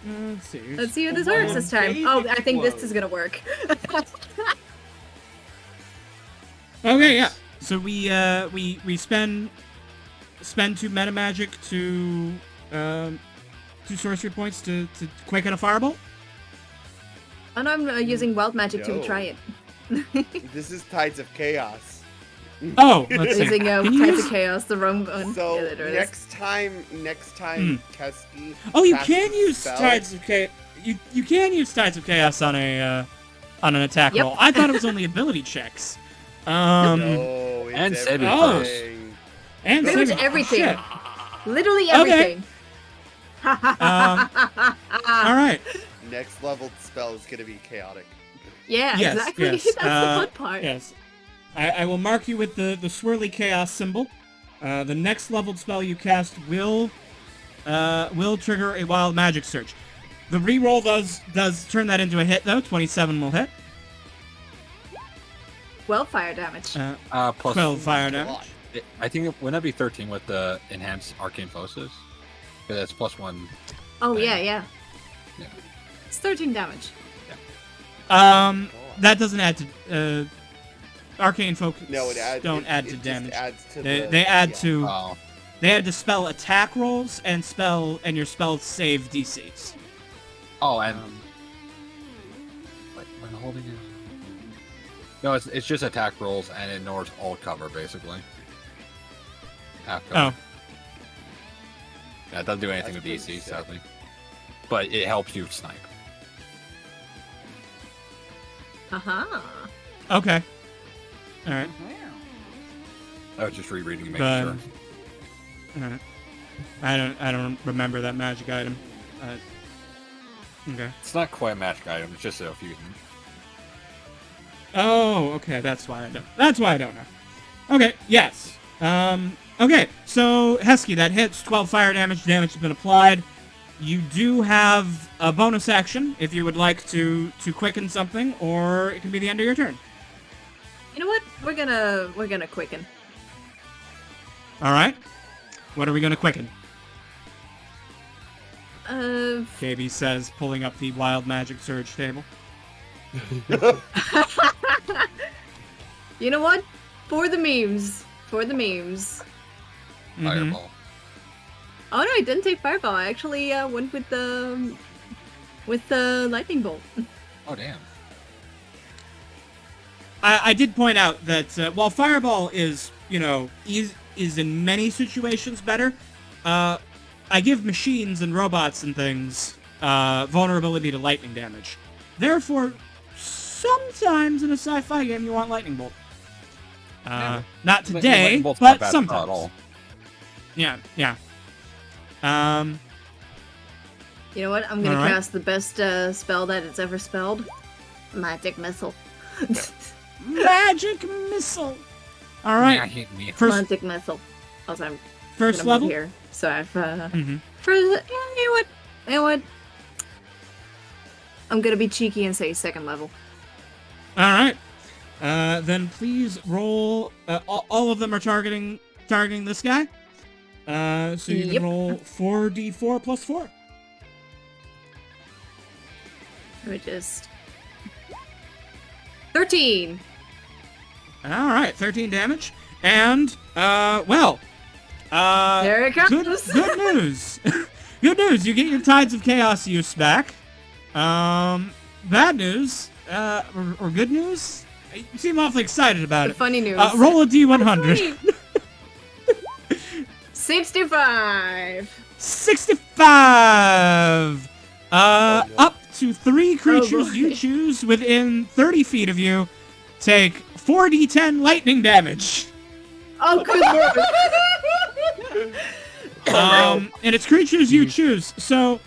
Let's see. Let's see how this Well, works this time. Dave Oh, I think this explodes. is gonna work. Okay, yeah. So we spend 2 meta magic to 2 sorcery points to quicken a firebolt. And I'm using wild magic to Yo. try it. This is Tides of Chaos. Oh, let's see. Using Can you Tides use- of Chaos, the wrong one. So Yeah, there it is. next time, Hesky. Oh, you casts can a use spell- Tides of Chaos. You can use Tides of Chaos on an attack Yep. roll. I thought it was only ability checks. Um, No, it's And saving everything. and Pretty much saving- everything. Shit. Literally Okay. everything. All right. Next level spell is gonna be chaotic. Yeah, Yes, exactly. yes. That's the fun part. Yes. I will mark you with the swirly chaos symbol. The next leveled spell you cast will trigger a wild magic search. The reroll does turn that into a hit though. 27 will hit. Well, fire damage. Plus 12 fire a damage. lot. I think wouldn't that be 13 with the enhanced arcane focuses? Because that's +1. Oh, yeah, Dang. yeah. Yeah. It's 13 damage. That doesn't add to arcane focus. No, it adds. Don't it, add it to just damage. Adds to They add yeah. to Oh, they add to spell attack rolls and your spell save DCs. and wait, when holding it. No, it's just attack rolls and ignores all cover basically. Half cover. Oh, Yeah, it doesn't do anything That's with pretty DC, sick. sadly. But it helps you snipe. Haha. Okay. All right. I was just rereading to make But, sure. all right. I don't remember that magic item. Okay. It's not quite a magic item. It's just a fusion. Oh, okay. That's why I don't know. Okay. Yes. Okay. So Hesky, that hits. 12 fire damage. Damage has been applied. You do have a bonus action if you would like to quicken something, or it can be the end of your turn. You know what? We're gonna quicken. All right. What are we gonna quicken? KB says, pulling up the wild magic surge table. You know what? For the memes. For the memes. Mhm. Fireball. Oh no, I didn't take fireball. I actually went with the lightning bolt. Oh, damn. I did point out that while fireball is, is in many situations better, I give machines and robots and things vulnerability to lightning damage. Therefore, sometimes in a sci-fi game you want lightning bolt. Not today, Lightning bolt's but not bad sometimes. at all. Yeah. You know what? I'm gonna Alright. cast the best spell that it's ever spelled. Magic missile. Magic missile. All right. hit me. First missile. Also, I'm first gonna move level. here, so I've Mhm. you know what? I'm gonna be cheeky and say second level. All right. Then please roll. All of them are targeting this guy. So you Yep. can roll 4d4 plus 4. Let me just 13. All right, 13 damage. And well, There it comes. good news. Good news. You get your Tides of Chaos use back. Bad news. Or good news. You seem awfully excited about The it. funny news. Roll a d100. 65. 65! no. Up to 3 creatures boy. you choose within 30 feet of you take 4d10 lightning damage. Oh, good lord. And it's creatures you choose. So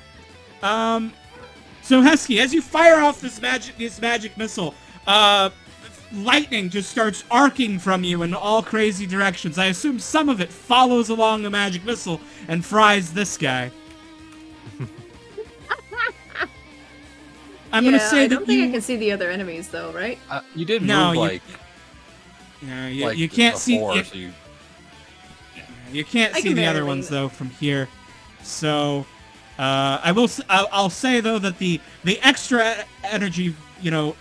Hesky, as you fire off this magic missile, lightning just starts arcing from you in all crazy directions. I assume some of it follows along the magic missile and fries this guy. I'm gonna say I that don't think I can see the other enemies though, right? You did No, move, you can't see before, so you can't I see can the other barely. ones though from here. So I'll say though that the extra energy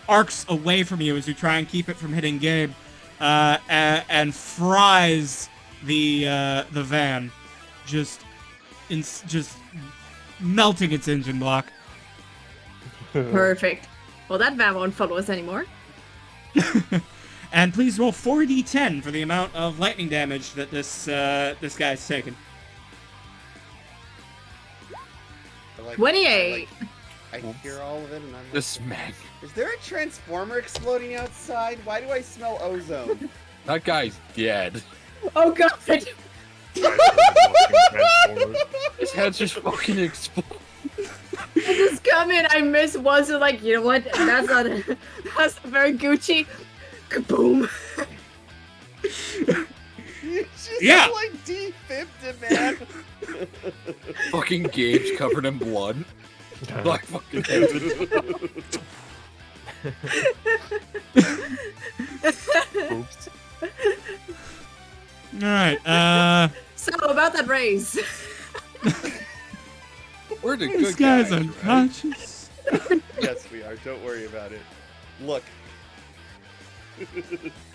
arcs away from you as you try and keep it from hitting Gabe, and fries the van, just melting its engine block. Perfect. Well, that van won't follow us anymore. And please roll 4d10 for the amount of lightning damage that this guy's taken. 28. I hear all of it, and I'm like, this man, is there a transformer exploding outside? Why do I smell ozone? that guy's dead. Oh god. His head's just fucking exploding. I just come in, I miss once, and like, you know what? That's not very Gucci. Kaboom. You just Yeah. like defibbed him, man. Fucking Gabe's covered in blood. Like fucking. Oops. All right. So about that raise. We're the This good guy's guys, right? unconscious. Yes, we are. Don't worry about it. Look.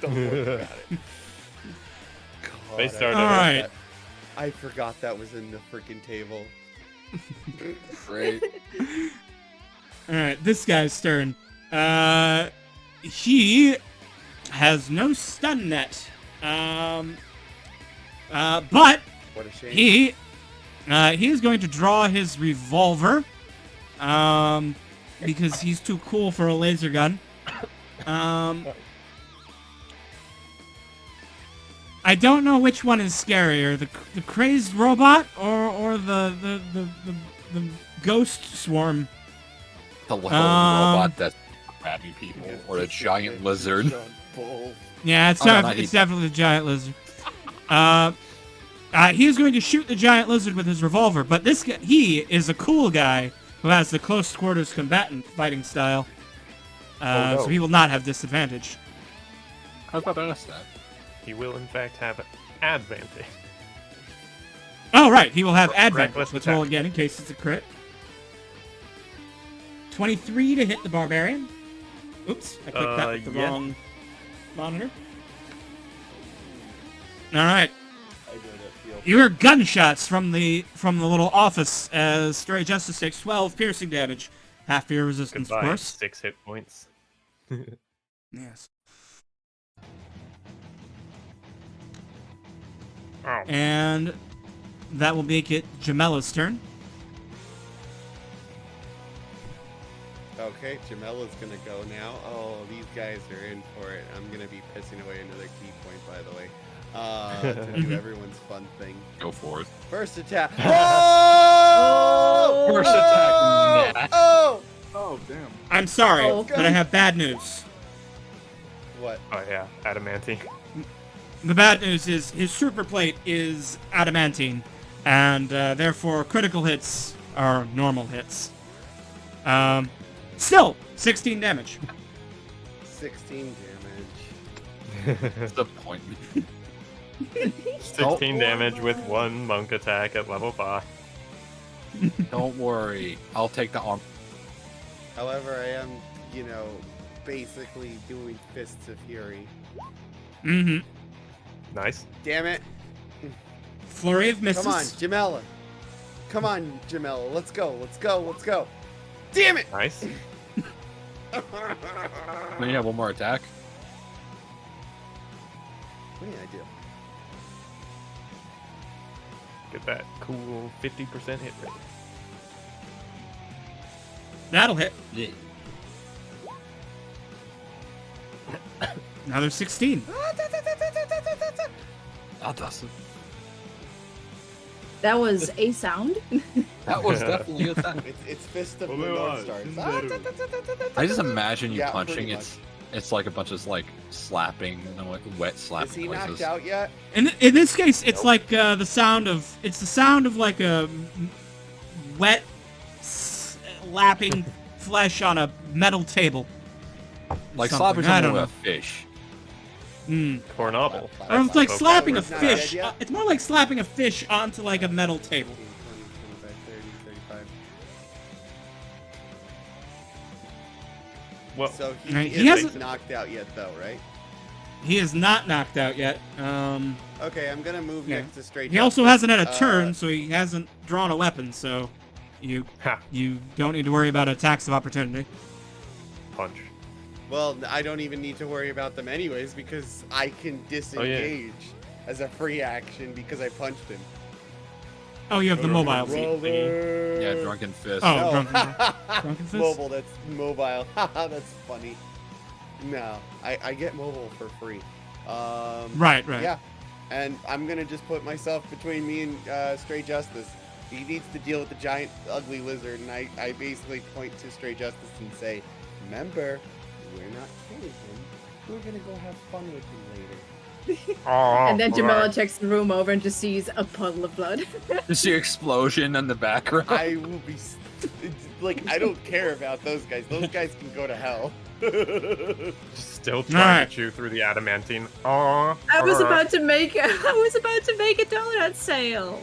Don't worry about it. God, They started All it. right. I forgot that was in the freaking table. Great. All right. This guy's turn. He has no stun net. But What a shame. he is going to draw his revolver, because he's too cool for a laser gun. I don't know which one is scarier, the crazed robot or the ghost swarm. The little robot that's grabbing people, or the giant lizard. Yeah, it's definitely the giant lizard. He is going to shoot the giant lizard with his revolver, but this guy, he is a cool guy who has the close quarters combatant fighting style. So he will not have disadvantage. I was about to ask that. He will, in fact, have advantage. Oh, right. He will have advantage. Reckless Let's roll attack. again in case it's a crit. 23 to hit the barbarian. Oops, I clicked that with the yeah. wrong monitor. All right. You hear gunshots from the little office as Stray Justice takes 12 piercing damage. Half your resistance, of Goodbye, course. 6 hit points. Yes. Oh. And that will make it Jamella's turn. Okay, Jamella's gonna go now. Oh, these guys are in for it. I'm gonna be pissing away another key point, by the way. To do everyone's fun thing. Go for it. First attack. Oh! First attack. Nah. Oh! Oh, damn. I'm sorry, Oh, but I have bad news. What? Oh yeah, adamantine. The bad news is his super plate is adamantine, and therefore critical hits are normal hits. Still, 16 damage. 16 damage. Disappointment. 16 damage with 1 monk attack at level 5. Don't worry. I'll take the arm. However, I am, basically doing Fists of Fury. Mm-hmm. Nice. Damn it. Flurry of misses. Come on, Jamella. Come on, Jamella. Let's go. Let's go. Let's go. Damn it! Nice. Then you have one more attack. What did I do? Get that cool 50% hit rate. That'll hit. Yeah. Another 16. That doesn't. That was a sound. That was definitely a attack. It's Fist of the North Stars. I just imagine you Yeah, punching. pretty It's like a bunch of slapping, like wet slapping Is he noises. knocked out yet? In this case, it's like the sound of like a wet lapping flesh on a metal table. Like something. slapping I someone don't with a fish. Cornable. Or it's like slapping a Not fish. dead yet? It's more like slapping a fish onto like a metal table. 20, 25, 30, 35. Well, So Right, he he isn't hasn't- knocked out yet, though, right? He is not knocked out yet. Okay, I'm gonna move Yeah. next to Straight. He also hasn't had a Uh, turn, so he hasn't drawn a weapon. So you ha, don't need to worry about attacks of opportunity. punch. Well, I don't even need to worry about them anyways because I can disengage as a free action because I punched him. Oh, you have the mobile feat. Brother. Yeah, drunken fist. Oh, No. drunken fist? Mobile, that's mobile. That's funny. No, I get mobile for free. Right. Yeah, and I'm gonna just put myself between me and Stray Justice. He needs to deal with the giant, ugly lizard, and I basically point to Stray Justice and say, "Remember, we're not killing him. We're gonna go have fun with him later." Oh, And then Jamila checks the room over and just sees a puddle of blood. You see explosion in the background. I will be I don't care about those guys. Those guys can go to hell. Still trying Alright. to chew through the adamantine. Oh, I was about to make a donut sale.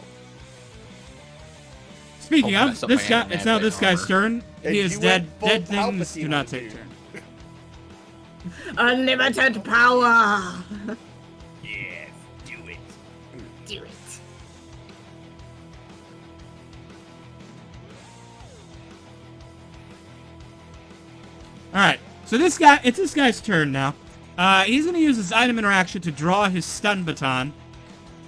Speaking Oh, of mess up this my guy, it's now this guy's armor. turn. And He is you dead. went full Dead things Palpatine do not on take dude. turn. Unlimited power. yes, do it. Do it. All right. So this guy, it's this guy's turn now. He's going to use his item interaction to draw his stun baton.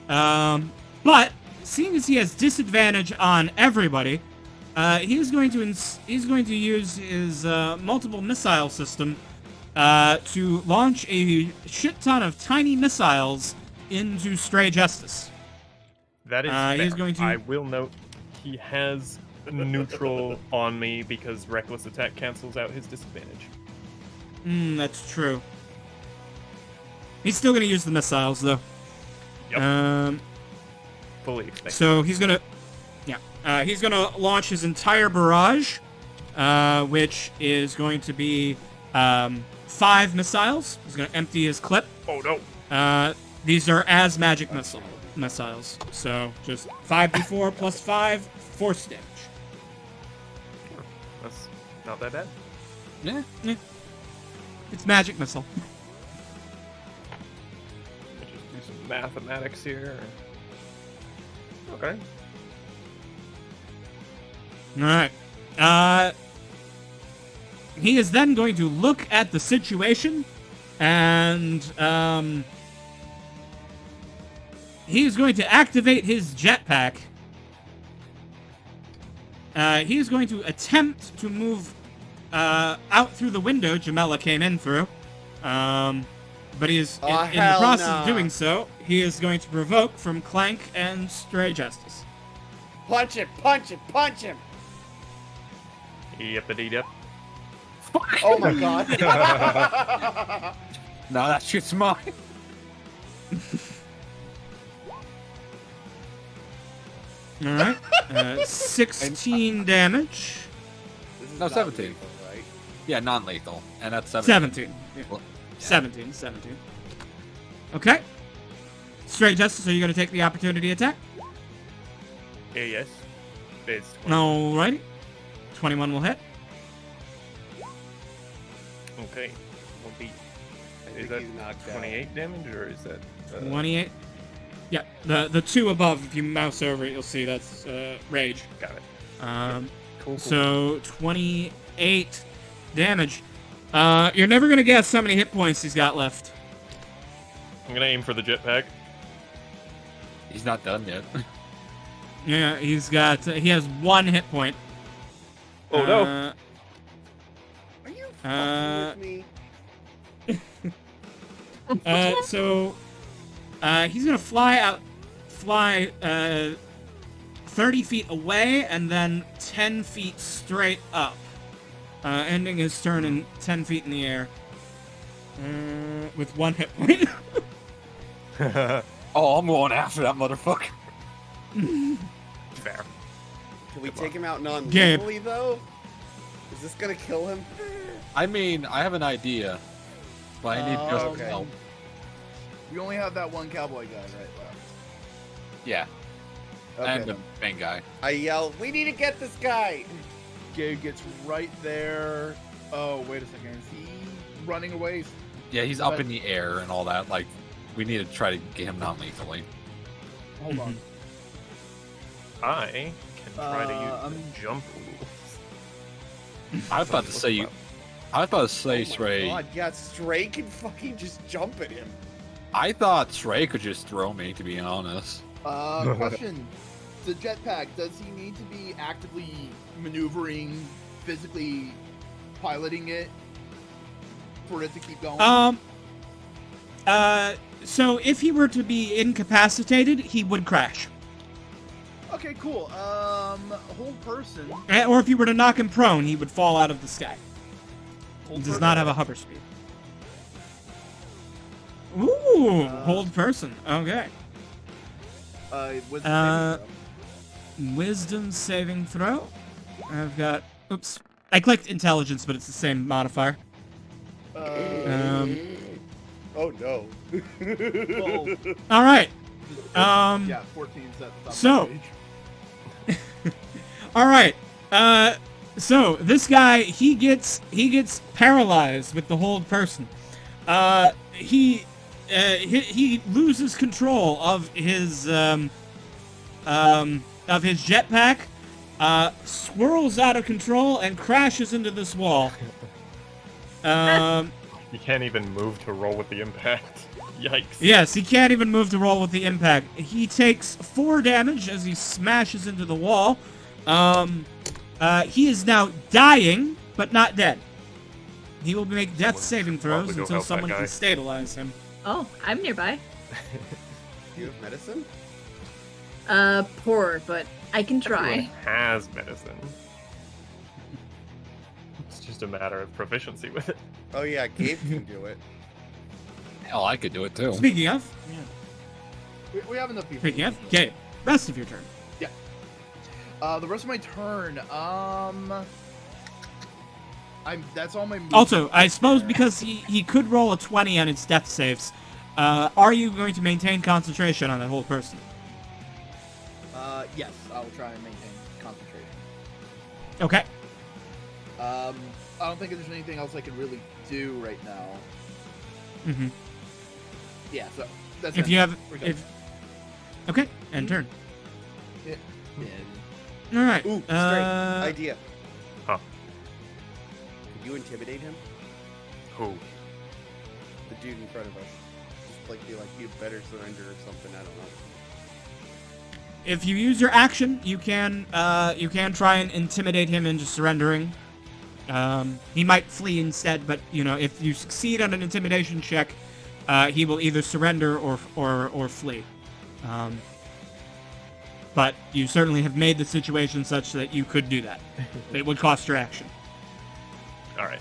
But seeing as he has disadvantage on everybody, he's going to use his multiple missile system to launch a shit ton of tiny missiles into Stray Justice. That is he's fair. going to- I will note he has neutral on me because reckless attack cancels out his disadvantage. That's true. He's still gonna use the missiles, though. Yep. Fully expected. So he's gonna launch his entire barrage, which is going to be 5 missiles. He's gonna empty his clip. Oh no! These are as magic missiles. So just 5d4 plus 5 force damage. That's not that bad. Yeah. It's magic missile. Let's just do some mathematics here. Okay. Alright. He is then going to look at the situation, and, he is going to activate his jetpack. He is going to attempt to move, out through the window Jamela came in through. But he is, in the hell process of nah. doing so, he is going to provoke from Clank and Stray Justice. Punch him! Punch him! Punch him! Yep-a-dee-dip. Oh my god. No, that shit's mine. Alright. 16 damage. This is No, not 17. lethal, right? Yeah, non-lethal, and that's 17. 17. Yeah. Well, 17. Okay. Stray Justice, are you going to take the opportunity attack? Yes. It's 20. Alrighty. 21 will hit. Okay. Will be. I Is think that he's knocked out. 28 damage or is that? 28. Yeah, the 2 above, if you mouse over it, you'll see that's Rage. Got it. Cool. So 28 damage. You're never going to guess how many hit points he's got left. I'm gonna aim for the jetpack. He's not done yet. Yeah, he's got, he has 1 hit point. Oh no! Are you fucking with me? So he's gonna fly 30 feet away and then 10 feet straight up, ending his turn in 10 feet in the air, with 1 hit point. Oh, I'm going after that motherfucker. Fair. Can we take him out non-lethally Gabe. though? Is this gonna kill him? I mean, I have an idea, but I need just okay. help. We only have that one cowboy guy, right? Left. Yeah, Okay. and the main guy. I yell, "We need to get this guy!" Gabe gets right there. Oh, wait a second. Is he running away? Yeah, he's up in the air and all that. Like, we need to try to get him non-lethally. Hold on. I can try to use I'm- the jump rules. I was about to say you. I was about to say, Oh my Stray. God, yeah, Stray can fucking just jump at him. I thought Stray could just throw me, to be honest. Question. The jetpack, does he need to be actively maneuvering, physically piloting it for it to keep going? So if he were to be incapacitated, he would crash. Okay, cool. Hold person. Or if you were to knock him prone, he would fall out of the sky. He Hold does person. not have a hover speed. Ooh, Uh, hold person. Okay. With Wisdom saving throw. I've got... Oops. I clicked intelligence, but it's the same modifier. Oh no. well, Alright. yeah, 14's at the top so- of the page. Alright. So, this guy, he gets paralyzed with the hold person. He loses control of his jetpack, swirls out of control, and crashes into this wall. You can't even move to roll with the impact. Yikes. Yes, he can't even move to roll with the impact. He takes 4 damage as he smashes into the wall. He is now dying, but not dead. He will make death saving throws Probably go until help that someone guy. can stabilize him. Oh, I'm nearby. Do you have medicine? Poor, but I can try. Everyone has medicine. It's just a matter of proficiency with it. Oh yeah, Gabe can do it. Hell, I could do it too. Speaking of, We have enough people. speaking of, okay, rest of your turn. The rest of my turn, that's all my moves. Also, I suppose because he could roll a 20 on its death saves, are you going to maintain concentration on that whole person? Yes, I will try and maintain concentration. Okay. I don't think there's anything else I can really do right now. Mm-hmm. Yeah, so that's If it. you have, We're good. if okay, end turn. Yeah. All right. Ooh, straight idea. Huh. Could you intimidate him? Who? The dude in front of us. Just like be like, you better surrender or something. I don't know. If you use your action, you can try and intimidate him into surrendering. He might flee instead, but if you succeed on an intimidation check, he will either surrender or flee. But you certainly have made the situation such that you could do that. It would cost your action. All right.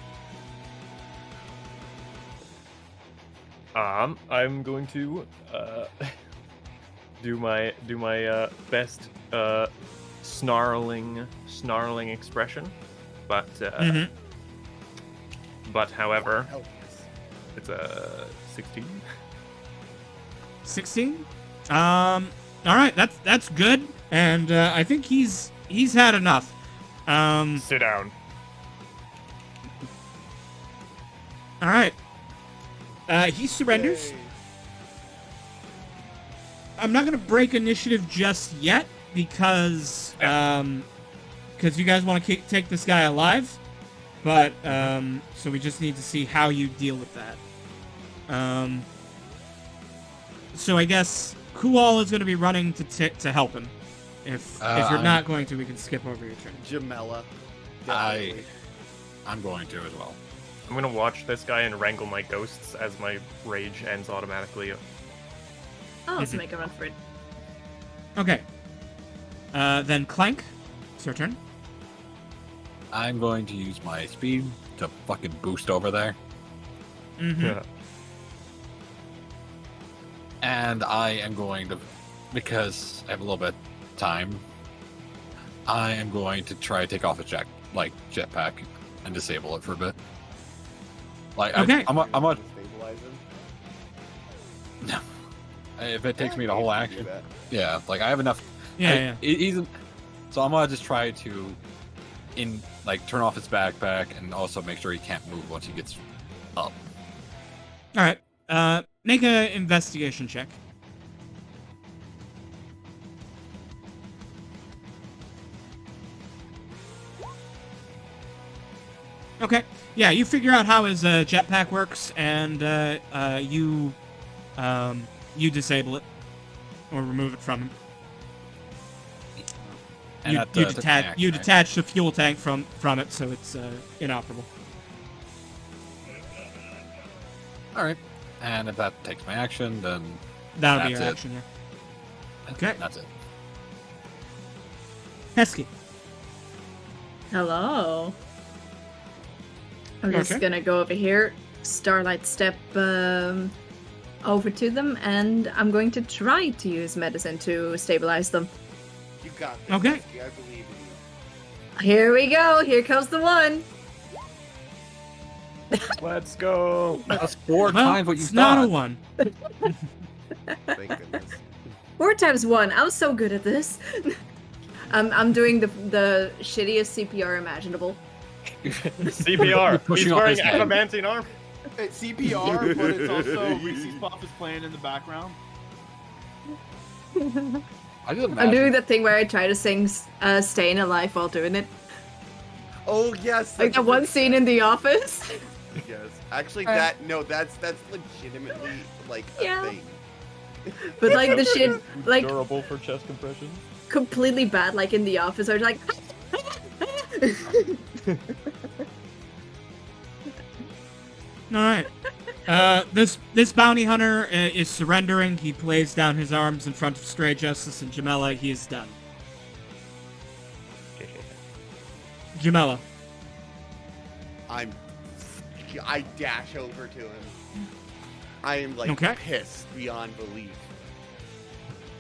I'm going to do my best snarling expression, but however, Help us. it's a 16. 16. All right, that's good, and I think he's had enough. Sit down. All right. He surrenders. Yay. I'm not gonna break initiative just yet because you guys want to take this guy alive, but so we just need to see how you deal with that. So I guess Kual is gonna be running to help him. If you're not going to, we can skip over your turn. Jamela. I'm going to as well. I'm gonna watch this guy and wrangle my ghosts as my rage ends automatically. I'll also make a run for it. Okay. Then Clank, it's your turn. I'm going to use my speed to fucking boost over there. Mm-hmm. Yeah. And I am going to, because I have a little bit of time, I am going to try to take off a jetpack and disable it for a bit. Like, Okay. I'm a, Stabilize him. if it takes me the whole Yeah, you can action, do that. yeah, like I have enough. Yeah. So I'm gonna just try to, turn off his backpack and also make sure he can't move once he gets up. All right. Make an investigation check. Okay. Yeah, you figure out how his jetpack works, and you disable it or remove it from him. And that, You took detach an action, right? detach the fuel tank from it, so it's inoperable. All right. And if that takes my action, then That'll be That's your it. action. Yeah. Okay. that's it. Hesky. Hello. I'm just Okay. gonna go over here, Starlight Step over to them, and I'm going to try to use medicine to stabilize them. You got this. Okay. Husky, I believe in you. Here we go. Here comes the one. Let's go. That's four Well, times what you it's thought. not a 1. Thank goodness. 4 times 1. I was so good at this. I'm doing the shittiest CPR imaginable. CPR. pushing He's off wearing his head. adamantine armor. It's CPR, but it's also Reese's Puff is playing in the background. I just I'm imagine doing that thing where I try to sing Staying Alive while doing it. Oh yes. Like that's a that one good scene in The Office. Yes. Actually, Uh, that's legitimately like a Yeah. thing. But like the shit, like Durable for chest compressions. completely bad, like in The Office. I was like, Alright. This bounty hunter is surrendering. He plays down his arms in front of Stray Justice and Jamela. He is done. Jamela. I dash over to him. I am like Okay. pissed beyond belief.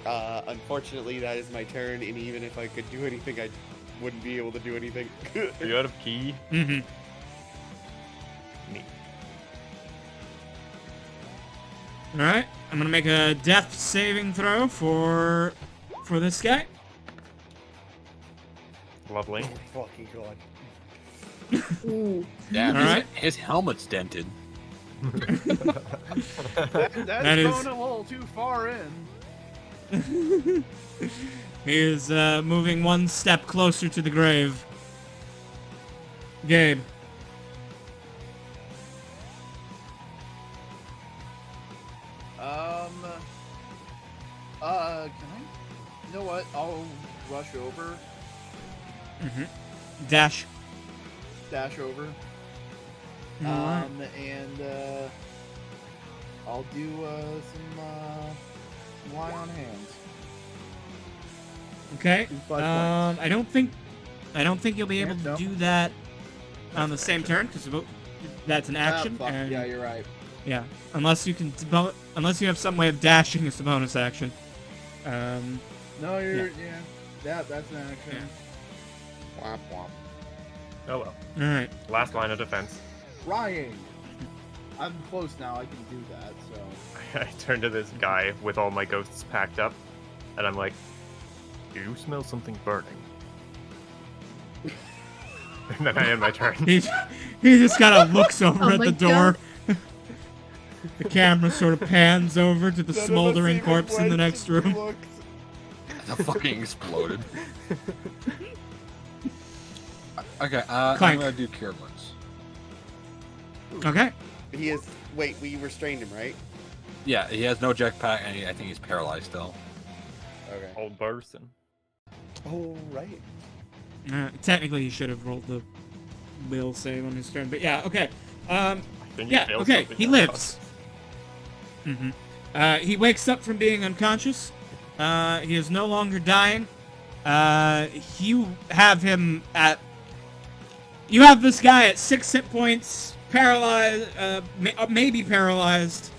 Unfortunately, that is my turn, and even if I could do anything, I wouldn't be able to do anything. Are you out of key? Mm-hmm. Neat. Alright. I'm gonna make a death saving throw for this guy. Lovely. Oh, fucking god. Ooh. Damn, Alright. his helmet's dented. That's That is- going a little too far in. He is moving one step closer to the grave. Gabe. Can I? You know what? I'll rush over, Mm-hmm. Dash. dash over, Alright. and I'll do some lie on hands. Okay. 5 points. I don't think you'll be able to no. do that on the same turn because that's an action. Ah, fuck. And, Yeah, you're right. yeah, unless you can, unless you have some way of dashing as a bonus action. No, you're that's an action. Womp womp. Oh well. All right. Last line of defense. Trying. I'm close now. I can do that. So. I turn to this guy with all my ghosts packed up, and I'm like, "Do you smell something burning?" And then I end my turn. He just kind of looks over Oh at my the door. The camera sort of pans over to the None of us smoldering even corpse in the went next to room. look. The fucking exploded. Okay, Clank. I'm gonna do Cure Wounds. Okay. He is. Wait, we restrained him, right? Yeah, he has no jetpack, and I think he's paralyzed still. Okay. Old person. Oh, right. Technically, he should have rolled the will save on his turn, but yeah. Okay. Then you Yeah. failed Okay. something He else. lives. Mm-hmm. He wakes up from being unconscious. He is no longer dying. You have him at. You have this guy at 6 hit points, paralyzed, maybe paralyzed.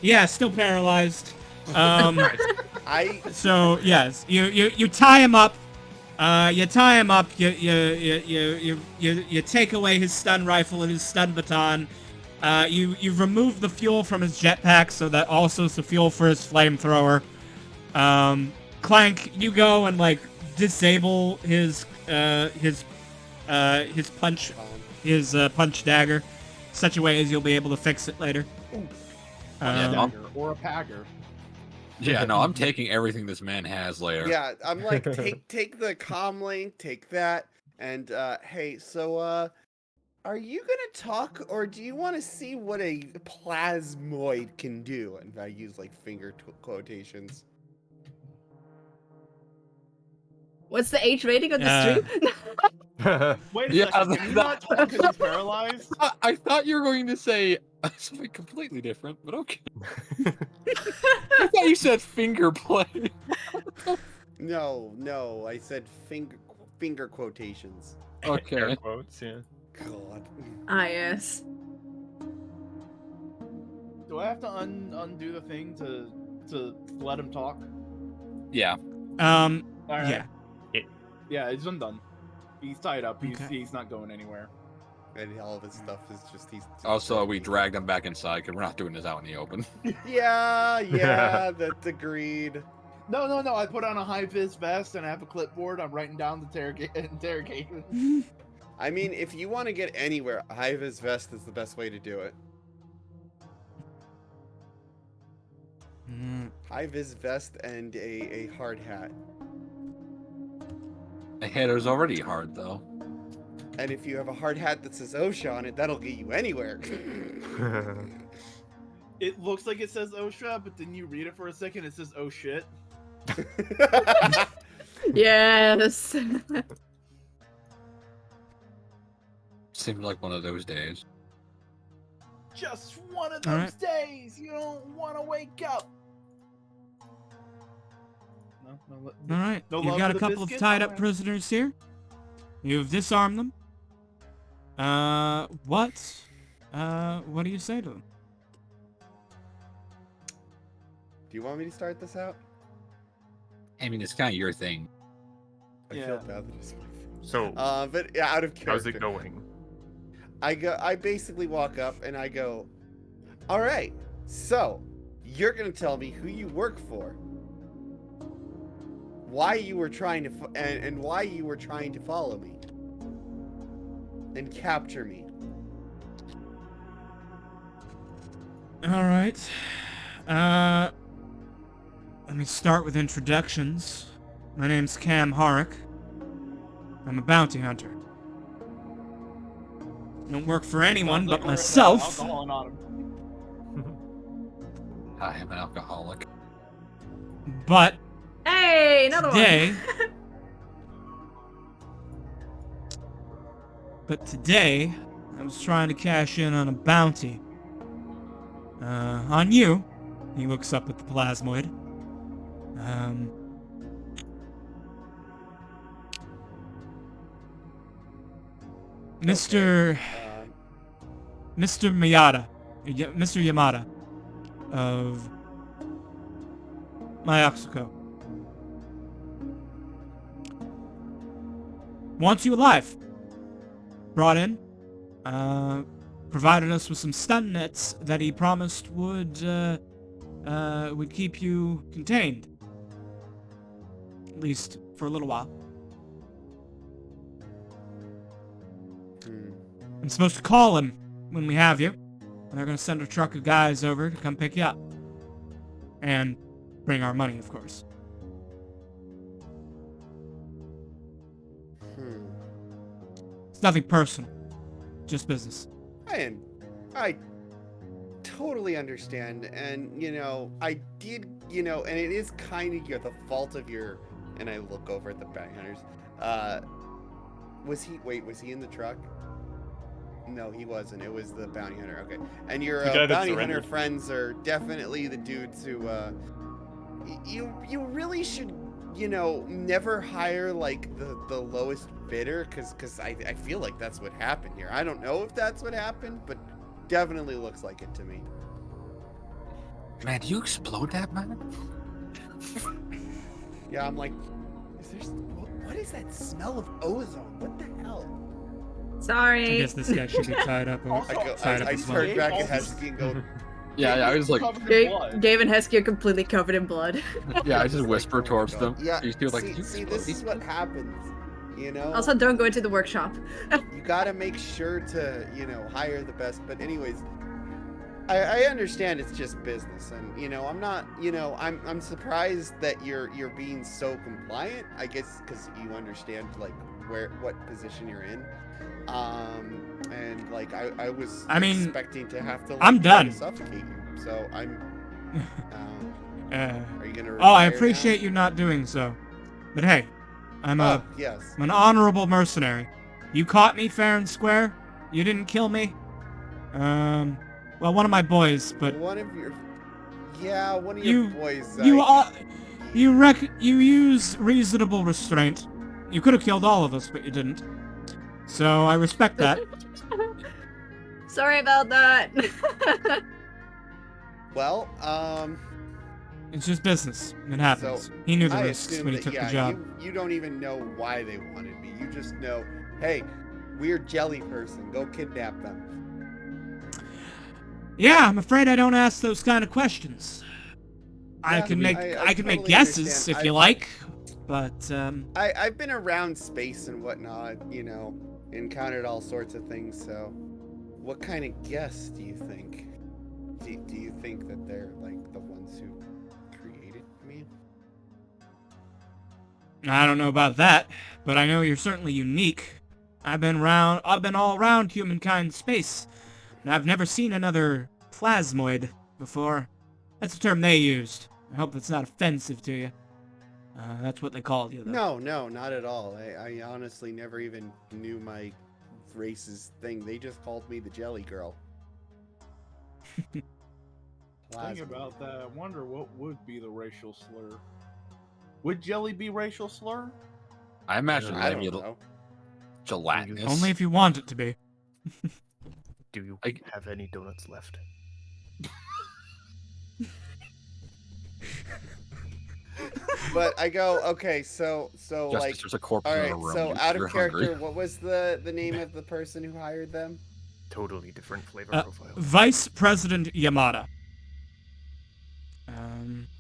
Yeah, still paralyzed. So yes, you tie him up. You tie him up. You take away his stun rifle and his stun baton. You remove the fuel from his jetpack, so that also is the fuel for his flamethrower. Clank, you go and like disable his punch punch dagger, such a way as you'll be able to fix it later. Dagger or a packer. Yeah, no, I'm taking everything this man has later. Yeah, I'm like, take the comm link, take that, and hey, so are you gonna talk, or do you want to see what a plasmoid can do? And I use like finger quotations. What's the age rating on the stream? Wait a Yeah, second. Can you not talk because he's paralyzed? I thought you were going to say something completely different, but okay. I thought you said finger play. No, I said finger quotations. Air Okay. quotes, yeah. God. Ah, yes. Do I have to undo the thing to let him talk? Yeah. All right. Yeah. Yeah, it's undone. He's tied up. Okay. He's not going anywhere. And all of his stuff is just he's. Also, we dragged him back inside because we're not doing this out in the open. Yeah, that's agreed. No. I put on a high-vis vest and I have a clipboard. I'm writing down the interrogation. I mean, if you want to get anywhere, a high-vis vest is the best way to do it. High-vis vest and a hard hat. The hitter's already hard, though. And if you have a hard hat that says OSHA on it, that'll get you anywhere. It looks like it says OSHA, but then you read it for a second, it says oh shit. Yes. Seemed like one of those days. Just one of All those right. days you don't want to wake up. No, All right. No You've love got for a the couple of biscuit? tied up Alright. prisoners here. You've disarmed them. What do you say to them? Do you want me to start this out? I mean, it's kind of your thing. I Yeah. feel bad that it's my thing. So, But yeah, out of character. how's it going? I basically walk up and I go, all right, so you're gonna tell me who you work for, why you were trying to and why you were trying to follow me and capture me. All right. Let me start with introductions. My name's Cam Harrick. I'm a bounty hunter. I don't work for anyone Sounds but like myself. alcohol on him. I am an alcoholic. But Hey, another today, one. today, I was trying to cash in on a bounty. On you. He looks up at the plasmoid. Mr. Mr. Miyata. Mr. Yamada. Of Myaxuko. Wants you alive. Brought in. Provided us with some stun nets that he promised would keep you contained. At least for a little while. I'm supposed to call him when we have you. And they're gonna send a truck of guys over to come pick you up. And bring our money, of course. It's nothing personal. Just business. I totally understand, and I did, and it is kind of the fault of your. And I look over at the bounty hunters. Was he in the truck? No, he wasn't. It was the bounty hunter. Okay, and your The guy that bounty hunter surrendered. friends are definitely the dudes who. You really should, never hire like the lowest bidder, because I feel like that's what happened here. I don't know if that's what happened, but definitely looks like it to me. Man, do you explode that, man? Yeah, I'm like, what is that smell of ozone? What the hell? I Sorry. guess this guy should be tied up. Also, Tied up I as turn well. back at Hesky and go, Yeah, I was like, Covered in blood. Dave and Hesky are completely covered in blood. yeah, I just like, whisper oh my towards God. them. Yeah, You feel like, see, "You see, explode this is these what happens, Also, don't go into the workshop. You gotta make sure to, hire the best. But anyways, I understand it's just business, and I'm not, I'm surprised that you're being so compliant. I guess because you understand like what position you're in, and like I was expecting to have to. Like, I'm try to done. suffocate you, so I'm. Are you gonna? Oh, I retire appreciate now? you not doing so. But hey, I'm Yes. an honorable mercenary. You caught me fair and square. You didn't kill me. Well, one of my boys, but One of your. Yeah, one of You- your boys. you use reasonable restraint. You could have killed all of us, but you didn't. So I respect that. Sorry about that. Well, It's just business. It happens. So, He knew the I risks assume when he that, took yeah, the job. You don't even know why they wanted me. You just know, hey, weird jelly person, go kidnap them. Yeah, I'm afraid I don't ask those kind of questions. I Yeah, can I make mean, I can make totally guesses understand. if you like, but I've been around space and whatnot, encountered all sorts of things. So, what kind of guess do you think? Do you think that they're like the ones who created me? I don't know about that. But I know you're certainly unique. I've been all around humankind space, and I've never seen another plasmoid before. That's the term they used. I hope it's not offensive to you. That's what they called you, though. No, not at all. I honestly never even knew my racist thing. They just called me the Jelly Girl. Think Plasma. about that. I wonder what would be the racial slur. Would jelly be racial slur? I imagine I maybe don't know. gelatinous. Only if you want it to be. Do you have any donuts left? But I go, okay, so Justice, like, there's a corpse all in right. the room. So out You're of character, hungry. what was the name of the person who hired them? Totally different flavor profile. Vice President Yamada.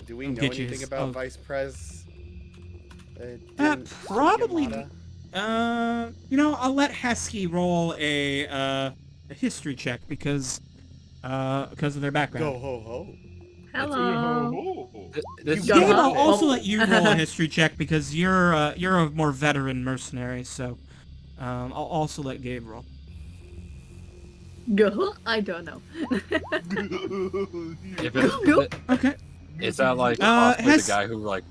Do we I'll know get you anything his- about oh. Vice Pres? Probably. Yamada? I'll let Hesky roll a history check because of their background. Go ho ho. Hello. This Go Gabe, ahead. I'll also let you roll a history check because you're a more veteran mercenary. So, I'll also let Gabe roll. Go. I don't know. if it's, Go. Okay. is that like possibly Hes- the guy who like?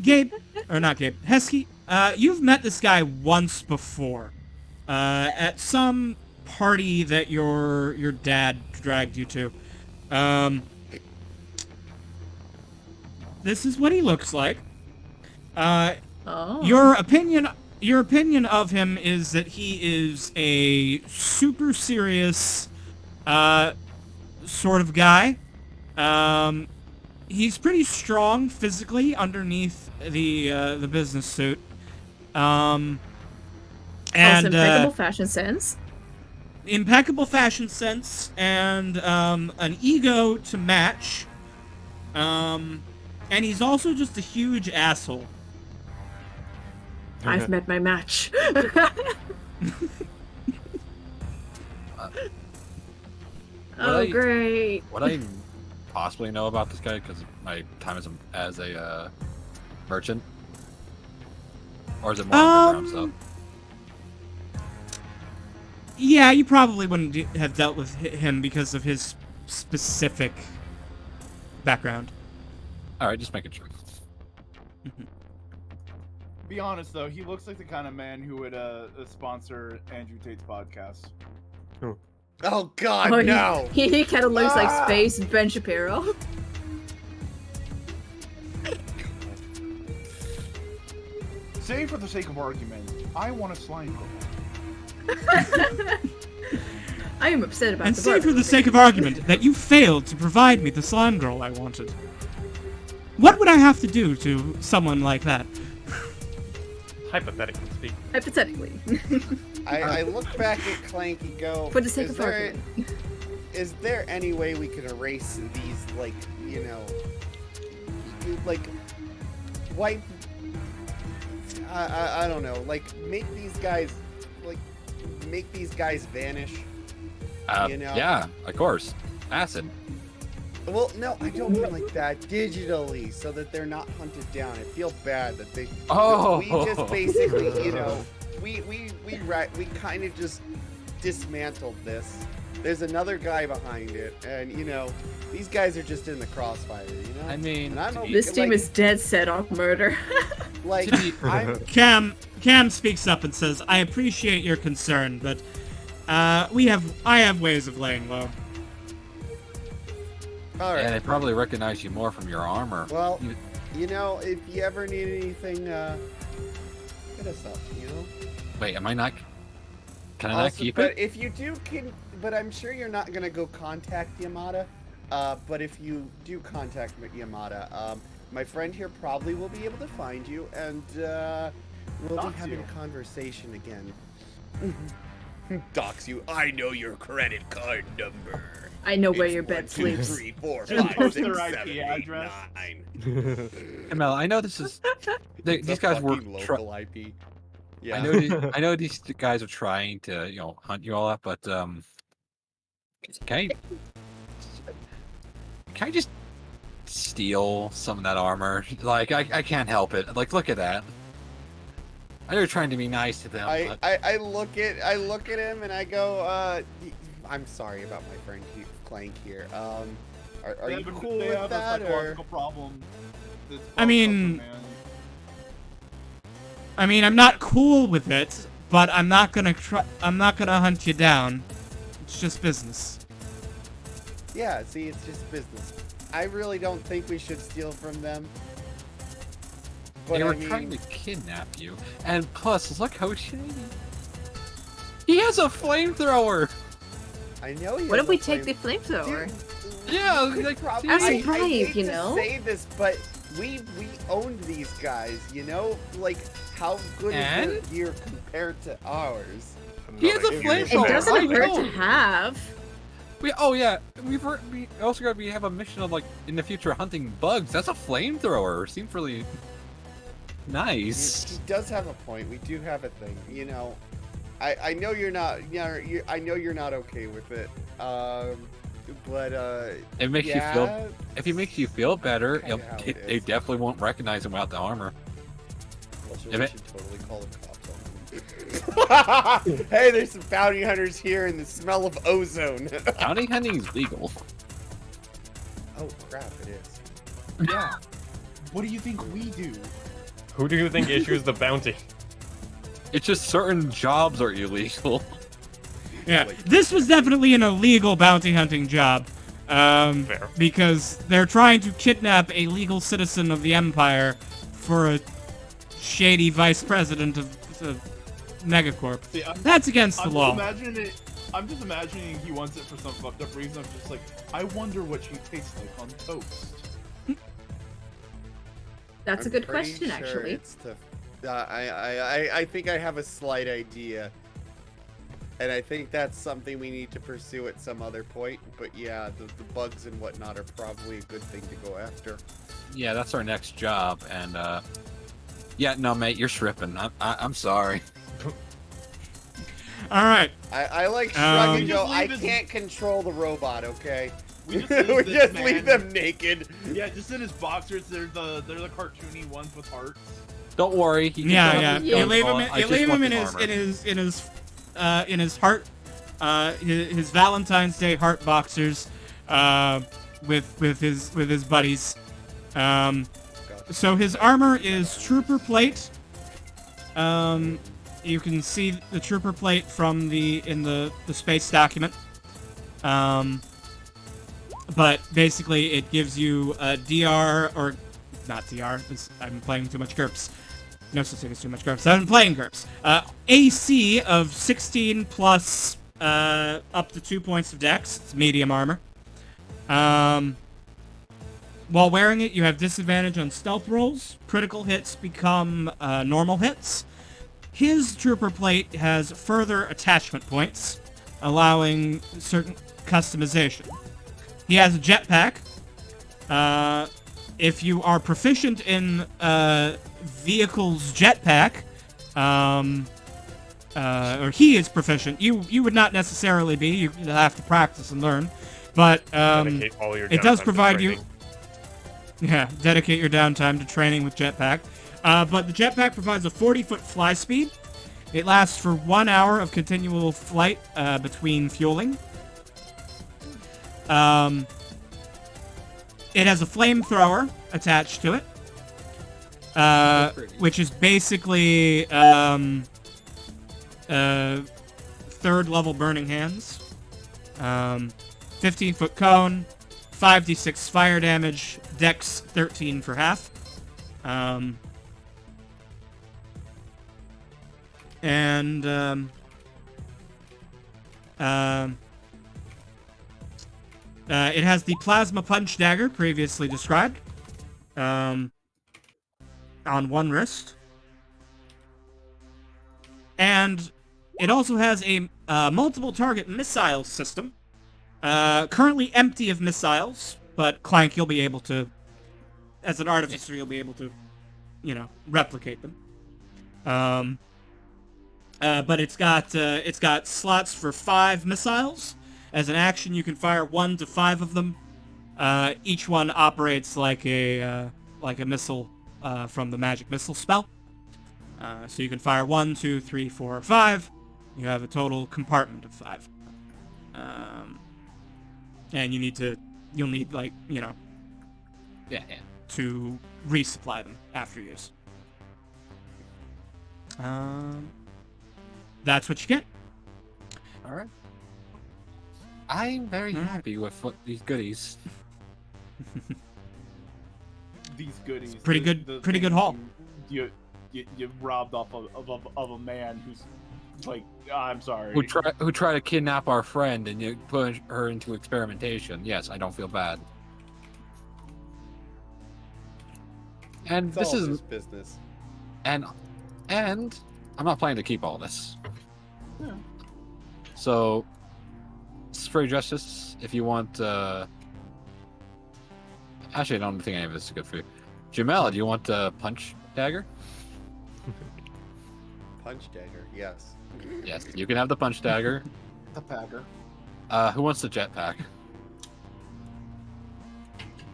Gabe, or not Gabe, Hesky, you've met this guy once before, at some party that your dad dragged you to. This is what he looks like. Oh. Your opinion of him is that he is a super serious, sort of guy. He's pretty strong physically underneath the business suit. Also And impeccable fashion sense. impeccable fashion sense and an ego to match. And he's also just a huge asshole. I've met my match. Oh, I- great. What I possibly know about this guy because of my time as a merchant, or is it more underground stuff? Yeah, you probably wouldn't have dealt with him because of his specific background. All right, just making sure. Be honest though, he looks like the kind of man who would sponsor Andrew Tate's podcast. Oh God, Oh, no! He kind of looks like Ah! Space Ben Shapiro. Say for the sake of argument, I want a slime girl. I am upset about And the say for the barbecue. sake of argument that you failed to provide me the slime girl I wanted. What would I have to do to someone like that? Hypothetically speaking. Hypothetically. I look back at Clank and go, For the sake is of there, argument. is there any way we can erase these, like, like, wipe, I don't know, like, make these guys vanish, you know? Yeah, of course. Acid. Well, no, I don't mean like that, digitally, so that they're not hunted down. I feel bad that they, Oh. we just basically, we kind of just dismantled this. There's another guy behind it, and these guys are just in the crossfire. I mean, And I'm to okay- be- This team like- is dead set on murder. like to be- I'm, Cam speaks up and says, "I appreciate your concern, but I have ways of laying low." all right. and they probably recognize you more from your armor. Well, You- if you ever need anything, hit us up. Wait, am I not? Can I not Also, keep but it? if you do, but I'm sure you're not gonna go contact Yamada. But if you do contact Yamada, my friend here probably will be able to find you, and we'll Dox be having you. a conversation again. Dox you. I know your credit card number. I know where It's your bed 1, 2, sleeps. 3, 4, Just 5, post 6, their 7, IP 8, address. 9. Mel, I know this is. It's These a guys were. fucking local IP. Yeah. I know these guys are trying to hunt you all up, but can I just steal some of that armor? Like I can't help it. Like look at that. I know you're trying to be nice to them. I, but I look at him and I go, I'm sorry about my friend Clank here. Are They you have a- cool they with have a that or? psychological problem that's I mean- fucked up, man. I mean, I'm not cool with it, but I'm not gonna hunt you down. It's just business. Yeah, see, it's just business. I really don't think we should steal from them. But They were I mean, trying to kidnap you, and plus, look how shady. He has a flamethrower. I know you. What if we take the flamethrower? Yeah, Like, like, As a I bribe, hate you to know? say this, but we owned these guys. You know, like how good And? is their gear compared to ours? I'm He not has a huge It flamethrower. fan. doesn't I hurt know. to have. we also got we have a mission of like in the future hunting bugs. That's a flamethrower. Seems really nice. He does have a point. We do have a thing. You know, I know you're not. I know you're not okay with it. But It makes you feel. If he makes you feel better, Kinda how it they is. definitely won't recognize him without the armor. Also, If we it- should totally call the cops on them. Hey, there's some bounty hunters here, and the smell of ozone. Bounty hunting is legal. Oh crap! It is. Yeah. What do you think we do? Who do you think issues the bounty? It's just certain jobs are illegal. Yeah, this was definitely an illegal bounty hunting job. Fair. Because they're trying to kidnap a legal citizen of the Empire for a shady vice president of Megacorp. See, That's against the I'm law. I'm just imagining he wants it for some fucked up reason. I'm just like, I wonder what she tastes like on toast. That's a I'm good pretty question, sure actually. It's I think I have a slight idea, and I think that's something we need to pursue at some other point. But yeah, the bugs and whatnot are probably a good thing to go after. Yeah, that's our next job, and yeah, no, mate, you're stripping. I'm sorry. All right. I like shrug and We go. just I leave his- can't control the robot. Okay, We just we leave, this just man- leave them naked. Yeah, just in his boxers. They're the cartoony ones with hearts. Don't worry. He can Yeah, still yeah. have his You You gun leave him. on. I You just leave want him the in armor. his heart, his Valentine's Day heart boxers, with his buddies. So his armor is trooper plate. You can see the trooper plate from in the space document. But basically it gives you a DR, or not DR, because I've been playing too much GURPS. No such thing as too much GURPS. I've been playing GURPS. AC of 16 plus up to 2 points of dex. It's medium armor. While wearing it, you have disadvantage on stealth rolls. Critical hits become normal hits. His trooper plate has further attachment points, allowing certain customization. He has a jetpack. If you are proficient in vehicle's jetpack, or he is proficient, you would not necessarily be. You have to practice and learn. But Dedicate all your it does downtime to provide you. training. Yeah, dedicate your downtime to training with jetpack. But the jetpack provides a 40-foot fly speed. It lasts for 1 hour of continual flight between fueling. It has a flamethrower attached to it, which is basically third level burning hands. 15-foot cone, 5d6 fire damage, dex 13 for half. It has the plasma punch dagger previously described on one wrist. And it also has a multiple target missile system. Currently empty of missiles, but Clank, you'll be able to, as an artificer, you'll be able to, replicate them. But it's got slots for 5 missiles. As an action, you can fire 1 to 5 of them. Each one operates like a missile from the magic missile spell. So you can fire 1, 2, 3, 4, 5. You have a total compartment of 5. And you'll need Yeah. to resupply them after use. Yeah. So, Yeah. yeah, Yeah. it has a total compartment of 5. That's what you get. All right. I'm very All right. happy with these goodies. These goodies. Pretty good things haul. You robbed off of a man who's like, I'm sorry. Who try to kidnap our friend and you put her into experimentation. Yes, I don't feel bad. And It's this all is his business. and I'm not planning to keep all this. Yeah. So, Spray Justice, if you want. Actually, I don't think any of this is good for you. Jamel, do you want a punch dagger? Punch dagger, yes. Yes, you can have the punch dagger. The packer. Who wants the jetpack?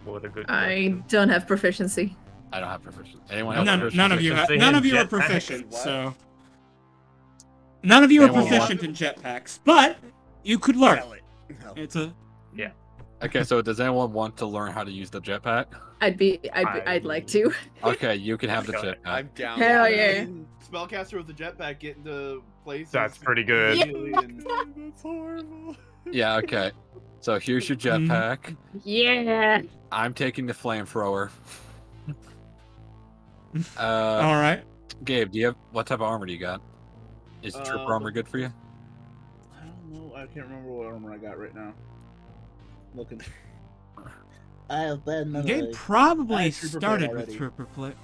What a good I question. don't have proficiency. I don't have proficiency. Anyone have None proficiency? of you proficiency none in of you are jetpacks? proficient, What? so none of you are Anyone want- proficient in jetpacks, but you could learn. Sell it. No. It's a Okay, so does anyone want to learn how to use the jetpack? I'd like to. Okay, you can have the Okay. jetpack. I'm down. Hell with yeah. Spellcaster with the jetpack get into place. That's pretty good. That's horrible. Yeah, okay. So here's your jetpack. Yeah. I'm taking the flamethrower. all right. Gabe, what type of armor do you got? Is trooper armor good for you? I don't know. I can't remember what armor I got right now. Looking. I have bad memory. Gabe I probably had Trooper plate started with already. trooper plate.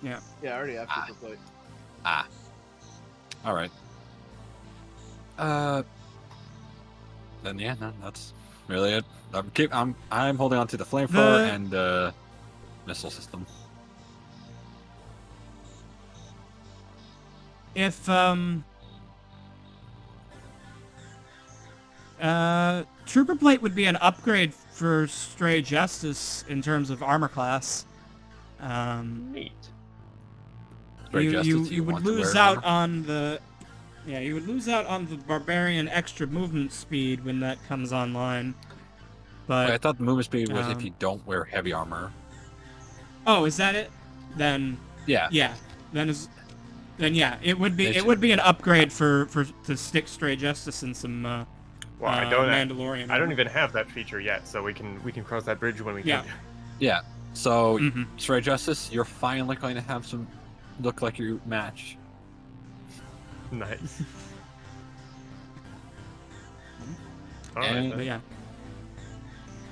Yeah, I already have trooper plate. All right. Then yeah, no, that's really it. I'm holding on to the flamethrower and missile system. If trooper plate would be an upgrade for Stray Justice in terms of armor class. Neat. Stray Justice, You would want to lose wear out armor? on the you would lose out on the barbarian extra movement speed when that comes online. But Wait, I thought the movement speed was if um, you don't wear heavy armor. oh, is that it? Then Yeah. then yeah, it would be It's- it would be an upgrade for to stick Stray Justice and some Well, I don't. Mandalorian. I don't even have that feature yet, so we can cross that bridge when we Yeah. get Yeah. So, Mhm. Stray Justice, you're finally going to have some look like your match. there. Nice. All And- right. But Then. yeah.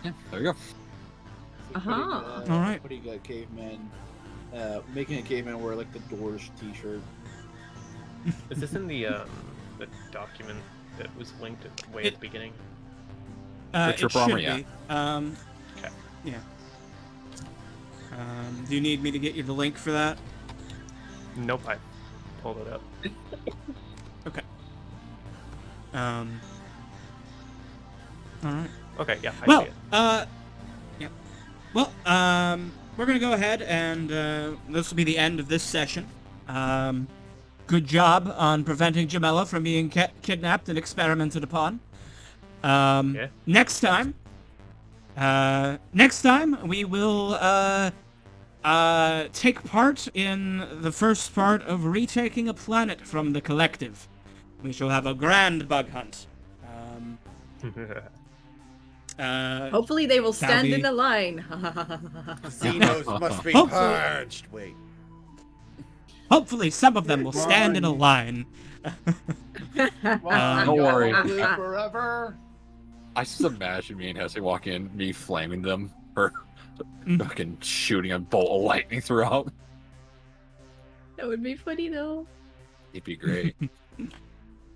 Yeah, there you go. Uh-huh. All right. Putting a caveman, making a caveman wear like the Doors T-shirt. Is this in the document that was linked way at the beginning? The It trooper armor, should yeah. be. Okay. Yeah. Do you need me to get you the link for that? Nope. I pulled it up. Okay. All right. Okay. Yeah. I Well, see it. yeah. Well, we're gonna go ahead and this will be the end of this session. Good job on preventing Jamela from being kidnapped and experimented upon. Yeah. Next time we will take part in the first part of retaking a planet from the collective. We shall have a grand bug hunt. Hopefully they will stand in be- the line. Xenos must be Hopefully. purged. Wait. Hopefully some of them will stand in a line. Don't worry. Live forever. I just imagine me and Hesse walking in, me flaming them, or Mm. fucking shooting a bolt of lightning throughout. That would be funny though. It'd be great.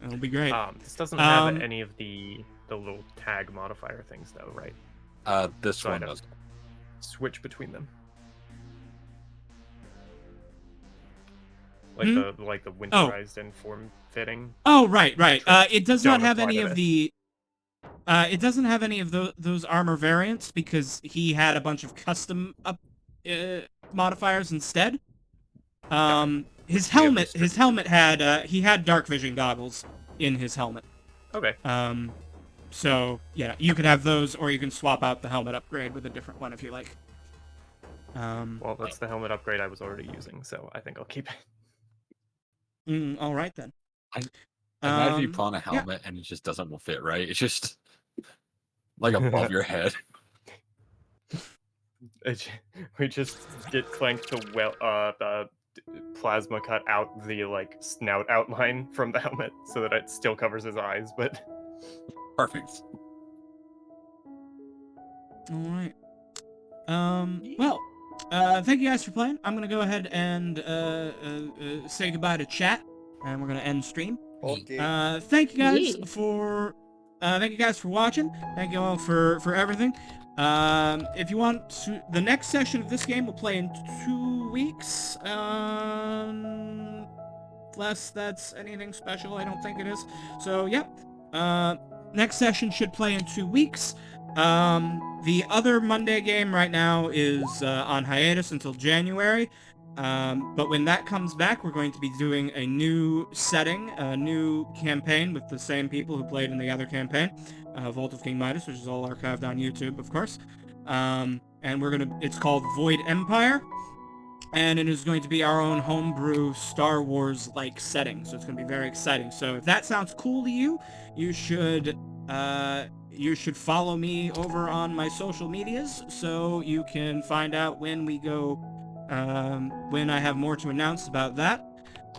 It'll be great. This doesn't have Um, any of the little tag modifier things though, right? This So I one don't- does. Switch between them. Like Hmm? the winterized and form fitting. Oh, right. It does Don't not have apply any to of this. the. It doesn't have any of those armor variants because he had a bunch of custom modifiers instead. His helmet had he had dark vision goggles in his helmet. Okay. So yeah, you could have those, or you can swap out the helmet upgrade with a different one if you like. Well, that's the helmet upgrade I was already using, so I think I'll keep it. All right then. I imagine you Um, put on a yeah. helmet and it just doesn't fit right. It's just like above your head. We just get Clank to plasma cut out the like snout outline from the helmet so that it still covers his eyes, but Perfect. All right. Well, thank you guys for playing. I'm gonna go ahead and say goodbye to chat, and we're gonna end stream. Okay. Thank you guys Yee. for watching. Thank you all for everything. If you want to, the next session of this game will play in 2 weeks. Unless that's anything special, I don't think it is. So, yep. Next session should play in 2 weeks. The other Monday game right now is on hiatus until January. But when that comes back, we're going to be doing a new setting, a new campaign with the same people who played in the other campaign, Vault of King Midas, which is all archived on YouTube, of course. And it's called Void Empire, and it is going to be our own homebrew Star Wars-like setting, so it's going to be very exciting. So if that sounds cool to you, you should follow me over on my social medias so you can find out when we go, when I have more to announce about that.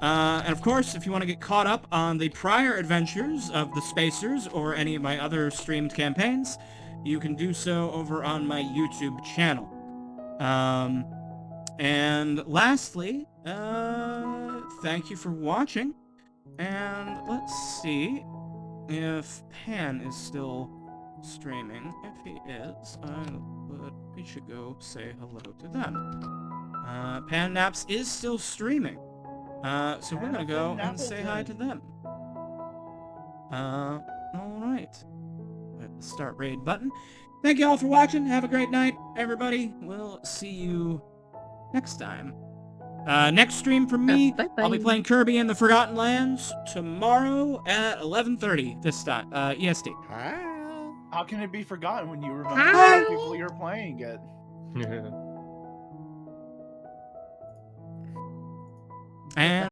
And of course, if you want to get caught up on the prior adventures of the Spacers or any of my other streamed campaigns, you can do so over on my YouTube channel. And lastly, thank you for watching, and let's see if Pan is still streaming. If he is, we should go say hello to them. Pan Naps is still streaming, so we're gonna go and say hi to them. Alright. Hit the start raid button. Thank you all for watching. Have a great night, everybody. We'll see you next time. Next stream from me, Bye-bye. I'll be playing Kirby and the Forgotten Lands tomorrow at 11:30 this time, EST. How can it be forgotten when you remember Hi. the people you're playing it? And